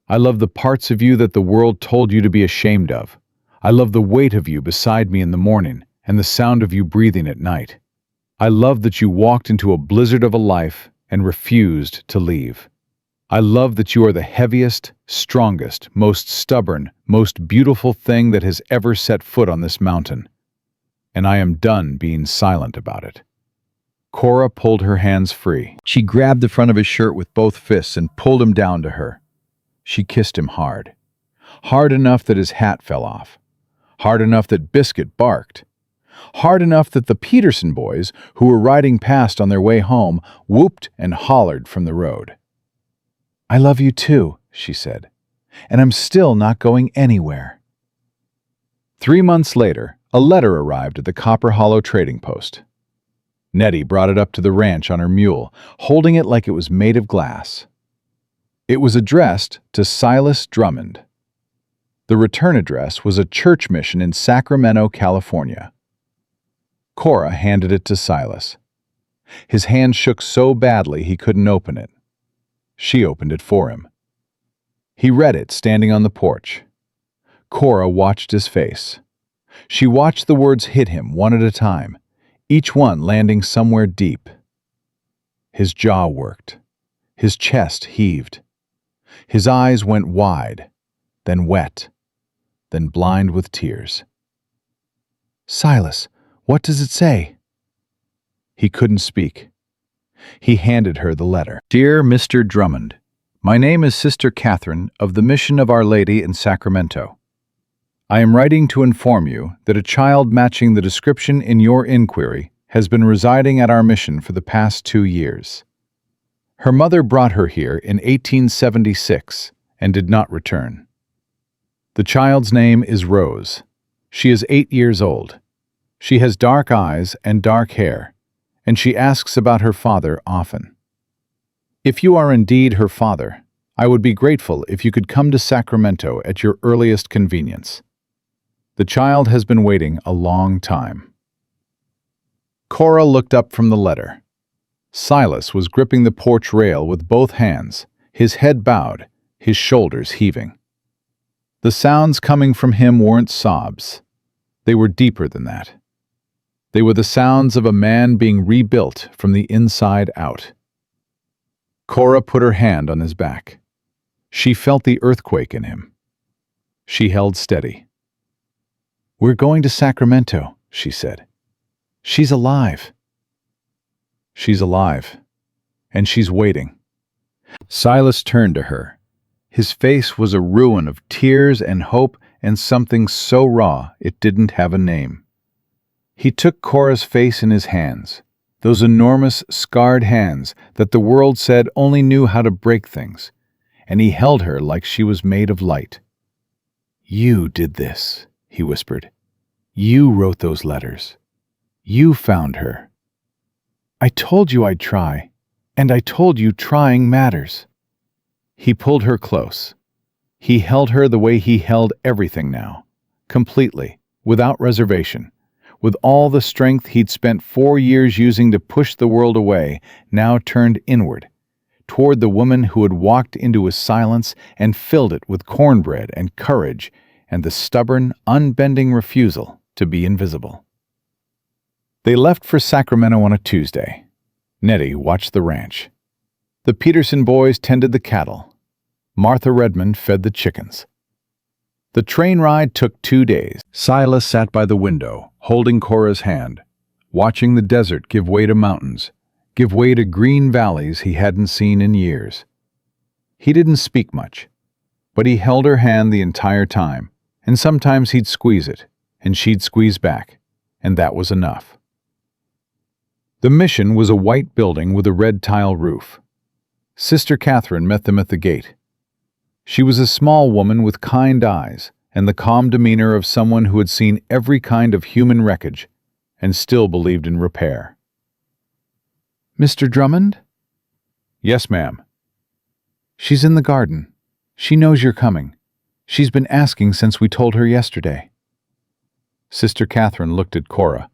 I love the parts of you that the world told you to be ashamed of. I love the weight of you beside me in the morning and the sound of you breathing at night. I love that you walked into a blizzard of a life and refused to leave. I love that you are the heaviest, strongest, most stubborn, most beautiful thing that has ever set foot on this mountain. And I am done being silent about it." Cora pulled her hands free. She grabbed the front of his shirt with both fists and pulled him down to her. She kissed him hard. Hard enough that his hat fell off. Hard enough that Biscuit barked. hard enough that the Peterson boys, who were riding past on their way home, whooped and hollered from the road. "I love you too," she said, "and I'm still not going anywhere." 3 months later, a letter arrived at the Copper Hollow trading post. Nettie brought it up to the ranch on her mule, holding it like it was made of glass. It was addressed to Silas Drummond. The return address was a church mission in Sacramento, California. Cora handed it to Silas. His hand shook so badly he couldn't open it. She opened it for him. He read it standing on the porch. Cora watched his face. She watched the words hit him one at a time, each one landing somewhere deep. His jaw worked. His chest heaved. His eyes went wide, then wet, then blind with tears. "Silas, what does it say?" He couldn't speak. He handed her the letter. "Dear Mr. Drummond, my name is Sister Catherine of the Mission of Our Lady in Sacramento. I am writing to inform you that a child matching the description in your inquiry has been residing at our mission for the past 2 years. Her mother brought her here in 1876 and did not return. The child's name is Rose. She is 8 years old. She has dark eyes and dark hair, and she asks about her father often. If you are indeed her father, I would be grateful if you could come to Sacramento at your earliest convenience. The child has been waiting a long time." Cora looked up from the letter. Silas was gripping the porch rail with both hands, his head bowed, his shoulders heaving. The sounds coming from him weren't sobs. They were deeper than that. They were the sounds of a man being rebuilt from the inside out. Cora put her hand on his back. She felt the earthquake in him. She held steady. "We're going to Sacramento," she said. "She's alive." "She's alive, and she's waiting." Silas turned to her. His face was a ruin of tears and hope and something so raw it didn't have a name. He took Cora's face in his hands, those enormous, scarred hands that the world said only knew how to break things, and he held her like she was made of light. "You did this," he whispered. "You wrote those letters. You found her. I told you I'd try, and I told you trying matters." He pulled her close. He held her the way he held everything now, completely, without reservation, with all the strength he'd spent 4 years using to push the world away, now turned inward, toward the woman who had walked into his silence and filled it with cornbread and courage and the stubborn, unbending refusal to be invisible. They left for Sacramento on a Tuesday. Nettie watched the ranch. The Peterson boys tended the cattle. Martha Redmond fed the chickens. The train ride took 2 days. Silas sat by the window, holding Cora's hand, watching the desert give way to mountains, give way to green valleys he hadn't seen in years. He didn't speak much, but he held her hand the entire time, and sometimes he'd squeeze it, and she'd squeeze back, and that was enough. The mission was a white building with a red tile roof. Sister Catherine met them at the gate. She was a small woman with kind eyes and the calm demeanor of someone who had seen every kind of human wreckage and still believed in repair. "Mr. Drummond?" "Yes, ma'am." "She's in the garden. She knows you're coming. She's been asking since we told her yesterday." Sister Catherine looked at Cora.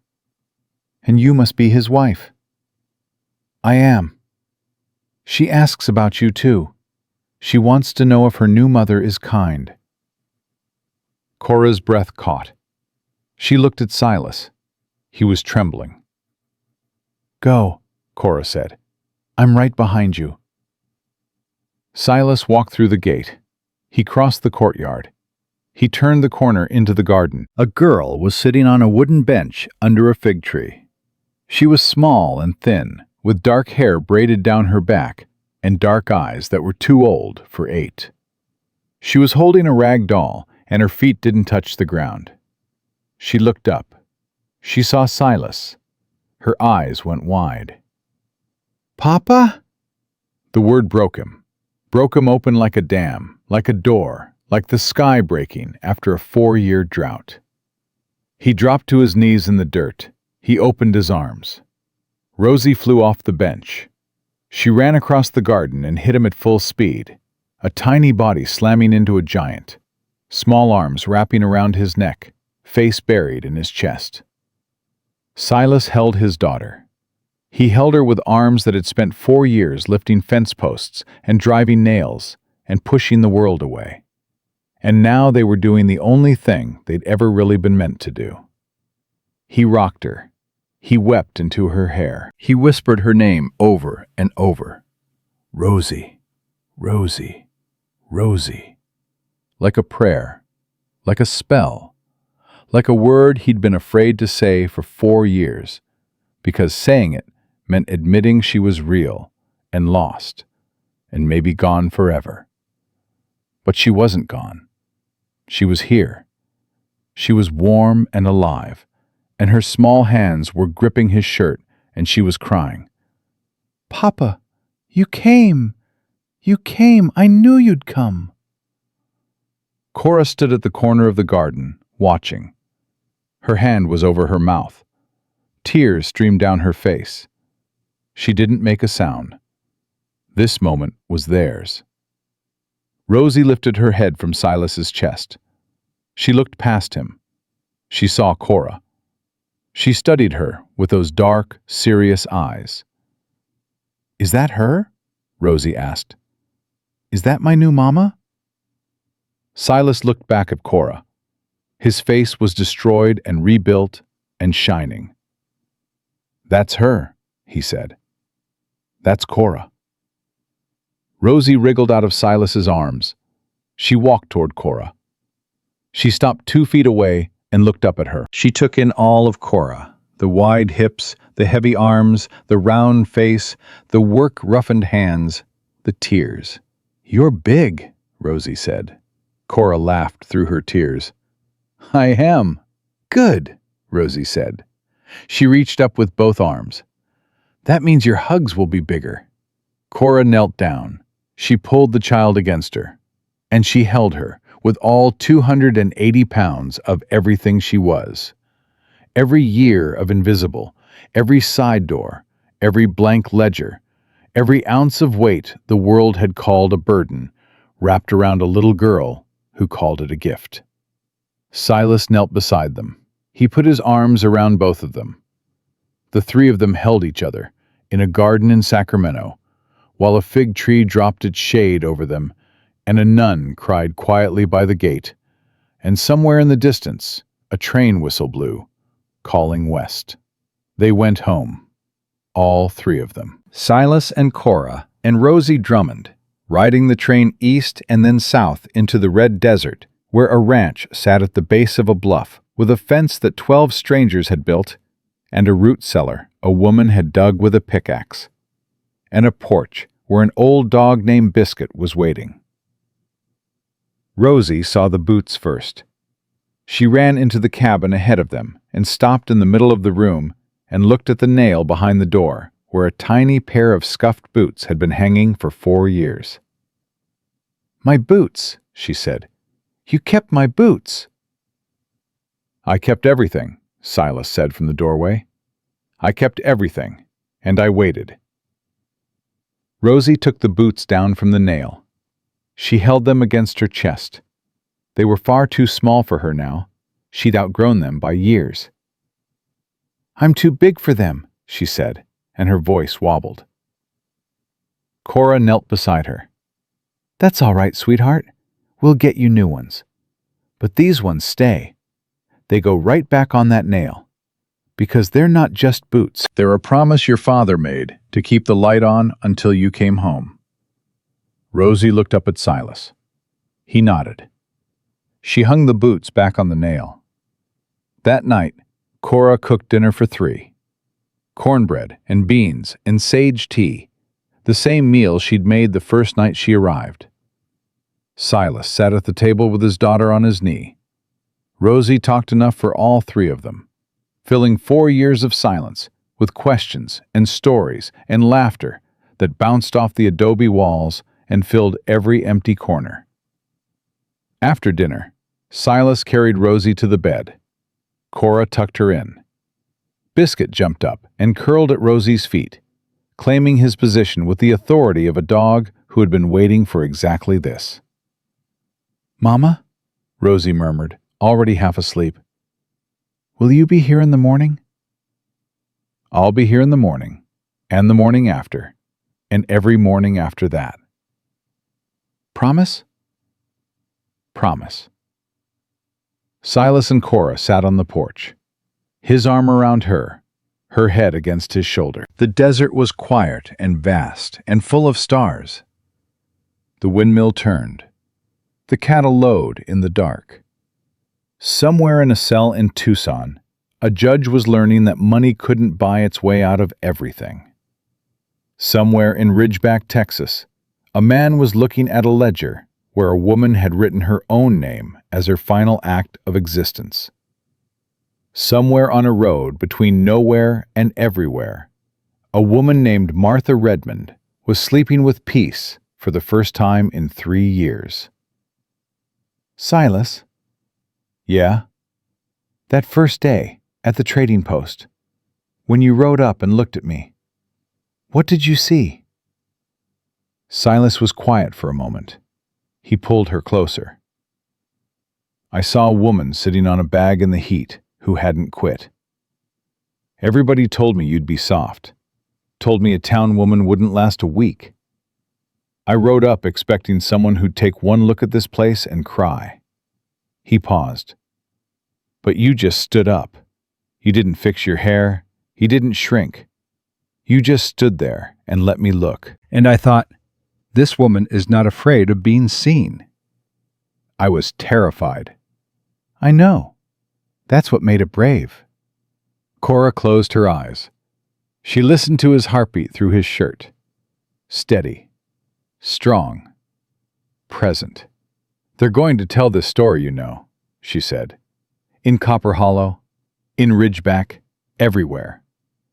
"And you must be his wife." "I am. She asks about you, too. She wants to know if her new mother is kind." Cora's breath caught. She looked at Silas. He was trembling. "Go," Cora said. "I'm right behind you." Silas walked through the gate. He crossed the courtyard. He turned the corner into the garden. A girl was sitting on a wooden bench under a fig tree. She was small and thin, with dark hair braided down her back and dark eyes that were too old for 8. She was holding a rag doll, and her feet didn't touch the ground. She looked up. She saw Silas. Her eyes went wide. "Papa?" The word broke him open like a dam, like a door, like the sky breaking after a 4-year drought. He dropped to his knees in the dirt. He opened his arms. Rosie flew off the bench. She ran across the garden and hit him at full speed, a tiny body slamming into a giant, small arms wrapping around his neck, face buried in his chest. Silas held his daughter. He held her with arms that had spent 4 years lifting fence posts and driving nails and pushing the world away. And now they were doing the only thing they'd ever really been meant to do. He rocked her. He wept into her hair. He whispered her name over and over. Rosie, Rosie, Rosie. Like a prayer, like a spell, like a word he'd been afraid to say for 4 years, because saying it meant admitting she was real and lost and maybe gone forever. But she wasn't gone. She was here. She was warm and alive, and her small hands were gripping his shirt, and she was crying. "Papa, you came! You came! I knew you'd come!" Cora stood at the corner of the garden, watching. Her hand was over her mouth. Tears streamed down her face. She didn't make a sound. This moment was theirs. Rosie lifted her head from Silas's chest. She looked past him. She saw Cora. She studied her with those dark, serious eyes. "Is that her?" Rosie asked. "Is that my new mama?" Silas looked back at Cora. His face was destroyed and rebuilt and shining. "That's her," he said. "That's Cora." Rosie wriggled out of Silas's arms. She walked toward Cora. She stopped 2 feet away and looked up at her. She took in all of Cora, the wide hips, the heavy arms, the round face, the work-roughened hands, the tears. "You're big," Rosie said. Cora laughed through her tears. "I am." "Good," Rosie said. She reached up with both arms. "That means your hugs will be bigger." Cora knelt down. She pulled the child against her, and she held her with all 280 pounds of everything she was. Every year of invisible, every side door, every blank ledger, every ounce of weight the world had called a burden, wrapped around a little girl who called it a gift. Silas knelt beside them. He put his arms around both of them. The 3 of them held each other in a garden in Sacramento, while a fig tree dropped its shade over them, and a nun cried quietly by the gate, and somewhere in the distance a train whistle blew, calling west. They went home, all 3 of them. Silas and Cora and Rosie Drummond, riding the train east and then south into the Red Desert, where a ranch sat at the base of a bluff with a fence that 12 strangers had built, and a root cellar a woman had dug with a pickaxe, and a porch where an old dog named Biscuit was waiting. Rosie saw the boots first. She ran into the cabin ahead of them and stopped in the middle of the room and looked at the nail behind the door where a tiny pair of scuffed boots had been hanging for 4 years. "My boots," she said. "You kept my boots." "I kept everything," Silas said from the doorway. "I kept everything, and I waited." Rosie took the boots down from the nail. She held them against her chest. They were far too small for her now. She'd outgrown them by years. "I'm too big for them," she said, and her voice wobbled. Cora knelt beside her. "That's all right, sweetheart. We'll get you new ones. But these ones stay. They go right back on that nail. Because they're not just boots. They're a promise your father made to keep the light on until you came home." Rosie looked up at Silas. He nodded. She hung the boots back on the nail. That night, Cora cooked dinner for 3. Cornbread and beans and sage tea, the same meal she'd made the first night she arrived. Silas sat at the table with his daughter on his knee. Rosie talked enough for all 3 of them. filling 4 years of silence with questions and stories and laughter that bounced off the adobe walls and filled every empty corner. After dinner, Silas carried Rosie to the bed. Cora tucked her in. Biscuit jumped up and curled at Rosie's feet, claiming his position with the authority of a dog who had been waiting for exactly this. "Mama," Rosie murmured, already half asleep, "will you be here in the morning?" "I'll be here in the morning, and the morning after, and every morning after that." "Promise?" "Promise." Silas and Cora sat on the porch, his arm around her head against his shoulder. The desert was quiet and vast and full of stars. The windmill turned. The cattle lowed in the dark. Somewhere in a cell in Tucson, a judge was learning that money couldn't buy its way out of everything. Somewhere in Ridgeback, Texas, a man was looking at a ledger where a woman had written her own name as her final act of existence. Somewhere on a road between nowhere and everywhere, a woman named Martha Redmond was sleeping with peace for the first time in 3 years. "Silas?" "Yeah?" "That first day at the trading post, when you rode up and looked at me, what did you see?" Silas was quiet for a moment. He pulled her closer. "I saw a woman sitting on a bag in the heat who hadn't quit. Everybody told me you'd be soft, told me a town woman wouldn't last a week. I rode up expecting someone who'd take one look at this place and cry." He paused. "But you just stood up. You didn't fix your hair. You didn't shrink. You just stood there and let me look. And I thought, this woman is not afraid of being seen." I was terrified. "I know. That's what made it brave." Cora closed her eyes. She listened to his heartbeat through his shirt. Steady. Strong. Present. "They're going to tell this story, you know," she said. "In Copper Hollow, in Ridgeback, everywhere.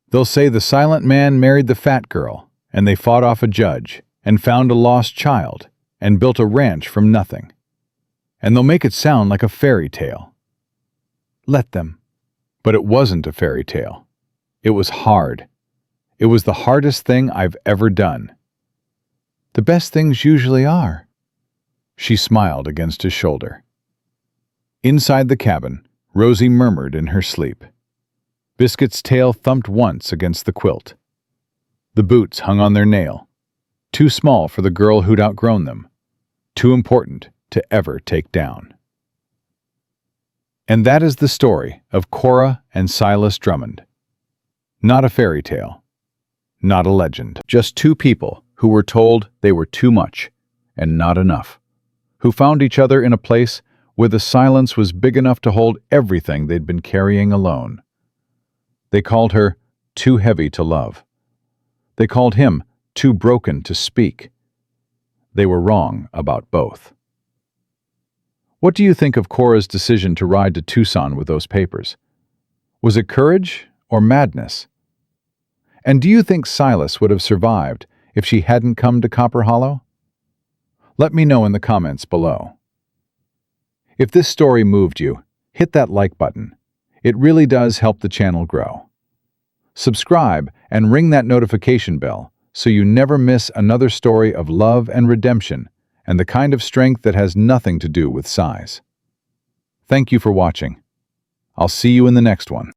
They'll say the silent man married the fat girl, and they fought off a judge, and found a lost child, and built a ranch from nothing. And they'll make it sound like a fairy tale." "Let them." But it wasn't a fairy tale. It was hard. It was the hardest thing I've ever done. "The best things usually are." She smiled against his shoulder. Inside the cabin, Rosie murmured in her sleep. Biscuit's tail thumped once against the quilt. The boots hung on their nail, too small for the girl who'd outgrown them, too important to ever take down. And that is the story of Cora and Silas Drummond. Not a fairy tale, not a legend, just two people who were told they were too much and not enough, who found each other in a place where the silence was big enough to hold everything they'd been carrying alone. They called her too heavy to love. They called him too broken to speak. They were wrong about both. What do you think of Cora's decision to ride to Tucson with those papers? Was it courage or madness? And do you think Silas would have survived if she hadn't come to Copper Hollow? Let me know in the comments below. If this story moved you, hit that like button. It really does help the channel grow. Subscribe and ring that notification bell so you never miss another story of love and redemption and the kind of strength that has nothing to do with size. Thank you for watching. I'll see you in the next one.